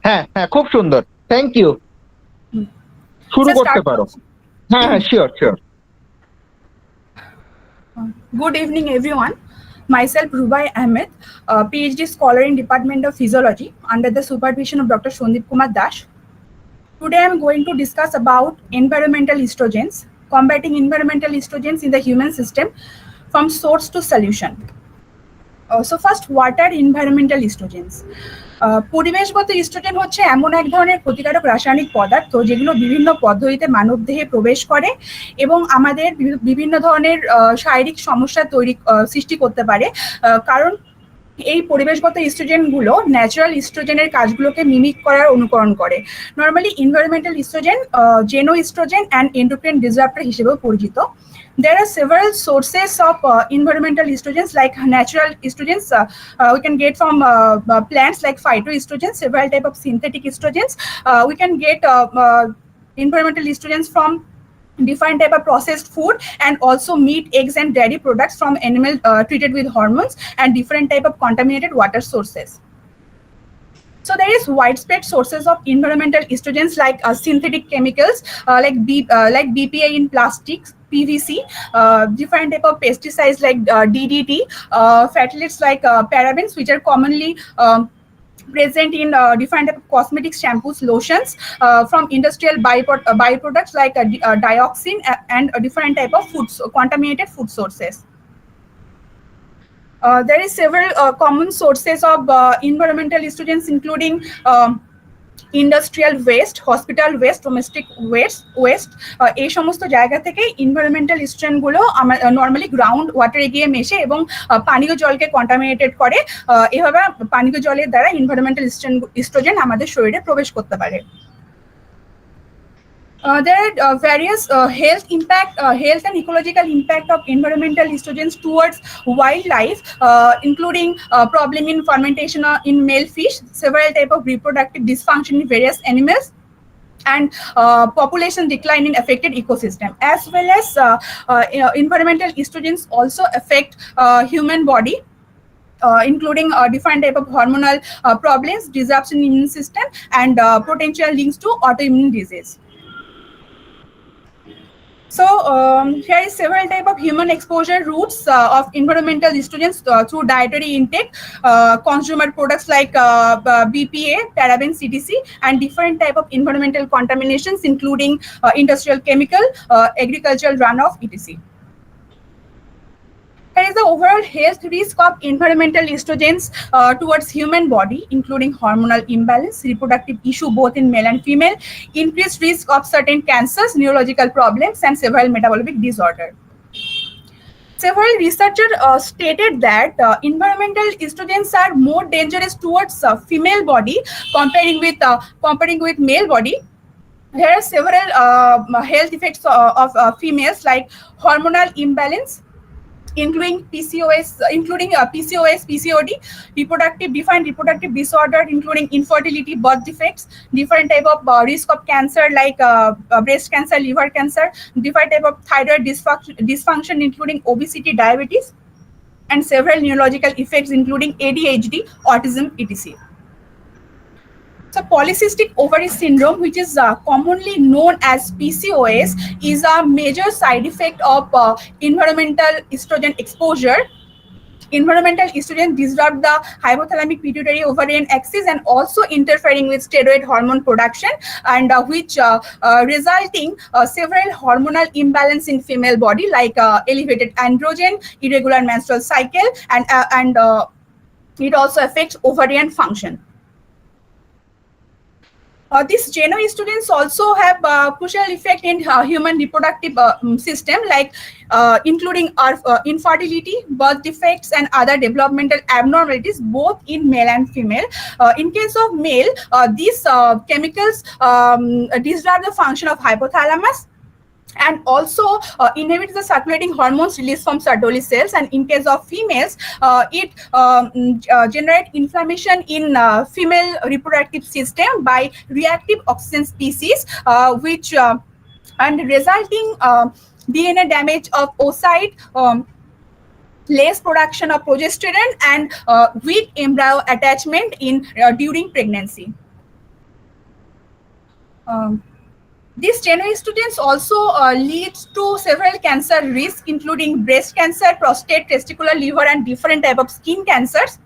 হ্যাঁ হ্যাঁ, খুব সুন্দর, থ্যাংক ইউ। শুরু Sir, করতে start পারো। করছি। হ্যাঁ হ্যাঁ, sure sure. Good evening, everyone. Myself, Rubai Ahmed, Ph.D. scholar in Department of Physiology under the supervision of Dr. Sandip Kumar Dash. Today, I am going to discuss about environmental estrogens, combating environmental estrogens in the human system from source to solution. So first, what are environmental estrogens? পরিবেশগত oestrogen হচ্ছে এমন এক ধরনের ক্ষতিকারক রাসায়নিক পদার্থ যেগুলো বিভিন্ন পদ্ধতিতে মানবদেহে প্রবেশ করে এবং আমাদের বিভিন্ন ধরনের শারীরিক সমস্যা সৃষ্টি করতে পারে, কারণ এই পরিবেশগত ইস্ট্রোজেনগুলো ন্যাচারাল ইস্ট্রোজেনের কাজগুলোকে মিমিক করার অনুকরণ করে। Normally environmental oestrogen xeno oestrogen and endocrine disruptor হিসেবেও পরিচিত। There are several sources of environmental estrogens, like natural estrogens. We can get from plants like phytoestrogens, several type of synthetic estrogens. We can get environmental estrogens from different type of processed food, and also meat, eggs, and dairy products from animal treated with hormones, and different type of contaminated water sources. So there is widespread sources of environmental estrogens like synthetic chemicals like BPA in plastics, PVC, different type of pesticides like DDT, fatalates like parabens, which are commonly present in different type of cosmetics, shampoos, lotions, from industrial byproducts like dioxin and different type of contaminated food sources. There is several common sources of environmental estrogens, including industrial waste, hospital West, domestic West. এই সমস্ত জায়গা থেকে environmental ইস্ট্রোজেনগুলো normally ground ওয়াটারে গিয়ে মেশে এবং পানীয় জলকে contaminated করে। এভাবে পানীয় জলের দ্বারা এনভায়রনমেন্টাল ইস্ট্রোজেন আমাদের শরীরে প্রবেশ করতে পারে। There are various health and ecological impact of environmental estrogens towards wildlife, including problem in fermentation in male fish, several type of reproductive dysfunction in various animals, and population decline in affected ecosystem, as well as environmental estrogens also affect human body, including different type of hormonal problems, disruption in immune system, and potential links to autoimmune disease. So here is several type of human exposure routes of environmental estrogens through dietary intake, consumer products like BPA, parabens, etc., and different type of environmental contaminations, including industrial chemical, agricultural runoff, etc. There is the overall health risk of environmental estrogens towards human body, including hormonal imbalance, reproductive issue both in male and female, increased risk of certain cancers, neurological problems, and several metabolic disorder. Several researchers stated that environmental estrogens are more dangerous towards female body comparing with male body. There are several health effects of females, like hormonal imbalance, including PCOS, PCOD, defined reproductive disorder, including infertility, birth defects, different type of risk of cancer like breast cancer, liver cancer, different type of thyroid dysfunction, including obesity, diabetes, and several neurological effects, including ADHD, autism, etc. So polycystic ovary syndrome, which is commonly known as PCOS, is a major side effect of environmental estrogen exposure. environmental estrogen disrupt the hypothalamic pituitary ovarian axis and also interfering with steroid hormone production, and which resulting several hormonal imbalance in female body, like elevated androgen, irregular menstrual cycle, and it also affects ovarian function. These genoestrogens also have crucial effect in human reproductive system, like including infertility, birth defects, and other developmental abnormalities, both in male and female. In case of male, these chemicals disrupt the function of hypothalamus and also inhibits the circulating hormones released from Sertoli cells. And in case of females, it generates inflammation in female reproductive system by reactive oxygen species, which and resulting DNA damage of oocyte, less production of progesterone, and weak embryo attachment in during pregnancy. These genoestrogens also leads to several cancer risks, including breast cancer, prostate, testicular, liver, and different type of skin cancers.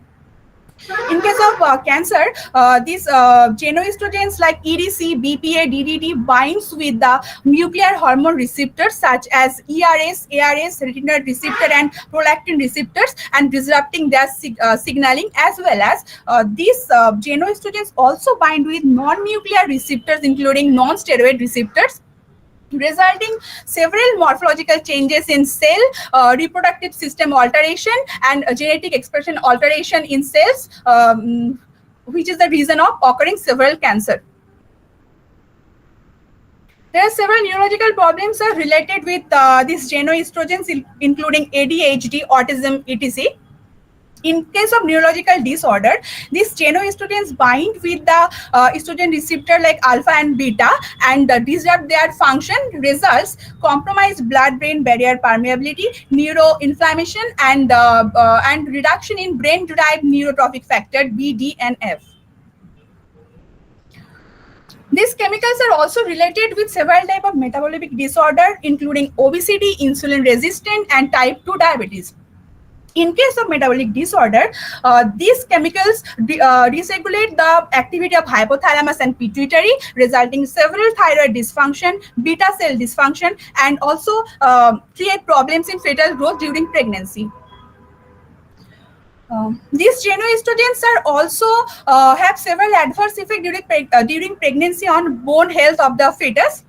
In case of cancer, these genoestrogens like EDC, BPA, DDT binds with the nuclear hormone receptors such as ERS, ARS, retinoid receptor, and prolactin receptors, and disrupting their signaling, as well as these genoestrogens also bind with non-nuclear receptors, including non-steroid receptors, resulting several morphological changes in cell, reproductive system alteration, and genetic expression alteration in cells, which is the reason of occurring several cancer. There are several neurological problems related with these genoestrogens, including ADHD, autism, etc. In case of neurological disorder, these genoestrogens bind with the estrogen receptor like alpha and beta and disrupt their function, results compromised blood-brain barrier permeability, neuroinflammation, and reduction in brain-derived neurotrophic factor B, D, and F. These chemicals are also related with several types of metabolic disorder, including obesity, insulin resistant, and type 2 diabetes. In case of metabolic disorder, these chemicals deregulate the activity of hypothalamus and pituitary, resulting several thyroid dysfunction, beta cell dysfunction, and also create problems in fetal growth during pregnancy. These genoestrogens are also have several adverse effects during pregnancy on bone health of the fetus,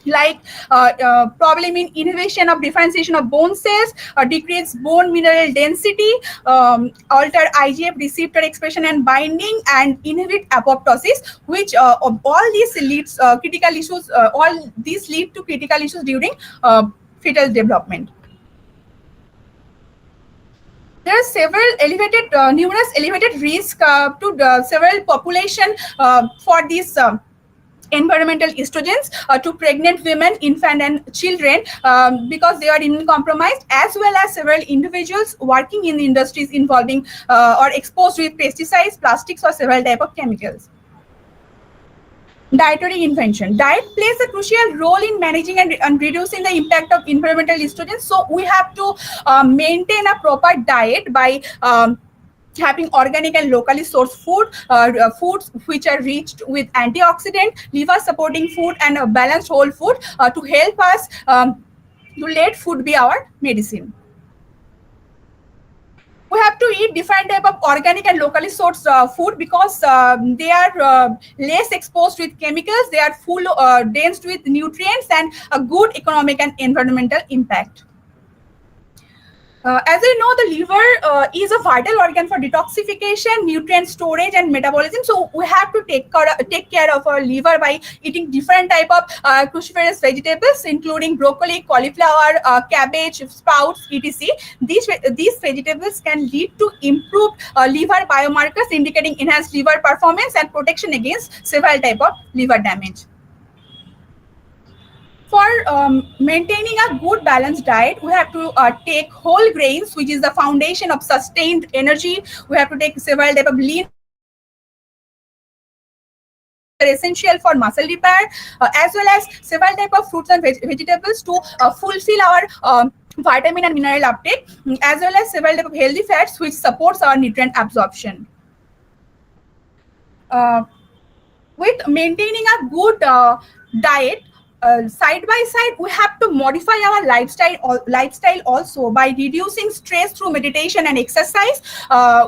like problem in inhibition of differentiation of bone cells, decrease bone mineral density, alter IGF receptor expression and binding, and inhibit apoptosis, which all these leads critical issues. All these lead to critical issues during fetal development. There are several numerous elevated risk to several population for these environmental estrogens to pregnant women, infant, and children because they are immunocompromised, as well as several individuals working in the industries involving or exposed with pesticides, plastics, or several type of chemicals. Dietary intervention. Diet plays a crucial role in managing and reducing the impact of environmental estrogens. So we have to maintain a proper diet by having organic and locally sourced foods which are rich with antioxidant, liver supporting food, and a balanced whole food to help us to let food be our medicine. We have to eat different type of organic and locally sourced food because they are less exposed with chemicals, they are full dense with nutrients, and a good economic and environmental impact. As I know, the liver is a vital organ for detoxification, nutrient storage, and metabolism. So we have to take care of our liver by eating different type of cruciferous vegetables, including broccoli, cauliflower, cabbage, sprouts, etc. These vegetables can lead to improved liver biomarkers, indicating enhanced liver performance and protection against several type of liver damage. For maintaining a good balanced diet, we have to take whole grains, which is the foundation of sustained energy. We have to take several types of lean essential for muscle repair, as well as several types of fruits and vegetables to fulfill our vitamin and mineral uptake, as well as several type of healthy fats which supports our nutrient absorption. With maintaining a good diet, side by side, we have to modify our lifestyle also by reducing stress through meditation and exercise.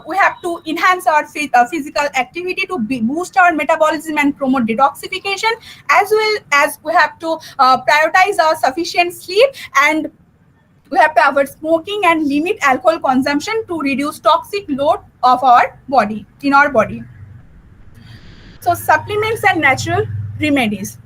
We have to enhance our physical activity to boost our metabolism and promote detoxification, as well as we have to prioritize our sufficient sleep, and we have to avoid smoking and limit alcohol consumption to reduce toxic load of our body, in our body. So supplements and natural remedies.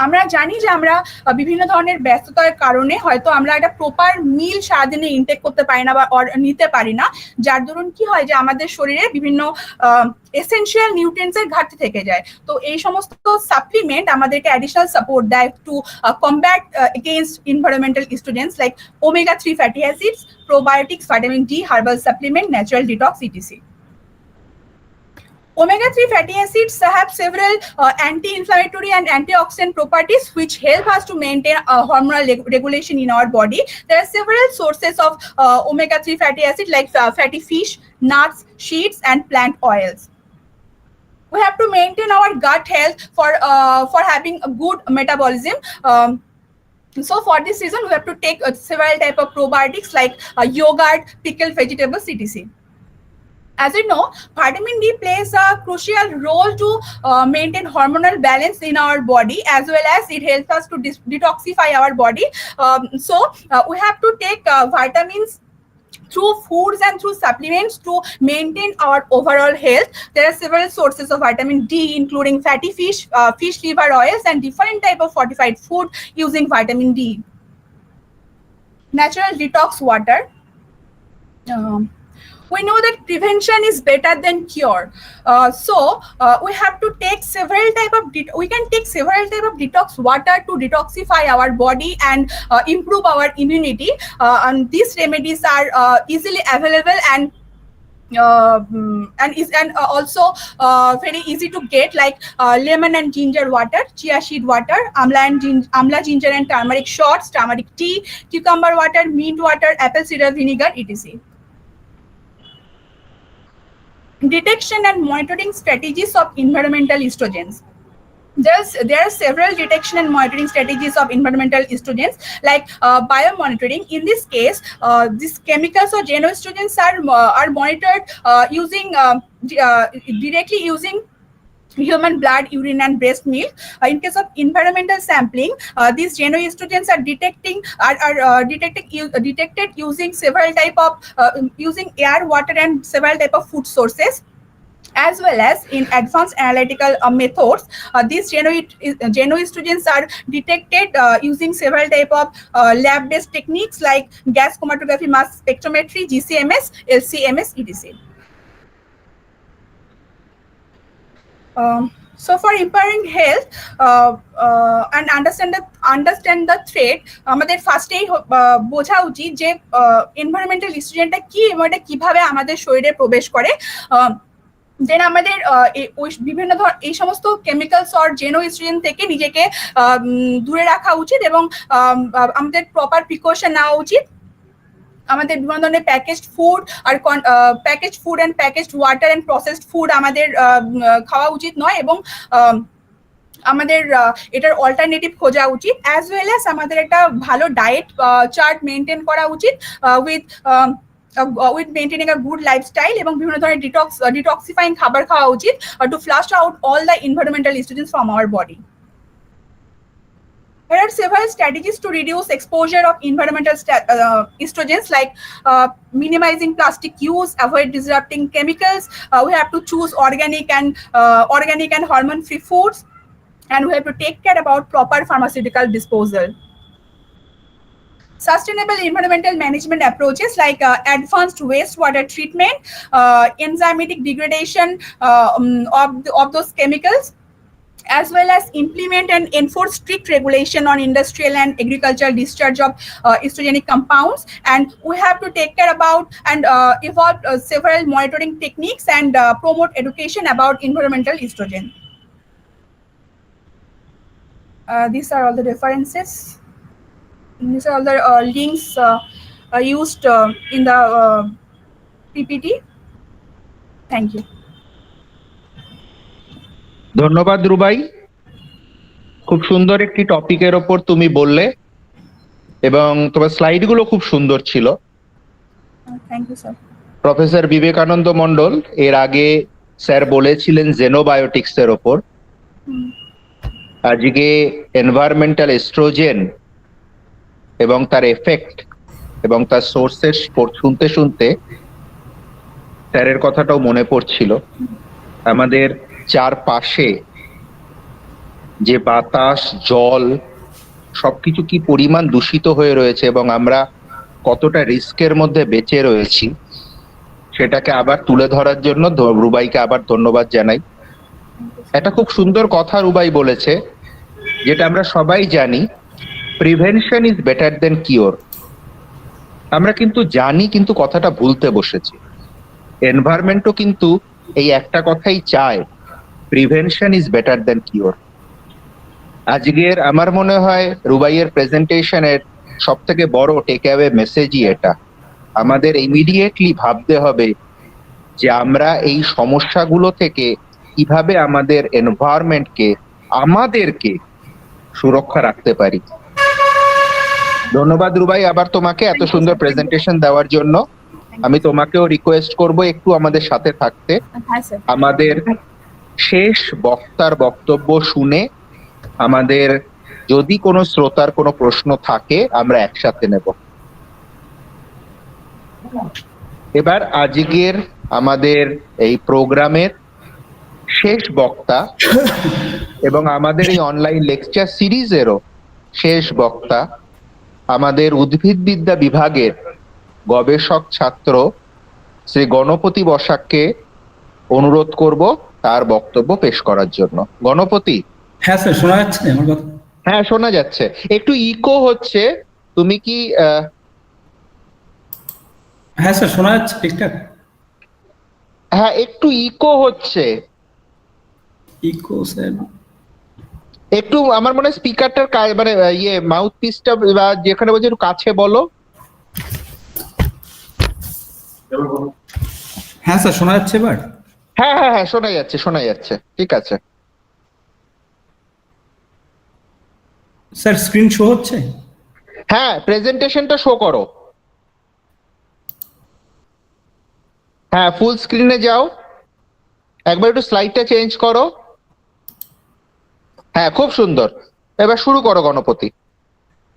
আমরা জানি যে আমরা বিভিন্ন ধরনের ব্যস্ততার কারণে হয়তো আমরা একটা প্রপার মিল সারাদিনে ইনটেক করতে পারি না বা নিতে পারি না, যার দরুন কি হয় যে আমাদের শরীরে বিভিন্ন এসেনশিয়াল নিউট্রিয়েন্টসের ঘাটতি থেকে যায়। তো এই সমস্ত সাপ্লিমেন্ট আমাদেরকে অ্যাডিশনাল সাপোর্ট দেয় two combat against environmental students like omega-3 fatty acids, probiotics, vitamin D, herbal supplement, natural detox, etc. Omega-3 fatty acids have several anti-inflammatory and antioxidant properties which help us to maintain hormonal regulation in our body. There are several sources of omega-3 fatty acid like fatty fish, nuts, seeds, and plant oils. We have to maintain our gut health for having a good metabolism. So for this reason, we have to take several type of probiotics like yogurt, pickled vegetables, etc. As we know, vitamin D plays a crucial role to maintain hormonal balance in our body, as well as it helps us to detoxify our body. So we have to take vitamins through foods and through supplements to maintain our overall health. There are several sources of vitamin D, including fatty fish, fish liver oils, and different type of fortified food using vitamin D. Natural detox water. We know that prevention is better than cure. So we have to take several type of detox water to detoxify our body and improve our immunity. And these remedies are easily available and also very easy to get, like lemon and ginger water, chia seed water, amla, ginger and turmeric shots, turmeric tea, cucumber water, mint water, apple cider vinegar, etc. Detection and monitoring strategies of environmental estrogens. There are several detection and monitoring strategies of environmental estrogens, like biomonitoring. In this case, these chemicals or genoestrogens are monitored using directly using human blood, urine, and breast milk. In case of environmental sampling, these genoestrogens are detected using several type of using air, water, and several type of food sources. As well as in advanced analytical methods, these genoestrogens are detected using several type of lab-based techniques like gas chromatography, mass spectrometry, GCMS, LCMS, etc. So for empowering health and understand the threat, আমাদের ফার্স্টেই বোঝা উচিত যে environmental এস্ট্রোজেনটা কি এবং এটা কিভাবে আমাদের শরীরে প্রবেশ করে। দেন আমাদের বিভিন্ন এই সমস্ত কেমিক্যালস অর জেনোএস্ট্রোজেন থেকে নিজেকে দূরে রাখা উচিত এবং আমাদের প্রপার প্রিকশন নেওয়া উচিত। আমাদের বিভিন্ন ধরনের প্যাকেজড ফুড আর packaged food and packaged water and processed food আমাদের খাওয়া উচিত নয়, এবং আমাদের এটার অল্টারনেটিভ খোঁজা উচিত। অ্যাজ ওয়েল অ্যাজ আমাদের একটা ভালো ডায়েট চার্ট মেনটেন করা উচিত with maintaining a good lifestyle, এবং বিভিন্ন ধরনের ডিটক্সিফাইং খাবার খাওয়া উচিত to flush out all the environmental estrogens from our body. There are several strategies to reduce exposure of environmental estrogens, like minimizing plastic use, avoid disrupting chemicals. We have to choose organic and hormone-free foods, and we have to take care about proper pharmaceutical disposal. Sustainable environmental management approaches like advanced wastewater treatment, enzymatic degradation of those chemicals, as well as implement and enforce strict regulation on industrial and agricultural discharge of estrogenic compounds. And we have to take care about and evolve several monitoring techniques and promote education about environmental estrogen. These are all the references. these are all the links used in the PPT. Thank you. ধন্যবাদ রুবাই, খুব সুন্দর একটি টপিকের ওপর তুমি বললে এবং তোমার স্লাইডগুলো খুব সুন্দর ছিল। Thank you, sir. Professor Vivekananda Mondal এর আগে স্যার বলেছিলেন জেনোবায়োটিক্স এর ওপর, আজকে এনভায়রনমেন্টাল এস্ট্রোজেন এবং তার এফেক্ট এবং তার সোর্সেস শুনতে শুনতে স্যারের কথাটাও মনে পড়ছিল। আমাদের চারপাশে যে বাতাস, জল সবকিছু কি পরিমাণ দূষিত হয়ে রয়েছে এবং আমরা কতটা রিস্কের মধ্যে বেঁচে রয়েছি সেটাকে আবার তুলে ধরার জন্য রুবাইকে আবার ধন্যবাদ জানাই। একটা খুব সুন্দর কথা রুবাই বলেছে, যেটা আমরা সবাই জানি, prevention is better then cure. আমরা কিন্তু জানি, কিন্তু কথাটা ভুলতে বসেছি। এনভায়রনমেন্টও কিন্তু এই একটা কথাই চায়, prevention is better then cure. আজকের আমার মনে হয় রুবাইয়ের প্রেজেন্টেশনের সব থেকে বড় টেক অ্যাওয়ে মেসেজই এটা। আমাদের ইমিডিয়েটলি ভাবতে হবে যে আমরা এই সমস্যাগুলো থেকে কিভাবে আমাদের এনভায়রনমেন্টকে, আমাদেরকে সুরক্ষা রাখতে পারি। ধন্যবাদ রুবাই আবার তোমাকে এত সুন্দর প্রেজেন্টেশন দেওয়ার জন্য। আমি তোমাকেও রিকোয়েস্ট করব একটু আমাদের সাথে থাকতে, আমাদের শেষ বক্তার বক্তব্য শুনে আমাদের যদি কোনো শ্রোতার কোনো প্রশ্ন থাকে আমরা একসাথে নেব। এবার আজকের আমাদের এই প্রোগ্রামের শেষ বক্তা এবং আমাদের এই অনলাইন লেকচার সিরিজেরও শেষ বক্তা, আমাদের উদ্ভিদবিদ্যা বিভাগের গবেষক ছাত্র শ্রী গণপতি বসাককে অনুরোধ করব তার বক্তব্য পেশ করার জন্য। গণপতি। হ্যাঁ স্যার, শোনা যাচ্ছে আমার কথা? হ্যাঁ শোনা যাচ্ছে, একটু ইকো হচ্ছে, তুমি কি? হ্যাঁ স্যার, শোনা যাচ্ছে ঠিকঠাক? হ্যাঁ একটু ইকো হচ্ছে। Eco sir? একটু আমার মনে হয় স্পিকারটার মানে ইয়ে মাউথ পিসটা বা যেখানে বলছে একটু কাছে বলো। হ্যাঁ স্যার, শোনা যাচ্ছে এবার? হ্যাঁ হ্যাঁ হ্যাঁ শোনা যাচ্ছে, শোনা যাচ্ছে, ঠিক আছে। স্যার স্ক্রিন শো হচ্ছে? হ্যাঁ প্রেজেন্টেশনটা শো করো। হ্যাঁ ফুল স্ক্রিনে যাও, একবার একটু স্লাইডটা চেঞ্জ করো। হ্যাঁ খুব সুন্দর, এবার শুরু করো গণপতি।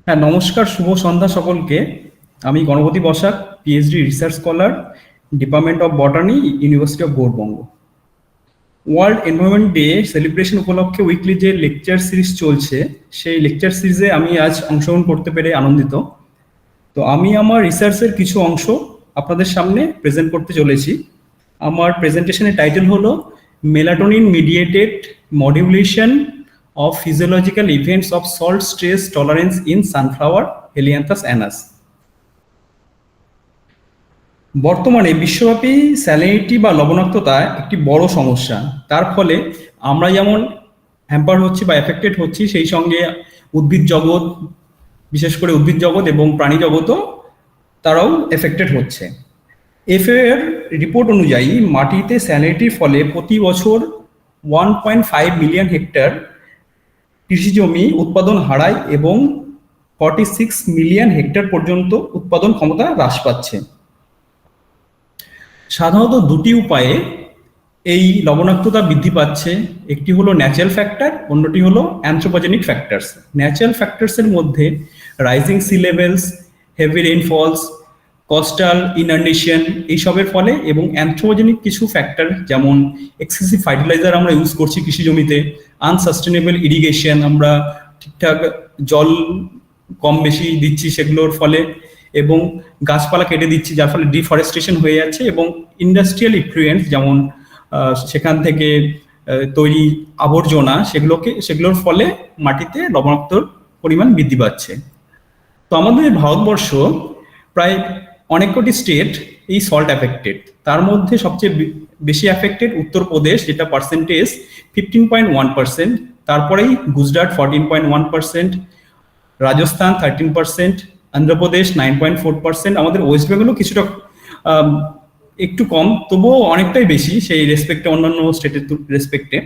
হ্যাঁ নমস্কার, শুভ সন্ধ্যা সকলকে। আমি Ganapati Basak, PhD research scholar, department of botany, university of Gour, Banga. World Environment Day celebration উপলক্ষে উইকলি যে লেকচার সিরিজ চলছে, সেই লেকচার সিরিজে আমি আজ অংশগ্রহণ করতে পেরে আনন্দিত। তো আমি আমার রিসার্চের কিছু অংশ আপনাদের সামনে প্রেজেন্ট করতে চলেছি। আমার প্রেজেন্টেশনের টাইটেল হলো Melatonin-Mediated Modulation of Physiological Events of Salt Stress Tolerance in Sunflower, Helianthus annuus। বর্তমানে বিশ্বব্যাপী স্যালিনিটি বা লবণাক্ততা একটি বড় সমস্যা। তার ফলে আমরা যেমন হ্যাম্পার হচ্ছি বা এফেক্টেড হচ্ছি, সেই সঙ্গে উদ্ভিদ জগৎ, বিশেষ করে উদ্ভিদ জগৎ এবং প্রাণী জগৎও তারাও এফেক্টেড হচ্ছে। এফএও এর রিপোর্ট অনুযায়ী মাটিতে স্যালিনিটির ফলে প্রতি বছর 1.5 মিলিয়ন হেক্টর কৃষি জমি উৎপাদন হারায় এবং 46 মিলিয়ন হেক্টর পর্যন্ত উৎপাদন ক্ষমতা হ্রাস পাচ্ছে। সাধারণত দুটি উপায়ে এই লবণাক্ততা বৃদ্ধি পাচ্ছে, একটি হলো ন্যাচারাল ফ্যাক্টর, অন্যটি হলো অ্যানথ্রোপোজেনিক ফ্যাক্টরস। ন্যাচারাল ফ্যাক্টরসের মধ্যে rising sea levels, heavy rainfalls, coastal inundation এইসবের ফলে, এবং অ্যানথ্রোপোজেনিক কিছু ফ্যাক্টর যেমন এক্সেসিভ ফার্টিলাইজার আমরা ইউজ করছি কৃষি জমিতে, আনসাস্টেনেবল ইরিগেশন, আমরা ঠিকঠাক জল কম বেশি দিচ্ছি সেগুলোর ফলে, এবং গাছপালা কেটে দিচ্ছি যার ফলে ডিফরেস্টেশন হয়ে যাচ্ছে, এবং ইন্ডাস্ট্রিয়াল ইফ্লুয়েন্স যেমন সেখান থেকে তৈরি আবর্জনা, সেগুলোর ফলে মাটিতে লবণাক্তর পরিমাণ বৃদ্ধি পাচ্ছে। তো আমাদের ভারতবর্ষ প্রায় অনেক কোটি স্টেট এই সল্ট অ্যাফেক্টেড। তার মধ্যে সবচেয়ে বেশি অ্যাফেক্টেড উত্তরপ্রদেশ, যেটা পার্সেন্টেজ 15.1%, তারপরেই গুজরাট 14.1%, রাজস্থান 13%, অন্ধ্রপ্রদেশ 9.4%, আমাদের ওয়েস্ট বেঙ্গলও কিছুটা একটু কম, তবুও অনেকটাই বেশি সেই রেসপেক্টে, অন্যান্য স্টেটের রেসপেক্টে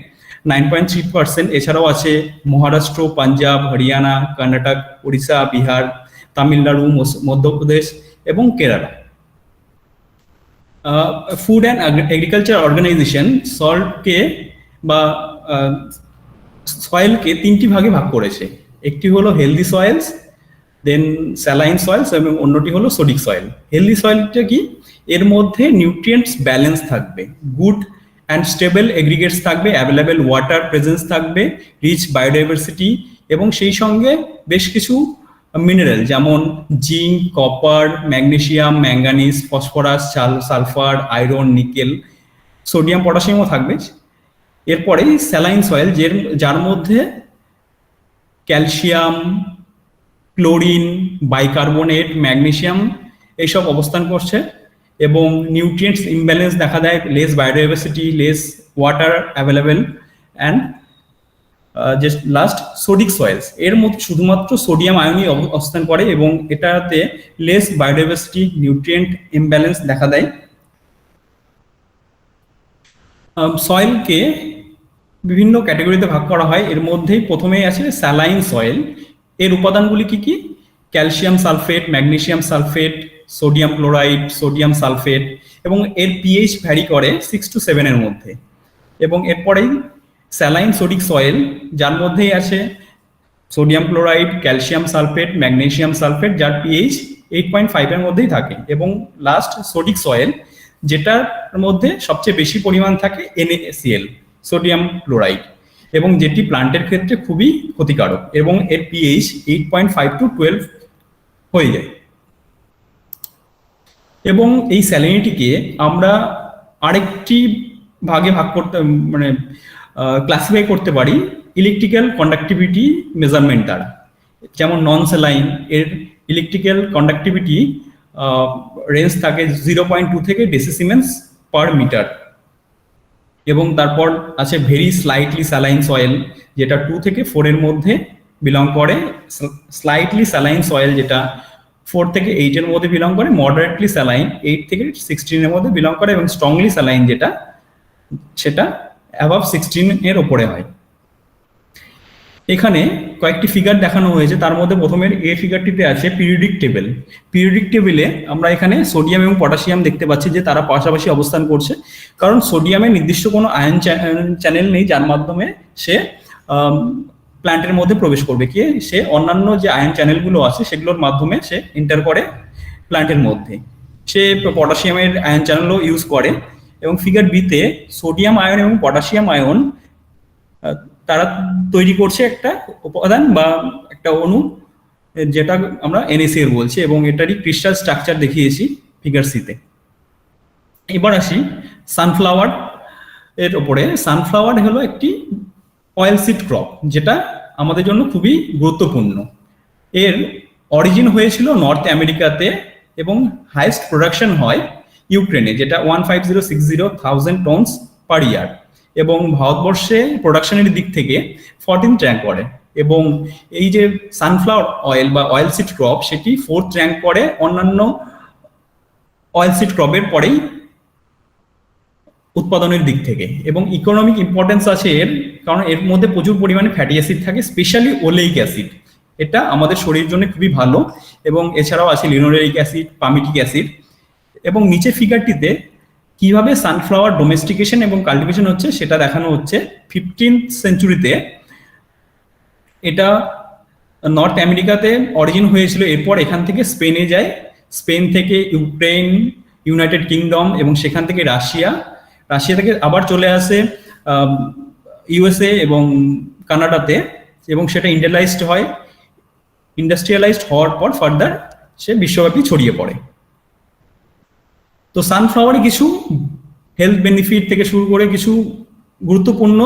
9.3%। এছাড়াও আছে মহারাষ্ট্র, পাঞ্জাব, হরিয়ানা, কর্ণাটক, উড়িষ্যা, বিহার, তামিলনাড়ু, মধ্যপ্রদেশ এবং Kerala. Food and agriculture organisation সল্টকে বা সয়েলকে তিনটি ভাগে ভাগ করেছে। একটি হলো healthy soils, then saline soils এবং অন্যটি হলো সোডিক সয়েল। হেলদি সয়েলটা কি? এর মধ্যে নিউট্রিয়েন্টস ব্যালেন্স থাকবে, গুড অ্যান্ড স্টেবল এগ্রিগেটস থাকবে, অ্যাভেলেবেল ওয়াটার প্রেজেন্স থাকবে, রিচ বায়োডাইভার্সিটি এবং সেই সঙ্গে বেশ কিছু মিনারেল যেমন zinc, copper, magnesium, manganese, phosphorus, sulphur, iron, nickel, sodium, পটাশিয়ামও থাকবে। এরপরে স্যালাইন সয়েল, যার মধ্যে ক্যালসিয়াম, ক্লোরিন, বাইকার্বনেট, ম্যাগনেসিয়াম এইসব অবস্থান করছে এবং নিউট্রিয়েন্টস ইমব্যালেন্স দেখা দেয়, less biodiversity, less water available and last sodic soils. এর মধ্যে শুধুমাত্র সোডিয়াম আয়নই অবস্থান করে এবং এটাতে লেস বায়োডাইভার্সিটি, নিউট্রিয়েন্ট ইমব্যালেন্স দেখা দেয়। সয়েলকে বিভিন্ন ক্যাটাগরিতে ভাগ করা হয়। এর মধ্যেই প্রথমেই আছে স্যালাইন সয়েল। এর উপাদানগুলি কি কি? Calcium sulphate, magnesium sulphate, sodium chloride, sodium sulphate এবং এর পিএইচ ভ্যারি করে 6 to 7 এর মধ্যে। এবং এরপরেই স্যালাইন সোডিক সয়েল, যার মধ্যেই আছে sodium chloride, calcium sulphate, magnesium sulphate, যার পিএইচ 8.5 এর মধ্যেই থাকে। এবং লাস্ট সোডিক সয়েল, যেটার মধ্যে সবচেয়ে বেশি পরিমাণ থাকে NaCl, সোডিয়াম ক্লোরাইড, এবং যেটি প্লান্টের ক্ষেত্রে খুবই ক্ষতিকারক এবং এর পিএইচ 8.5 to 12 হয়ে যায়। এবং এই স্যালিনিটিকে আমরা আরেকটি ভাগে ভাগ করতে মানে ক্লাসিফাই করতে পারি ইলেকট্রিক্যাল কন্ডাক্টিভিটি মেজারমেন্ট দ্বারা। যেমন নন স্যালাইন, এর ইলেকট্রিক্যাল কন্ডাক্টিভিটি রেঞ্জ থাকে 0.2 থেকে ডেসিসিমেন্স পার মিটার। এবং তারপর আছে ভেরি স্লাইটলি স্যালাইন সয়েল, যেটা 2 থেকে 4 এর মধ্যে বিলং করে। স্লাইটলি স্যালাইন সয়েল, যেটা 4 থেকে 8 এর মধ্যে বিলং করে। মডারেটলি স্যালাইন 8 থেকে 16 এর মধ্যে বিলং করে এবং স্ট্রংলি স্যালাইন যেটা, সেটা অ্যাবাভ 16 এর ওপরে হয়। এখানে কয়েকটি ফিগার দেখানো হয়েছে, তার মধ্যে প্রথমের এ ফিগারটিতে আছে পিরিয়ডিক টেবিল। পিরিয়ডিক টেবিলে আমরা এখানে সোডিয়াম এবং পটাশিয়াম দেখতে পাচ্ছি যে তারা পাশাপাশি অবস্থান করছে, কারণ সোডিয়ামের নির্দিষ্ট কোনো আয়ন চ্যানেল নেই যার মাধ্যমে সে প্ল্যান্টের মধ্যে প্রবেশ করবে। কি সে অন্যান্য যে আয়ন চ্যানেলগুলো আছে সেগুলোর মাধ্যমে সে এন্টার করে প্ল্যান্টের মধ্যে। সে পটাশিয়ামের আয়ন চ্যানেলও ইউজ করে। এবং ফিগার বিতে সোডিয়াম আয়ন এবং পটাশিয়াম আয়ন তারা তৈরি করছে একটা উপাদান বা একটা অণু, যেটা আমরা NaCl বলছি, এবং এটারই ক্রিস্টাল স্ট্রাকচার দেখিয়েছি ফিগার সিতে। এবার আসি সানফ্লাওয়ার এর উপরে। সানফ্লাওয়ার হলো একটি অয়েল সিড ক্রপ, যেটা আমাদের জন্য খুবই গুরুত্বপূর্ণ। এর অরিজিন হয়েছিল নর্থ আমেরিকাতে এবং হাইয়েস্ট প্রোডাকশন হয় ইউক্রেনে, যেটা 15060,000 টনস পার ইয়ার, এবং ভারতবর্ষে প্রোডাকশনের দিক থেকে 14th র্যাঙ্ক করে। এবং এই যে সানফ্লাওয়ার অয়েল বা অয়েল সিড ক্রপ, সেটি 4th র্যাঙ্ক করে অন্যান্য অয়েল সিড ক্রপের পরেই উৎপাদনের দিক থেকে। এবং ইকোনমিক ইম্পর্টেন্স আছে এর, কারণ এর মধ্যে প্রচুর পরিমাণে ফ্যাটি অ্যাসিড থাকে, স্পেশালি ওলেইক অ্যাসিড। এটা আমাদের শরীরের জন্য খুবই ভালো। এবং এছাড়াও আছে লিনোলেইক অ্যাসিড, পামিটিক অ্যাসিড। এবং নিচে ফিগারটিতে কিভাবে সানফ্লাওয়ার ডোমেস্টিকেশন এবং কাল্টিভেশন হচ্ছে সেটা দেখানো হচ্ছে। 15th সেঞ্চুরিতে এটা নর্থ আমেরিকাতে অরিজিন হয়েছিল, এরপর এখান থেকে স্পেনে যায়, স্পেন থেকে ইউক্রেন, ইউনাইটেড কিংডম এবং সেখান থেকে রাশিয়া থেকে আবার চলে আসে USA এবং কানাডাতে, এবং সেটা ইন্ডাস্ট্রিয়ালাইজড হওয়ার পর ফার্দার সে বিশ্বব্যাপী ছড়িয়ে পড়ে। তো সানফ্লাওয়ারে কিছু হেলথ বেনিফিট থেকে শুরু করে কিছু গুরুত্বপূর্ণ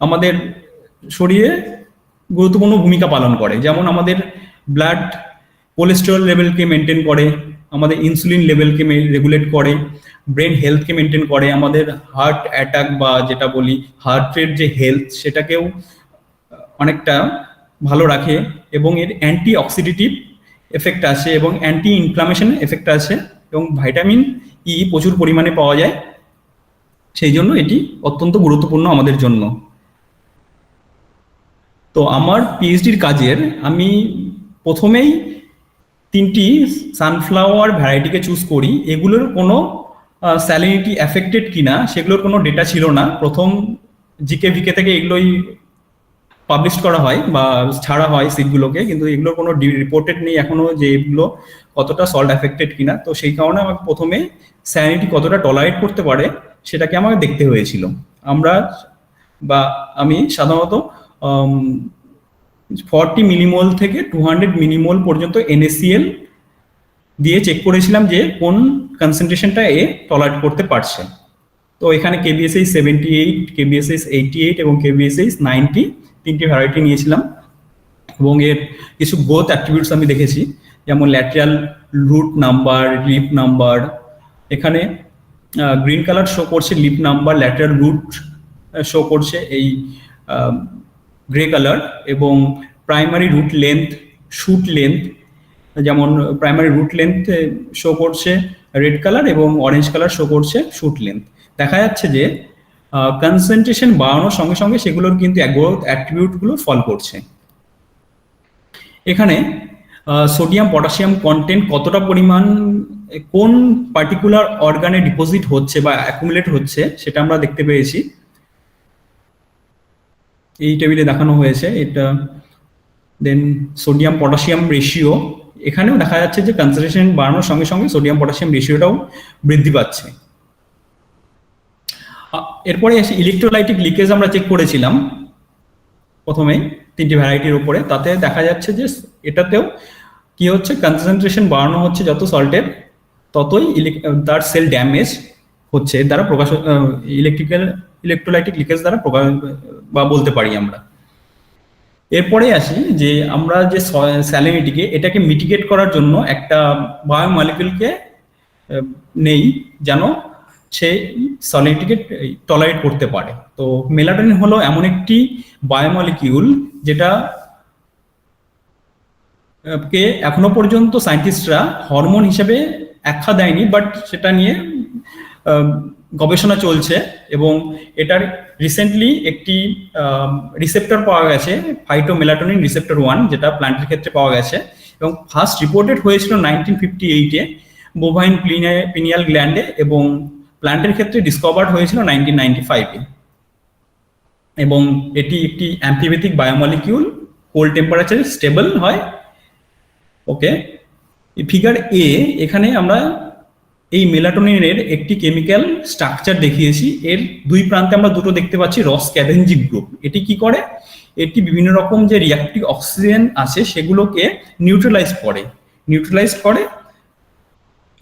আমাদের শরীরে গুরুত্বপূর্ণ ভূমিকা পালন করে। যেমন আমাদের ব্লাড কোলেস্টেরল লেভেলকে মেনটেন করে, আমাদের ইনসুলিন লেভেলকে রেগুলেট করে, ব্রেন হেলথকে মেনটেন করে, আমাদের হার্ট অ্যাটাক বা যেটা বলি হার্ট রেট যে হেলথ, সেটাকেও অনেকটা ভালো রাখে এবং এর অ্যান্টি অক্সিডেটিভ এফেক্ট আছে এবং অ্যান্টি ইনফ্লামেশন এফেক্ট আছে এবং ভিটামিন ই প্রচুর পরিমাণে পাওয়া যায়, সেই জন্য এটি অত্যন্ত গুরুত্বপূর্ণ আমাদের জন্য। তো আমার পিএইচডির কাজের আমি প্রথমেই 3টি সানফ্লাওয়ার ভ্যারাইটিকে চুজ করি। এগুলোর কোনো স্যালিনিটি এফেক্টেড কিনা সেগুলোর কোনো ডেটা ছিল না। প্রথম জিকে ভিকে থেকে এগুলোই পাবলিশ করা হয় বা ছাড়া হয় সিটগুলোকে, কিন্তু এগুলোর কোনো রিপোর্টেড নেই এখনো যে এগুলো কতটা সল্ট এফেক্টেড কিনা। তো সেই কারণে আমাকে প্রথমে স্যালিনিটি কতটা টলারেট করতে পারে সেটাকে আমাকে দেখতে হয়েছিল। আমি সাধারণত 40 মিলিমোল থেকে 200 মিলিমোল পর্যন্ত NaCl দিয়ে চেক করেছিলাম যে কোন কনসেন্ট্রেশনটা এ টলারেট করতে পারছে। তো এখানে KBSH 78, KBSH 88 এবং KBSH 90 3টি ভ্যারাইটি নিয়েছিলাম এবং এর কিছু গ্রোথ অ্যাট্রিবিউটস আমি দেখেছি, যেমন lateral root number, leaf number. এখানে গ্রিন কালার শো করছে leaf number, lateral root show করছে এই গ্রে কালার, এবং primary root length, shoot length, যেমন প্রাইমারি রুট লেন্থ শো করছে রেড কালার এবং অরেঞ্জ কালার শো করছে শুট লেন্থ। দেখা যাচ্ছে যে কনসেন্ট্রেশন বাড়ানোর সঙ্গে সঙ্গে সেগুলোর কিন্তু গ্রোথ অ্যাট্রিবিউটগুলো ফল করছে। এখানে সোডিয়াম পটাশিয়াম কন্টেন্ট কতটা পরিমাণ কোন পার্টিকুলার অর্গানে ডিপোজিট হচ্ছে বা অ্যাকুমুলেট হচ্ছে সেটা আমরা দেখতে পেয়েছি, এই টেবিলে দেখানো হয়েছে এটা। দেন সোডিয়াম পটাশিয়াম রেশিও, এখানেও দেখা যাচ্ছে যে কনসেন্ট্রেশন বাড়ানোর সঙ্গে সঙ্গে সোডিয়াম পটাশিয়াম রেশিওটাও বৃদ্ধি পাচ্ছে। এরপরে এসে ইলেকট্রোলাইটিক লিকেজ আমরা চেক করেছিলাম প্রথমে 3টি ভ্যারাইটির উপরে। তাতে দেখা যাচ্ছে যে এটাতেও কি হচ্ছে, কনসেন্ট্রেশন বাড়ানো হচ্ছে যত সল্টের, ততই তার সেল ড্যামেজ হচ্ছে দ্বারা প্রকাশ, ইলেকট্রোলাইটিক লিকেজ দ্বারা প্রকাশ বা বলতে পারি আমরা। এরপরে আসি যে আমরা যে স্যালিনিটিকে এটাকে মিটিগেট করার জন্য একটা বায়োমলিকিউলকে নেই যেন সে স্যালিনিটিকে টলারেট করতে পারে। তো মেলাটোনিন হলো এমন একটি বায়োমলিকিউল যেটা কে এখনো পর্যন্ত সায়েন্টিস্টরা হরমোন হিসেবে আখ্যা দেয়নি, বাট সেটা নিয়ে গবেষণা চলছে এবং এটার রিসেন্টলি একটি রিসেপ্টর পাওয়া গেছে, ফাইটোমেলাটোনিন রিসেপ্টর 1, যেটা প্ল্যান্টের ক্ষেত্রে পাওয়া গেছে এবং ফার্স্ট রিপোর্টেড হয়েছিল 1958-এ বোভাইন পিনিয়াল গ্ল্যান্ডে এবং প্ল্যান্টের ক্ষেত্রে ডিসকভার্ড হয়েছিল 1995-এ। এবং এটি একটি অ্যাম্ফিপ্যাথিক বায়োমলিকিউল, কোল্ড টেম্পারেচারে স্টেবল হয়। ওকে, ফিগার এ, এখানে আমরা এই মেলাটোনিনের একটি কেমিক্যাল স্ট্রাকচার দেখিয়েছি। এর দুই প্রান্তে আমরা দুটো দেখতে পাচ্ছি রস স্ক্যাভেঞ্জিং গ্রুপ। এটি কি করে, এটি বিভিন্ন রকম যে রিঅ্যাক্টিভ অক্সিজেন আছে সেগুলোকে নিউট্রালাইজ করে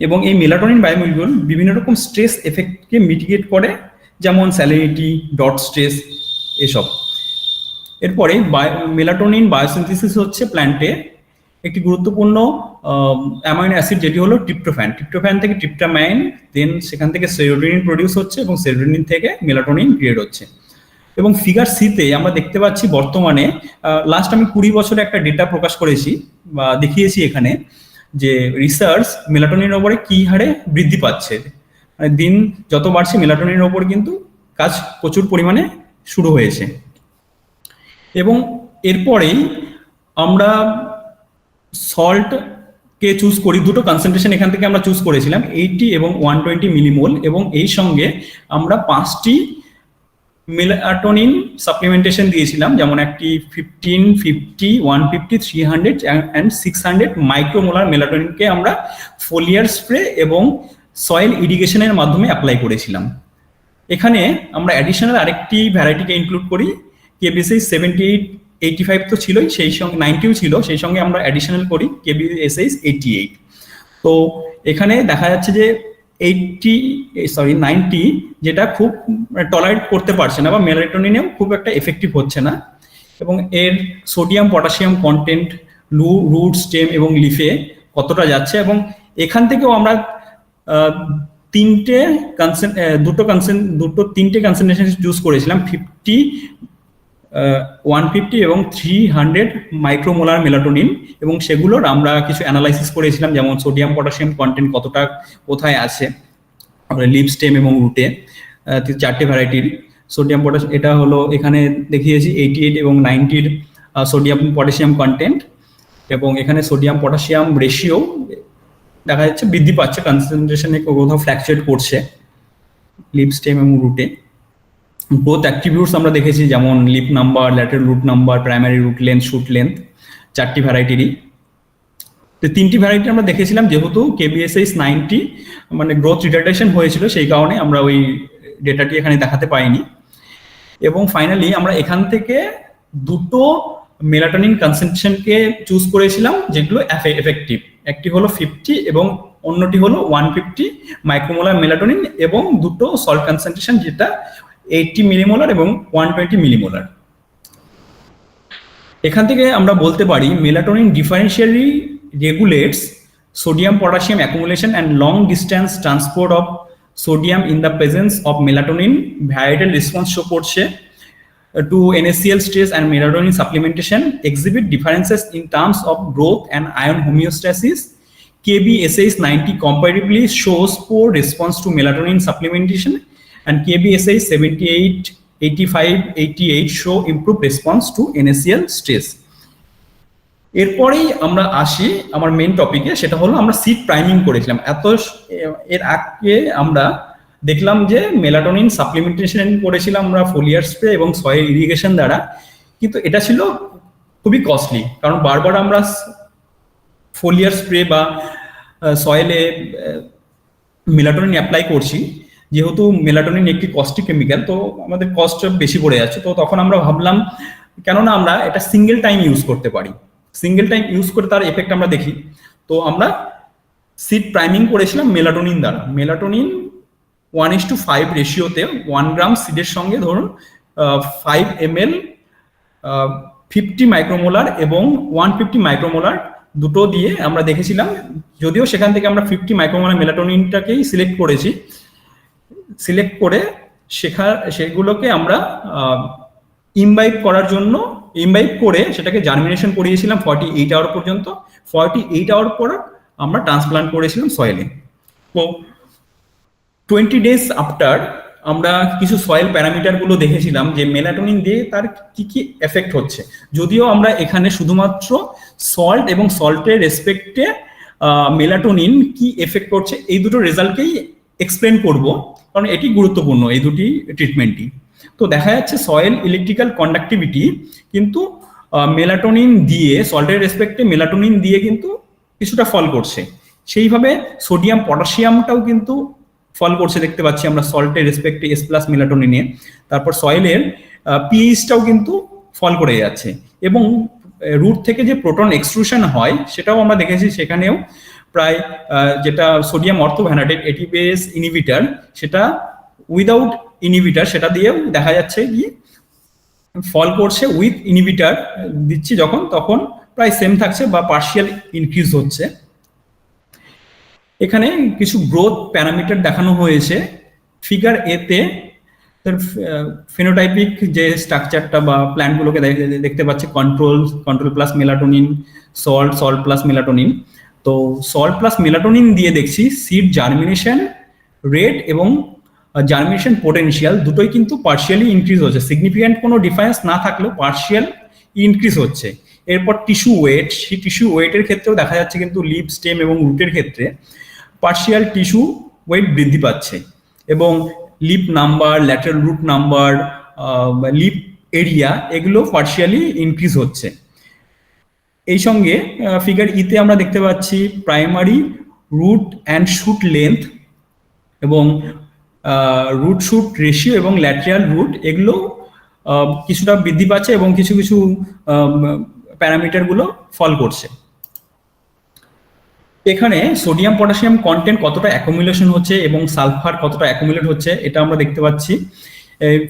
এবং এই মেলাটোনিন বায়োমলিকিউল বিভিন্ন রকম স্ট্রেস এফেক্টকে মিটিগেট করে, যেমন স্যালিনিটি, ডট স্ট্রেস, এসব। এরপরে মেলাটোনিন বায়োসিনথেসিস হচ্ছে প্ল্যান্টে একটি গুরুত্বপূর্ণ অ্যামাইনো অ্যাসিড, যেটি হলো ট্রিপ্টোফ্যান থেকে ট্রিপ্টামাইন, দেন সেখান থেকে সেরোটোনিন প্রডিউস হচ্ছে এবং সেরোটোনিন থেকে মেলাটোনিন ক্রিয়েট হচ্ছে। এবং ফিগার সিতে আমরা দেখতে পাচ্ছি বর্তমানে লাস্ট আমি 20 বছরে একটা ডেটা প্রকাশ করেছি বা দেখিয়েছি এখানে, যে রিসার্চ মেলাটোনিনের ওপরে কি হারে বৃদ্ধি পাচ্ছে। মানে দিন যত বাড়ছে মেলাটোনিনের ওপর কিন্তু কাজ প্রচুর পরিমাণে শুরু হয়েছে। এবং এরপরেই আমরা সল্ট কে চুজ করি, দুটো কনসেন্ট্রেশন এখান থেকে আমরা চুজ করেছিলাম, 80 এবং 120 মিলিমোল, এবং এই সঙ্গে আমরা 5টি মেলাটোনিন সাপ্লিমেন্টেশন দিয়েছিলাম, যেমন একটি 15, 50, 150, 300 and 600 মাইক্রোমোলার মেলাটোনিনকে আমরা ফোলিয়ার স্প্রে এবং সয়েল ইরিগেশনের মাধ্যমে অ্যাপ্লাই করেছিলাম। এখানে আমরা অ্যাডিশনাল আরেকটি ভ্যারাইটিকে ইনক্লুড করি, KBSH 78, 85 তো ছিলই, সেই সঙ্গে 90ও ছিল, সেই সঙ্গে আমরা অ্যাডিশনাল করি KBSH 88। তো এখানে দেখা যাচ্ছে যে 90 যেটা খুব টলারেট করতে পারছে না বা মেলাটোনিনেও খুব একটা এফেক্টিভ হচ্ছে না, এবং এর sodium potassium content root, stem এবং লিফে কতটা যাচ্ছে। এবং এখান থেকেও আমরা তিনটে কনসেন্ট্রেশন চুজ করেছিলাম, 50 150 এবং 300 মাইক্রোমোলার মেলাটোনিন, এবং সেগুলোর আমরা কিছু অ্যানালাইসিস করেছিলাম, যেমন সোডিয়াম পটাশিয়াম কন্টেন্ট কতটা কোথায় আছে লিভ স্টেম এবং রুটে, 4টে ভ্যারাইটির সোডিয়াম পটাশিয়াম। এটা হলো এখানে দেখিয়েছি 88 এবং 90-র সোডিয়াম পটাশিয়াম কন্টেন্ট, এবং এখানে সোডিয়াম পটাশিয়াম রেশিও দেখা যাচ্ছে বৃদ্ধি পাচ্ছে, কনসেন্ট্রেশনে কোথাও ফ্ল্যাকচুয়েট করছে লিভ স্টেম এবং রুটে। গ্রোথ অ্যাট্রিবিউটস আমরা দেখেছি, যেমন leaf number, lateral root number, primary root length, shoot length, 4টি ভ্যারাইটিরই। তো 3টি ভ্যারাইটি আমরা দেখেছিলাম, যেহেতু KBSH 90 মানে গ্রোথ রিটার্ডেশন হয়েছিল, সেই কারণে আমরা ওই ডেটাটি এখানে দেখাতে পাইনি। এবং ফাইনালি আমরা এখান থেকে দুটো মেলাটোনিন কনসেন্ট্রেশনকে চুজ করেছিলাম যেগুলো এফেক্টিভ, একটি হলো 50 এবং অন্যটি হলো 150 মাইক্রোমোলার মেলাটোনিন, এবং দুটো সল্ট কনসেন্ট্রেশন যেটা 80 মিলিমোলার এবং 120 মিলিমোলার। এখান থেকে আমরা বলতে পারি melatonin differentially regulates sodium potassium accumulation and long distance transport of sodium in the presence of melatonin varietal response show করছে to NaCl stress and melatonin supplementation exhibit differences in terms of growth and ion homeostasis. KBSH 90 comparatively shows poor response to melatonin supplementation, and KBSH 78, 85, 88 show improved response to NaCl stress. এরপরেই আমরা আসি আমার main টপিকে, সেটা হলো আমরা seed priming করেছিলাম। এর আগে আমরা দেখলাম যে মেলাটোনিন সাপ্লিমেন্টেশন করেছিলাম আমরা ফোলিয়ার স্প্রে এবং সয়েল ইরিগেশন দ্বারা, কিন্তু এটা ছিল খুবই কস্টলি, কারণ বারবার আমরা ফোলিয়ার স্প্রে বা সয়েলে মেলাটোনিন অ্যাপ্লাই করছি, যেহেতু মেলাটোনিন একটি কস্টলি কেমিক্যাল, তো আমাদের কস্ট বেশি পড়ে যাচ্ছে। তো তখন আমরা ভাবলাম কেননা আমরা এটা সিঙ্গেল টাইম ইউজ করতে পারি, সিঙ্গেল টাইম ইউজ করে তার এফেক্ট আমরা দেখি। তো আমরা সিড প্রাইমিং করেছিলাম মেলাটোনিন দ্বারা। মেলাটোনিন 1:5 রেশিওতে 1 গ্রাম সিডের সঙ্গে ধরুন 5 ml 50 মাইক্রোমোলার এবং 150 মাইক্রোমোলার দুটো দিয়ে আমরা দেখেছিলাম, যদিও সেখান থেকে আমরা 50 মাইক্রোমোলার মেলাটোনিনটাকেই সিলেক্ট করেছি। সিলেক্ট করে সেগুলোকে আমরা ইমবাইব করার জন্য ইমবাইব করে সেটাকে জার্মিনেশন করিয়েছিলাম 48 আওয়ার পর্যন্ত। 48 আওয়ার পর আমরা ট্রান্সপ্লান্ট করেছিলাম সয়েলে। তো 20 ডেজ আফটার আমরা কিছু সয়েল প্যারামিটার গুলো দেখেছিলাম যে মেলাটোনিন দিয়ে তার কি কি এফেক্ট হচ্ছে, যদিও আমরা এখানে শুধুমাত্র সল্ট এবং সল্টের রেসপেক্টে মেলাটোনিন কি এফেক্ট করছে এই দুটো রেজাল্টকেই এক্সপ্লেন করব, কারণ এটি গুরুত্বপূর্ণ এই দুটি ট্রিটমেন্টই। তো দেখা যাচ্ছে সয়েল ইলেকট্রিক্যাল কন্ডাক্টিভিটি কিন্তু মেলাটোনিন দিয়ে, সল্টের রেসপেক্টে মেলাটোনিন দিয়ে কিন্তু কিছুটা ফল করছে। সেইভাবে সোডিয়াম পটাশিয়ামটাও কিন্তু ফল করছে দেখতে পাচ্ছি আমরা সল্টের রেসপেক্টে S+ মেলাটোনিনে। তারপর সয়েলের পিএইচটাও কিন্তু ফল করে যাচ্ছে, এবং রুট থেকে যে প্রোটন এক্সট্রুশন হয় সেটাও আমরা দেখেছি, সেখানেও প্রায় যেটা সোডিয়াম অর্থোভ্যানাটেট এটিপিএস ইনহিবিটর, সেটা উইদাউট ইনহিবিটর সেটা দিয়েও দেখা যাচ্ছে কি ফল করছে, উইথ ইনহিবিটর দিচ্ছি যখন তখন প্রায় সেম থাকছে বা পার্শিয়াল ইনক্রিজ হচ্ছে। এখানে কিছু গ্রোথ প্যারামিটার দেখানো হয়েছে ফিগার এতে। ফিনোটাইপিক যে স্ট্রাকচারটা বা প্ল্যান্টগুলোকে দেখতে পাচ্ছি, control plus melatonin, salt plus melatonin. তো সল্ট প্লাস মেলাটোনিন দিয়ে দেখছি সিড জার্মিনেশন রেট এবং জার্মিনেশন পোটেনশিয়াল দুটোই কিন্তু পার্শিয়ালি ইনক্রিজ হচ্ছে, সিগনিফিক্যান্ট কোনো ডিফারেন্স না থাকলেও পার্শিয়াল ইনক্রিজ হচ্ছে। এরপর টিস্যু ওয়েট, সেই টিস্যু ওয়েটের ক্ষেত্রেও দেখা যাচ্ছে কিন্তু লিভ স্টেম এবং রুটের ক্ষেত্রে পার্শিয়াল টিস্যু ওয়েট বৃদ্ধি পাচ্ছে, এবং leaf number, lateral root number, leaf area এগুলো পার্শিয়ালি ইনক্রিজ হচ্ছে। এই সঙ্গে ফিগার ইতে আমরা দেখতে পাচ্ছি primary root and shoot length এবং রুট শুট রেশিও এবং ল্যাটারাল রুট এগুলো কিছুটা বৃদ্ধি পাচ্ছে, এবং কিছু কিছু প্যারামিটার গুলো ফল করছে। এখানে সোডিয়াম পটাশিয়াম কন্টেন্ট কতটা অ্যাকুমুলেশন হচ্ছে এবং সালফার কতটা অ্যাকুমুলেট হচ্ছে এটা আমরা দেখতে পাচ্ছি।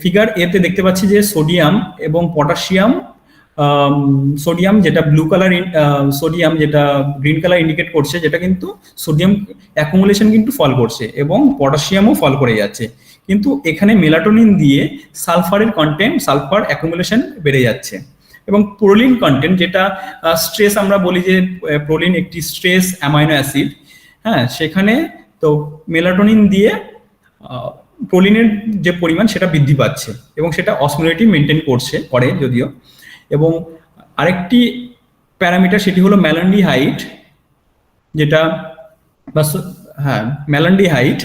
ফিগার এতে দেখতে পাচ্ছি যে সোডিয়াম এবং পটাশিয়াম, সোডিয়াম যেটা ব্লু কালার, সোডিয়াম যেটা গ্রিন কালার ইন্ডিকেট করছে, যেটা কিন্তু সোডিয়াম অ্যাকুমুলেশন কিন্তু ফল করছে এবং পটাশিয়ামও ফল করে যাচ্ছে। কিন্তু এখানে মেলাটোনিন দিয়ে সালফারের কন্টেন্ট, সালফার অ্যাকুমুলেশন বেড়ে যাচ্ছে। এবং প্রোলিন কন্টেন্ট, যেটা স্ট্রেস, আমরা বলি যে প্রোলিন একটি স্ট্রেস অ্যামাইনো অ্যাসিড, হ্যাঁ, সেখানে তো মেলাটোনিন দিয়ে প্রোলিনের যে পরিমাণ সেটা বৃদ্ধি পাচ্ছে এবং সেটা অসমোলারিটি মেনটেন করে যদিও। এবং আরেকটি প্যারামিটার সেটি হলো ম্যালান্ডিহাইড, যেটা ম্যালান্ডিহাইড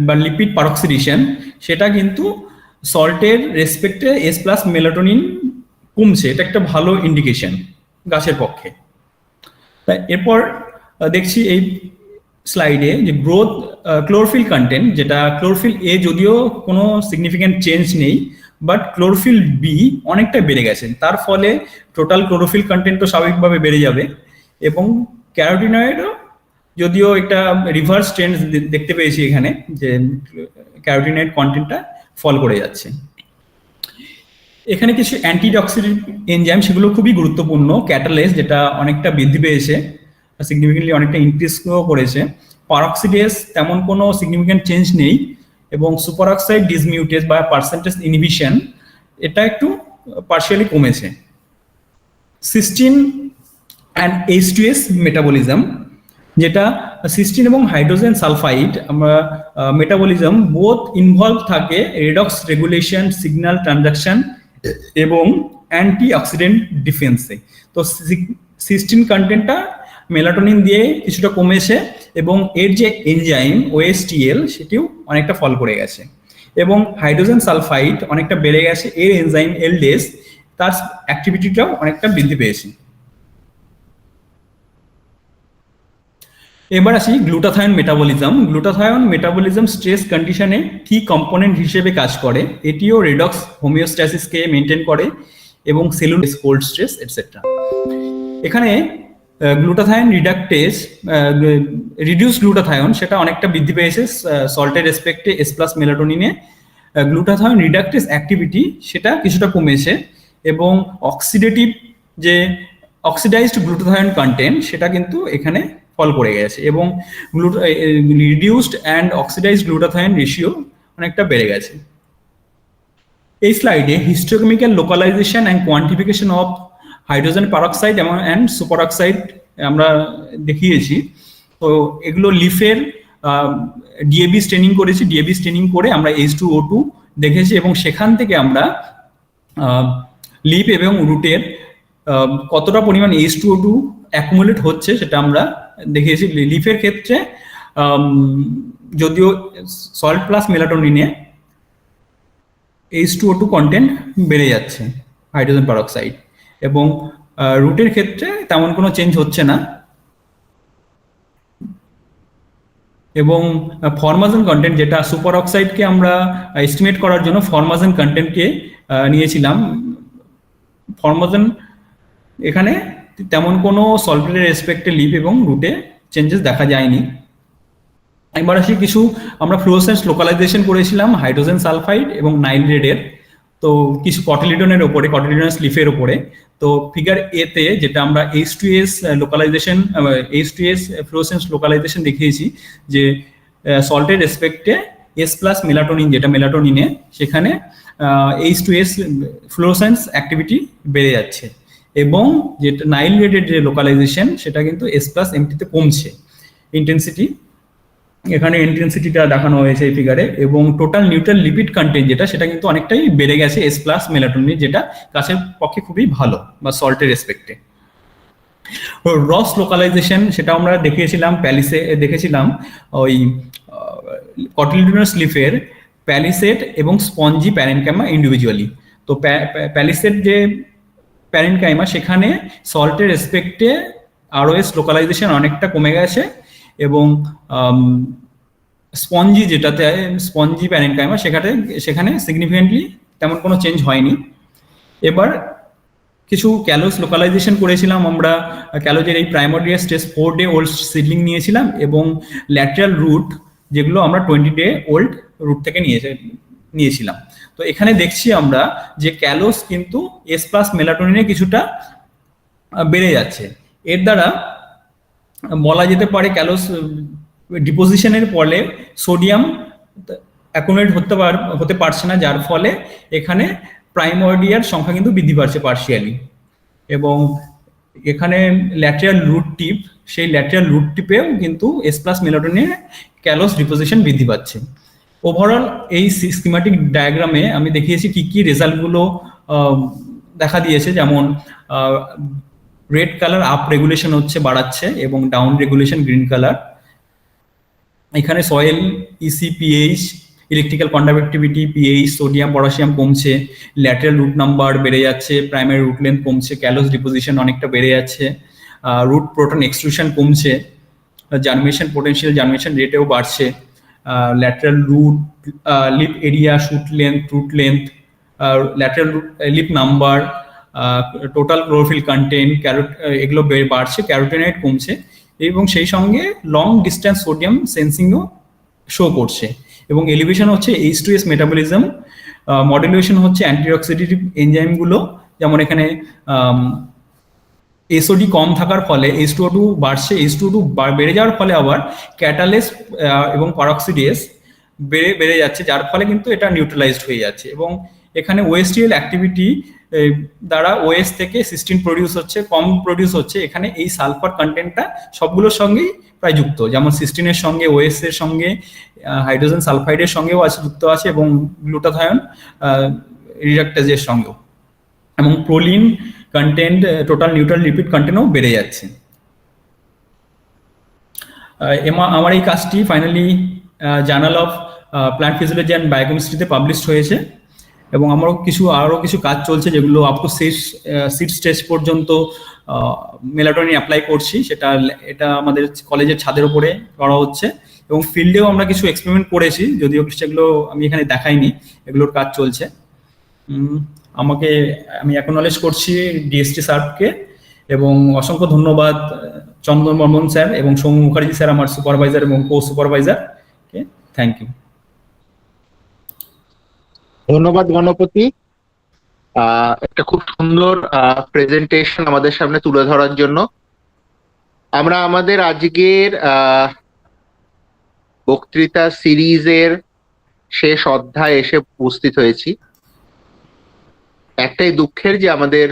বা লিপিড পারক্সিডেশন, সেটা কিন্তু সল্টের রেসপেক্টে এস প্লাস মেলাটোনিন কমছে। এটা একটা ভালো ইন্ডিকেশন গাছের পক্ষে। তাই এরপর দেখছি এই স্লাইডে যে গ্রোথ ক্লোরোফিল কন্টেন্ট, যেটা ক্লোরোফিল এ যদিও কোনো সিগনিফিক্যান্ট চেঞ্জ নেই, বাট ক্লোরোফিল বি অনেকটা বেড়ে গেছে। তার ফলে টোটাল ক্লোরোফিল কন্টেন্টও স্বাভাবিকভাবে বেড়ে যাবে। এবং ক্যারোটিনয়েডও যদিও একটা রিভার্স ট্রেন্ড দেখতে পেয়েছি এখানে, যে ক্যারোটিনয়েড কন্টেন্টটা ফল করে যাচ্ছে। এখানে কিছু অ্যান্টিঅক্সিডেন্ট এনজাইম, সেগুলো খুবই গুরুত্বপূর্ণ। ক্যাটালেস, যেটা অনেকটা বৃদ্ধি পেয়েছে, সিগনিফিকেন্টলি অনেকটা ইনক্রিজও করেছে। পারঅক্সিডেস তেমন কোনো সিগনিফিক্যান্ট চেঞ্জ নেই। এবং সুপারঅক্সাইড ডিসমিউটেজ বা পার্সেন্টেজ ইনহিবিশন, এটা একটু পার্শিয়ালি কমেছে। সিস্টিন অ্যান্ড H2S মেটাবলিজম, যেটা সিস্টিন এবং হাইড্রোজেন সালফাইড আমরা মেটাবলিজম বোথ ইনভলভ থাকে রেডক্স রেগুলেশন, সিগন্যাল ট্রানজাকশন এবং অ্যান্টি অক্সিডেন্ট ডিফেন্সে। তো সিস্টিন কন্টেন্টটা মেলাটোনিন দিয়ে কিছুটা কমেছে এবং এর যে এনজাইম OSTL সেটিও অনেকটা ফল করে গেছে। এবং হাইড্রোজেন সালফাইড অনেকটা বেড়ে গেছে, এর এনজাইম এলডেস তার অ্যাক্টিভিটিটাও অনেকটা বৃদ্ধি পেয়েছে। এবার আসি glutathione metabolism. Glutathione metabolism stress কন্ডিশনে কি কম্পোনেন্ট হিসেবে কাজ করে, এটিও রেডক্স হোমিওস্ট্যাসিসকে মেনটেন করে এবং সেলুলার কোল্ড স্ট্রেস এটসেট্রা। এখানে গ্লুটাথায়ন রিডাকটেজ, রিডিউস গ্লুটাথায়ন, সেটা অনেকটা বৃদ্ধি পেয়েছে সল্টের রেসপেক্টে এস প্লাস মেলাটোনিনে। গ্লুটাথায়ন রিডাকটেজ অ্যাক্টিভিটি সেটা কিছুটা কমেছে এবং অক্সিডেটিভ যে অক্সিডাইজড গ্লুটাথায়ন কন্টেন্ট সেটা কিন্তু এখানে ফল করে গেছে এবং reduced and oxidised glutathione ratio অনেকটা বেড়ে গেছে। এই স্লাইডে histochemical localisation and quantification of hydrogen peroxide এবং অ্যান্ড সুপারঅক্সাইড আমরা দেখিয়েছি। তো এগুলো লিফের ডিএবি স্টেনিং করেছি, ডিএবি স্টেনিং করে আমরা H2O2 দেখেছি এবং সেখান থেকে আমরা লিফ এবং রুটের কতটা পরিমাণ H2O2 অ্যাকুমুলেট হচ্ছে সেটা আমরা দেখিয়েছি। লিফের ক্ষেত্রে যদিও সল্ট প্লাস মেলাটোনিনে H2O2 কন্টেন্ট বেড়ে যাচ্ছে হাইড্রোজেন পারঅক্সাইড, এবং রুটের ক্ষেত্রে তেমন কোনো চেঞ্জ হচ্ছে না। এবং ফরমাজেন কন্টেন্ট, যেটা সুপার অক্সাইডকে আমরা এস্টিমেট করার জন্য ফরমাজেন কন্টেন্টকে নিয়েছিলাম, ফরমাজেন এখানে তেমন কোনো সল্টের রেসপেক্টে লিপ এবং রুটে চেঞ্জেস দেখা যায়নি। এবার আসি কিছু আমরা ফ্লুরোসেন্স লোকালাইজেশন করেছিলাম হাইড্রোজেন সালফাইড এবং নাইল রেডের, তো কিছু কটিলিডনের ওপরে, কটিলিডনাস লিফের ওপরে। তো ফিগার এতে যেটা আমরা H2S localisation, H2S fluorescence localisation দেখিয়েছি, যে সল্টের রেসপেক্টে এস প্লাস মেলাটোনিন, যেটা মেলাটোনিনে, সেখানে H2S ফ্লুরোসেন্স অ্যাক্টিভিটি বেড়ে যাচ্ছে এবং যেটা নাইল রেডের যে লোকালাইজেশন সেটা কিন্তু এস প্লাস এমটিতে কমছে ইন্টেন্সিটি। এখানে ইন্টেন্সিটিটা দেখানো হয়েছে এই ফিগারে, এবং টোটাল নিউট্রাল লিপিড কন্টেন্ট যেটা সেটা কিন্তু অনেকটাই বেড়ে গেছে এস প্লাস মেলাটোনিন, যেটা গাছের পক্ষে খুবই ভালো বা সল্টের রেসপেক্টে। রস লোকালাইজেশন সেটা আমরা দেখিয়েছিলাম দেখেছিলাম ওই কটিলিডনাস লিফের প্যালিসেড এবং স্পঞ্জি প্যারেনকাইমা ইন্ডিভিজুয়ালি। তো প্যালিসেড যে প্যারেনকাইমা সেখানে সল্টের রেসপেক্টে ROS লোকালাইজেশন অনেকটা কমে গেছে এবং স্পঞ্জি যেটাতে স্পঞ্জি প্যারেনকাইমা সেখানে সিগনিফিকেন্টলি তেমন কোনো চেঞ্জ হয়নি। এবার কিছু ক্যালোস লোকালাইজেশন করেছিলাম আমরা, ক্যালোজের এই প্রাইমোরিয়া স্টেজ 4 ডে ওল্ড সিডলিং নিয়েছিলাম এবং ল্যাটারাল রুট যেগুলো আমরা 20 ডে ওল্ড রুট থেকে নিয়েছিলাম। তো এখানে দেখছি আমরা যে ক্যালোস কিন্তু এস প্লাস মেলাটোনিনে কিছুটা বেড়ে যাচ্ছে। এর দ্বারা বলা যেতে পারে ক্যালোস ডিপোজিশনের ফলে সোডিয়াম অ্যাকুমুলেট হতে পারছে না, যার ফলে এখানে প্রাইমর্ডিয়ার সংখ্যা কিন্তু বৃদ্ধি পাচ্ছে পার্শিয়ালি। এবং এখানে ল্যাটেরাল রুট টিপ, সেই ল্যাটেরাল রুট টিপেও কিন্তু এস প্লাস মেলাটোনিনের ক্যালোস ডিপোজিশন বৃদ্ধি পাচ্ছে। ওভারঅল এই স্কিম্যাটিক ডায়াগ্রামে আমি দেখিয়েছি কি কি রেজাল্টগুলো দেখা দিয়েছে, যেমন রেড কালার আপ রেগুলেশন হচ্ছে, বাড়াচ্ছে, এবং ডাউন রেগুলেশন গ্রিন কালার। এখানে soil EC, pH, electrical conductivity, pH, sodium potassium কমছে, ল্যাটেরাল রুট নাম্বার বেড়ে যাচ্ছে, প্রাইমারি রুট লেন্থ কমছে, ক্যালোস ডিপোজিশন অনেকটা বেড়ে যাচ্ছে, রুট প্রোটন এক্সট্রুশন কমছে, জার্মিনেশন পোটেনশিয়াল, জার্মিনেশন রেটেও বাড়ছে, lateral root leaf area, shoot length, root length, lateral leaf number, total chlorophyll content, এগুলো বাড়ছে, ক্যারোটিনয়েড কমছে, এবং সেই সঙ্গে লং ডিস্টেন্স সোডিয়াম সেন্সিংও শো করছে। এবং এলিভেশন হচ্ছে H2S মেটাবলিজম, মডুলেশন হচ্ছে অ্যান্টিঅক্সিডেটিভ এনজাইমগুলো, যেমন এখানে এসওডি কম থাকার ফলে H2O2 বাড়ছে, H2O2 বেড়ে যাওয়ার ফলে আবার ক্যাটালেস এবং পারক্সিডেস বেড়ে যাচ্ছে, যার ফলে কিন্তু এটা নিউট্রালাইজড হয়ে যাচ্ছে। এবং এখানে ওএসটিএল অ্যাক্টিভিটি দ্বারা ওএস থেকে সিস্টিন প্রডিউস হচ্ছে, কম প্রডিউস হচ্ছে। এখানে এই সালফার কন্টেন্টটা সবগুলোর সঙ্গেই প্রায় যুক্ত, যেমন সিস্টিনের সঙ্গে, ওএস এর সঙ্গে, হাইড্রোজেন সালফাইডের সঙ্গেও যুক্ত আছে, এবং গ্লুটাথায়ন রিডাক্টেজের সঙ্গেও, এবং proline content, total neutral lipid কন্টেন্টও বেড়ে যাচ্ছে। আমার এই কাজটি finally journal of plant physiology and বায়োকেমিস্ট্রিতে পাবলিশ হয়েছে, এবং আমারও আরও কিছু কাজ চলছে, যেগুলো আপ টু সিড স্টেজ পর্যন্ত মেলাটোনিন অ্যাপ্লাই করছি। এটা আমাদের কলেজের ছাদের উপরে করা হচ্ছে, এবং ফিল্ডেও আমরা কিছু এক্সপেরিমেন্ট করেছি, যদিও সেগুলো আমি এখানে দেখাইনি, এগুলোর কাজ চলছে। আমি অ্যাকনলেজ করছি ডিএসটি স্যারকে, এবং অসংখ্য ধন্যবাদ চন্দন বর্মন স্যার এবং সৌম্য মুখার্জি স্যার, আমার সুপারভাইজার এবং কো সুপারভাইজার। Thank you. ধন্যবাদ গণপতি, একটা খুব সুন্দর প্রেজেন্টেশন আমাদের সামনে তুলে ধরার জন্য। আমরা আমাদের আজকের বক্তৃতা সিরিজের শেষ অধ্যায়ে এসে উপস্থিত হয়েছি। একটাই দুঃখের যে আমাদের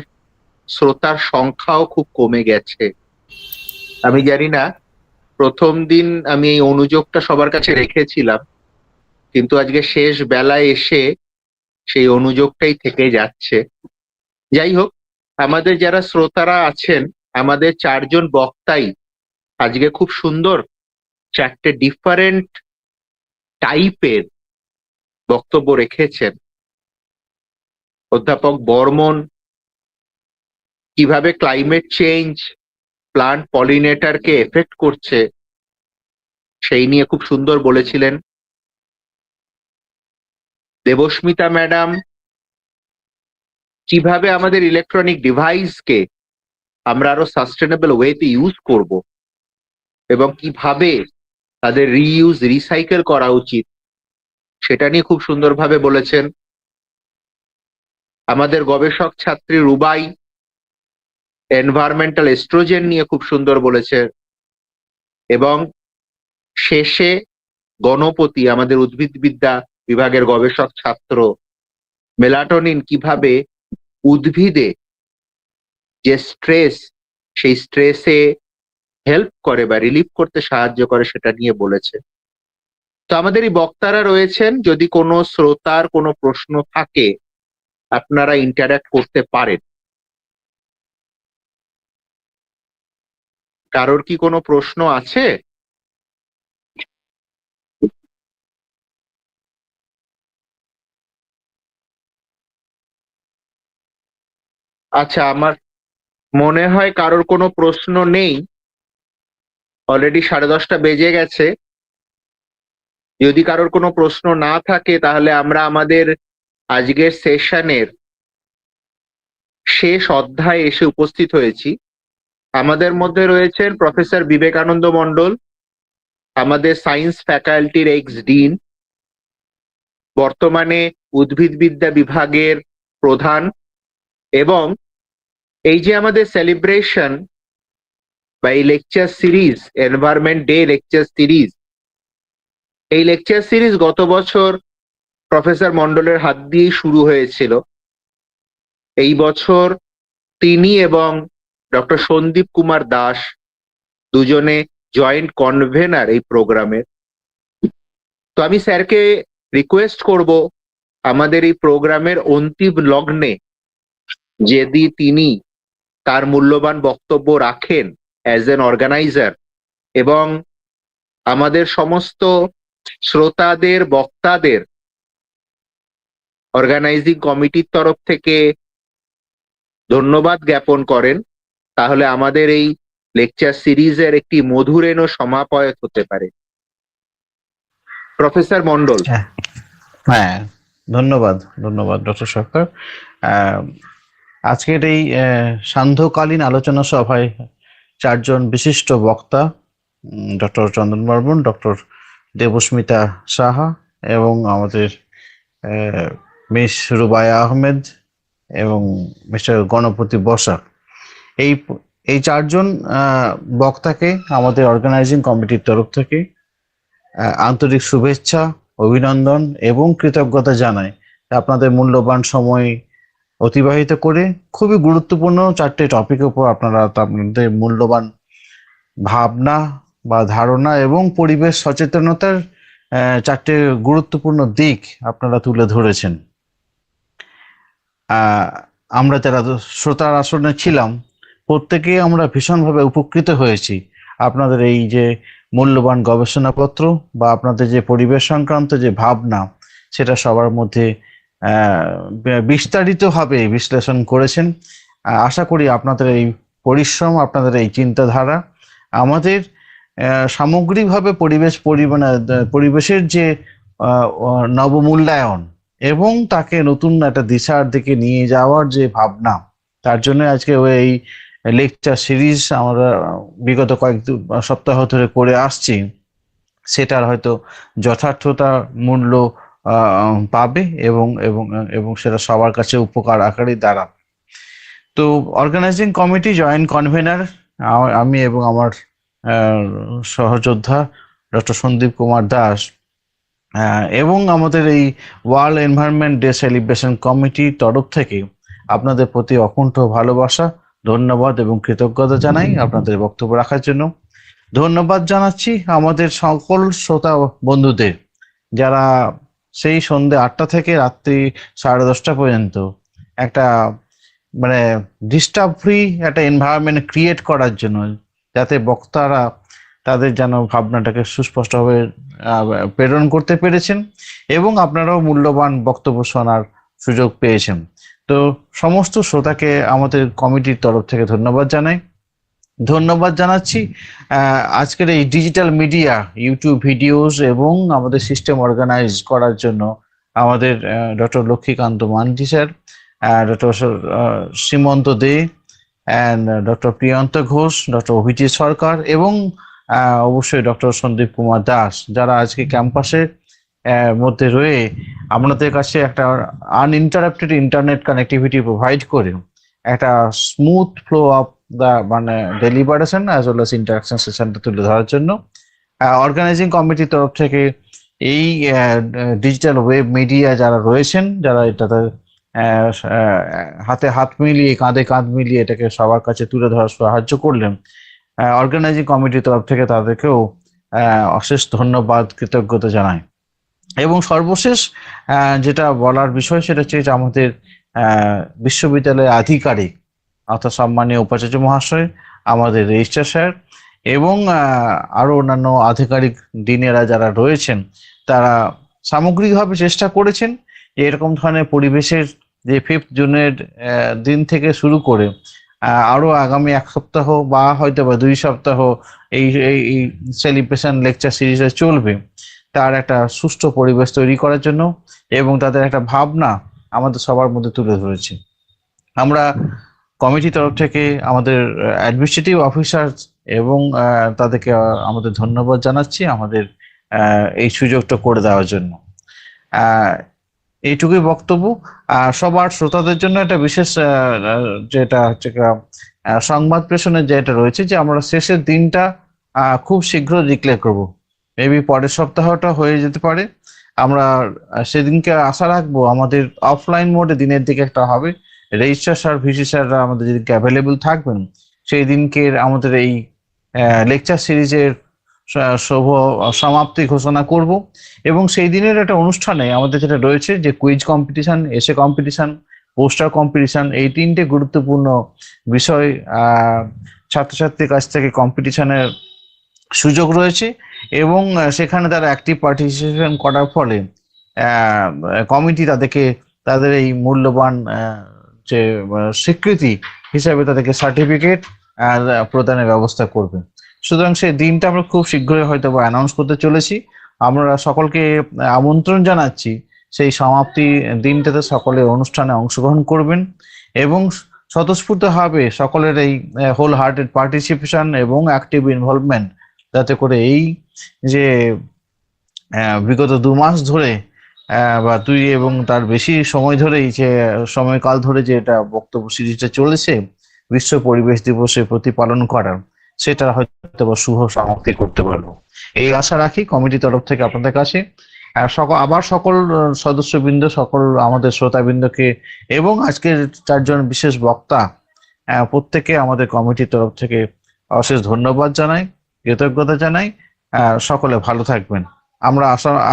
শ্রোতার সংখ্যাও খুব কমে গেছে। আমি জানি না, প্রথম দিন আমি এই অনুযোগটা সবার কাছে রেখেছিলাম, কিন্তু আজকে শেষ বেলায় এসে সেই অনুযোগটাই থেকে যাচ্ছে। যাই হোক, আমাদের যারা শ্রোতারা আছেন, আমাদের চারজন বক্তাই আজকে খুব সুন্দর চারটে ডিফারেন্ট টাইপের বক্তব্য রেখেছেন। অধ্যাপক বর্মন কিভাবে ক্লাইমেট চেঞ্জ প্লান্ট পলিনেটরকে এফেক্ট করছে সেই নিয়ে খুব সুন্দর বলেছিলেন। দেবস্মিতা ম্যাডাম কিভাবে আমাদের ইলেকট্রনিক ডিভাইসকে আমরা আরো সাস্টেনেবল ওয়েতে ইউজ করব, এবং কিভাবে তাদের রিইউজ, রিসাইকেল করা উচিত, সেটা নিয়ে খুব সুন্দরভাবে বলেছেন। আমাদের গবেষক ছাত্রী রুবাই এনভায়রনমেন্টাল এস্ট্রোজেন নিয়ে খুব সুন্দর বলেছে, এবং শেষে গণপতি, আমাদের উদ্ভিদবিদ্যা বিভাগের গবেষক ছাত্র, মেলাটোনিন কিভাবে উদ্ভিদে যে স্ট্রেস, সেই স্ট্রেসে হেল্প করে বা রিলিফ করতে সাহায্য করে সেটা নিয়ে বলেছে। তো আমাদের এই বক্তারা রয়েছেন, যদি কোনো শ্রোতার কোনো প্রশ্ন থাকে আপনারা ইন্টারঅ্যাক্ট করতে পারেন। কারোর কি কোনো প্রশ্ন আছে? আচ্ছা, আমার মনে হয় কারোর কোনো প্রশ্ন নেই। অলরেডি 10:30 বেজে গেছে। যদি কারোর কোনো প্রশ্ন না থাকে তাহলে আমরা আমাদের আজকের সেশনের শেষ অধ্যায়ে এসে উপস্থিত হয়েছি। আমাদের মধ্যে রয়েছেন প্রফেসর বিবেকানন্দ মণ্ডল, আমাদের সায়েন্স ফ্যাকাল্টির এক্স ডিন, বর্তমানে উদ্ভিদবিদ্যা বিভাগের প্রধান, এবং এই যে আমাদের সেলিব্রেশন বা এই lecture series, environment day lecture series, এই লেকচার সিরিজ গত বছর প্রফেসর মন্ডলের হাত দিয়েই শুরু হয়েছিল। এই বছর তিনি এবং ডক্টর সন্দীপ কুমার দাস দুজনে জয়েন্ট কনভেনার এই প্রোগ্রামের। তো আমি স্যারকে রিকোয়েস্ট করব আমাদের এই প্রোগ্রামের অন্তিম লগ্নে যদি তিনি তার মূল্যবান বক্তব্য রাখেন অ্যাজ এন অর্গানাইজার, এবং আমাদের সমস্ত শ্রোতাদের, বক্তাদের অর্গানাইজিং কমিটির তরফ থেকে ধন্যবাদ জ্ঞাপন করেন, তাহলে আমাদের এই লেকচার সিরিজের একটি মধুরেণ সমাপয়ত হতে পারে। প্রফেসর মন্ডল। হ্যাঁ, ধন্যবাদ ডক্টর সরকার। আজকের এই সান্ধ্যকালীন আলোচনা সভায় চারজন বিশিষ্ট বক্তা, ডক্টর চন্দন বর্মন, ডক্টর দেবস্মিতা সাহা এবং আমাদের মিস রুবাই আহমেদ এবং মিস্টার গণপতি বসাক, এই চারজন বক্তাকে আমাদের অর্গানাইজিং কমিটির তরফ থেকে আন্তরিক শুভেচ্ছা, অভিনন্দন এবং কৃতজ্ঞতা জানাই। আপনাদের মূল্যবান সময় অতিবাহিত করে খুবই গুরুত্বপূর্ণ চারটে টপিকের উপর আপনারা আপনাদের মূল্যবান ভাবনা বা ধারণা এবং পরিবেশ সচেতনতার চারটে গুরুত্বপূর্ণ দিক আপনারা তুলে ধরেছেন। আমরা যারা শ্রোতার আসনে ছিলাম প্রত্যেকেই আমরা ভীষণভাবে উপকৃত হয়েছি। আপনাদের এই যে মূল্যবান গবেষণাপত্র বা আপনাদের যে পরিবেশ সংক্রান্ত যে ভাবনা, সেটা সবার মধ্যে বিস্তারিতভাবে বিশ্লেষণ করেছেন। আশা করি আপনাদের এই পরিশ্রম, আপনাদের এই চিন্তাধারা আমাদের সামগ্রিকভাবে পরিবেশের যে নবমূল্যায়ন এবং তাকে নতুন একটা দিশার দিকে নিয়ে যাওয়ার যে ভাবনা, তার জন্য আজকে এই লেকচার সিরিজ আমরা বিগত কয়েক সপ্তাহ ধরে করে আসছি, সেটার হয়তো যথার্থতা মূল্য পাবে এবং এবং এবং সেটা সবার কাছে উপকার আকারে দাঁড়াবে। তো অর্গানাইজিং কমিটি জয়েন্ট কনভেনার আমি এবং আমার সহযোদ্ধা ডক্টর সন্দীপ কুমার দাস এবং আমাদের এই ওয়ার্ল্ড এনভায়রনমেন্ট ডে সেলিব্রেশন কমিটির তরফ থেকে আপনাদের প্রতি অকুণ্ঠ ভালোবাসা, ধন্যবাদ এবং কৃতজ্ঞতা জানাই আপনাদের বক্তব্য রাখার জন্য। ধন্যবাদ জানাচ্ছি আমাদের সকল শ্রোতা বন্ধুদের যারা সেই সন্ধ্যে 8টা থেকে রাত্রি 10:30 পর্যন্ত একটা মানে ডিস্টার্ব ফ্রি একটা এনভায়রনমেন্ট ক্রিয়েট করার জন্য, যাতে বক্তারা তাদের যেন ভাবনাটাকে সুস্পষ্টভাবে প্রেরণ করতে পেরেছেন এবং আপনারাও মূল্যবান বক্তব্য শোনার সুযোগ পেয়েছেন। তো সমস্ত শ্রোতাকে আমাদের কমিটির তরফ থেকে ধন্যবাদ জানাচ্ছি। আজকের এই ডিজিটাল মিডিয়া, ইউটিউব ভিডিওস এবং আমাদের সিস্টেম অর্গানাইজ করার জন্য আমাদের doctor Lakshmikanta Mandi sir, doctor Simanta Dey and doctor Priyanta Ghosh, doctor Abhijit Sarkar এবং অবশ্যই ডক্টর সন্দীপ কুমার দাস, যারা আজকে ক্যাম্পাসের মধ্যে রয়ে আমাদের কাছে একটা আনইন্টারাপ্টেড ইন্টারনেট কানেক্টিভিটি প্রোভাইড করে একটা স্মুথ ফ্লো অফ দা মানে ডেলিবারেশন অ্যাজ ওয়েল অ্যাজ ইন্টারাকশন সেশনটা তুলে ধরার জন্য অর্গানাইজিং কমিটির তরফ থেকে এই ডিজিটাল ওয়েব মিডিয়া যারা রয়েছেন, যারা এটাতে হাতে হাত মিলিয়ে কাঁধে কাঁধ মিলিয়ে এটাকে সবার কাছে তুলে ধরার সাহায্য করলেন, অর্গানাইজিং কমিটির তরফ থেকে তাদেরকেও অশেষ ধন্যবাদ, কৃতজ্ঞতা জানাই। এবং সর্বশেষ যেটা বলার বিষয় সেটা হচ্ছে যে আমাদের বিশ্ববিদ্যালয়ের আধিকারিক অর্থাৎ সম্মানীয় উপাচার্য মহাশয়, আমাদের রেজিস্ট্রার স্যার এবং আরো অন্যান্য আধিকারিক দিনেরা যারা রয়েছেন, তারা সামগ্রিকভাবে চেষ্টা করেছেন যে এরকম ধরনের পরিবেশের যে 5th জুনের দিন থেকে শুরু করে আরো আগামী 1 সপ্তাহ বা হয়তো বা 2 সপ্তাহ এই সেলিব্রেশন লেকচার সিরিজে চলবে, তার একটা সুষ্ঠু পরিবেশ তৈরি করার জন্য এবং তাদের একটা ভাবনা আমাদের সবার মধ্যে তুলে ধরেছে। আমরা কমিটির তরফ থেকে আমাদের অ্যাডমিনিস্ট্রেটিভ অফিসার এবং তাদেরকে আমাদের ধন্যবাদ জানাচ্ছি আমাদের এই সুযোগটা করে দেওয়ার জন্য। এইটুকুই বক্তব্য। সবার শ্রোতাদের জন্য একটা বিশেষ যেটা হচ্ছে সংবাদ প্রেষণের যেটা রয়েছে যে আমরা শেষের দিনটা খুব শীঘ্র ডিক্লেয়ার করব, মেবি পরের সপ্তাহটা হয়ে যেতে পারে। আমরা সেদিনকে আশা রাখবো আমাদের অফলাইন মোডে দিনের দিকে একটা হবে, রেজিস্ট্রার স্যার ভিসি স্যাররা আমাদের যেদিনকে অ্যাভেলেবল থাকবেন সেই দিনকে আমাদের এই লেকচার সিরিজের শুভ সমাপ্তি ঘোষণা করব। এবং সেই দিনের একটা অনুষ্ঠানে আমাদের যেটা রয়েছে যে কুইজ কম্পিটিশন, এসে কম্পিটিশন, পোস্টার কম্পিটিশন, এই তিনটে গুরুত্বপূর্ণ বিষয় ছাত্রছাত্রীর কাছ থেকে কম্পিটিশনের সুযোগ রয়েছে। এবং সেখানে তারা অ্যাক্টিভ পার্টিসিপেশন করার ফলে কমিটি তাদেরকে তাদের এই মূল্যবান যে স্বীকৃতি হিসাবে তাদেরকে সার্টিফিকেট প্রদানের ব্যবস্থা করবে। সুতরাং সেই দিনটা আমরা খুব শীঘ্রই হয়তো বা অ্যানাউন্স করতে চলেছি। আমরা সকলকে আমন্ত্রণ জানাচ্ছি সেই সমাপ্তি দিনটাতে সকলে অনুষ্ঠানে অংশগ্রহণ করবেন এবং স্বতঃস্ফূর্তভাবে সকলের এই হোল হার্টেড পার্টিসিপেশন এবং অ্যাক্টিভ ইনভলভমেন্ট, যাতে করে এই যে বিগত 2 মাস ধরে বা 2 এবং তার বেশি সময় ধরেই যে সময়কাল ধরে যে এটা বক্তব্য সিরিজটা চলেছে বিশ্ব পরিবেশ দিবসের প্রতিপালন করার, সেটা হয়তো বা শুভ সমাপ্তি করতে পারবো এই আশা রাখি কমিটির তরফ থেকে আপনাদের কাছে। আবার সকল সদস্যবৃন্দ, সকল আমাদের শ্রোতাবৃন্দকে এবং আজকের 4 জন বিশেষ বক্তা প্রত্যেকে আমাদের কমিটির তরফ থেকে অশেষ ধন্যবাদ জানাই, কৃতজ্ঞতা জানাই। সকলে ভালো থাকবেন। আমরা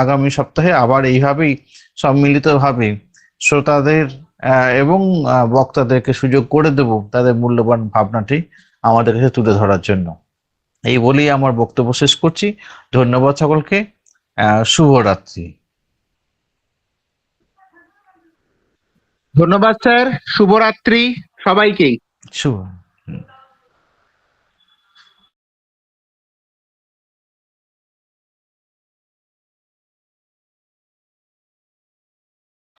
আগামী সপ্তাহে আবার এইভাবেই সম্মিলিতভাবে শ্রোতাদের এবং বক্তাদেরকে সুযোগ করে দেব তাদের মূল্যবান ভাবনাটি আমাদের কাছে তুলে ধরার জন্য। এই বলেই আমার বক্তব্য শেষ করছি। ধন্যবাদ সকলকে। শুভরাত্রি। ধন্যবাদ স্যার, শুভরাত্রি সবাইকেই। শুভ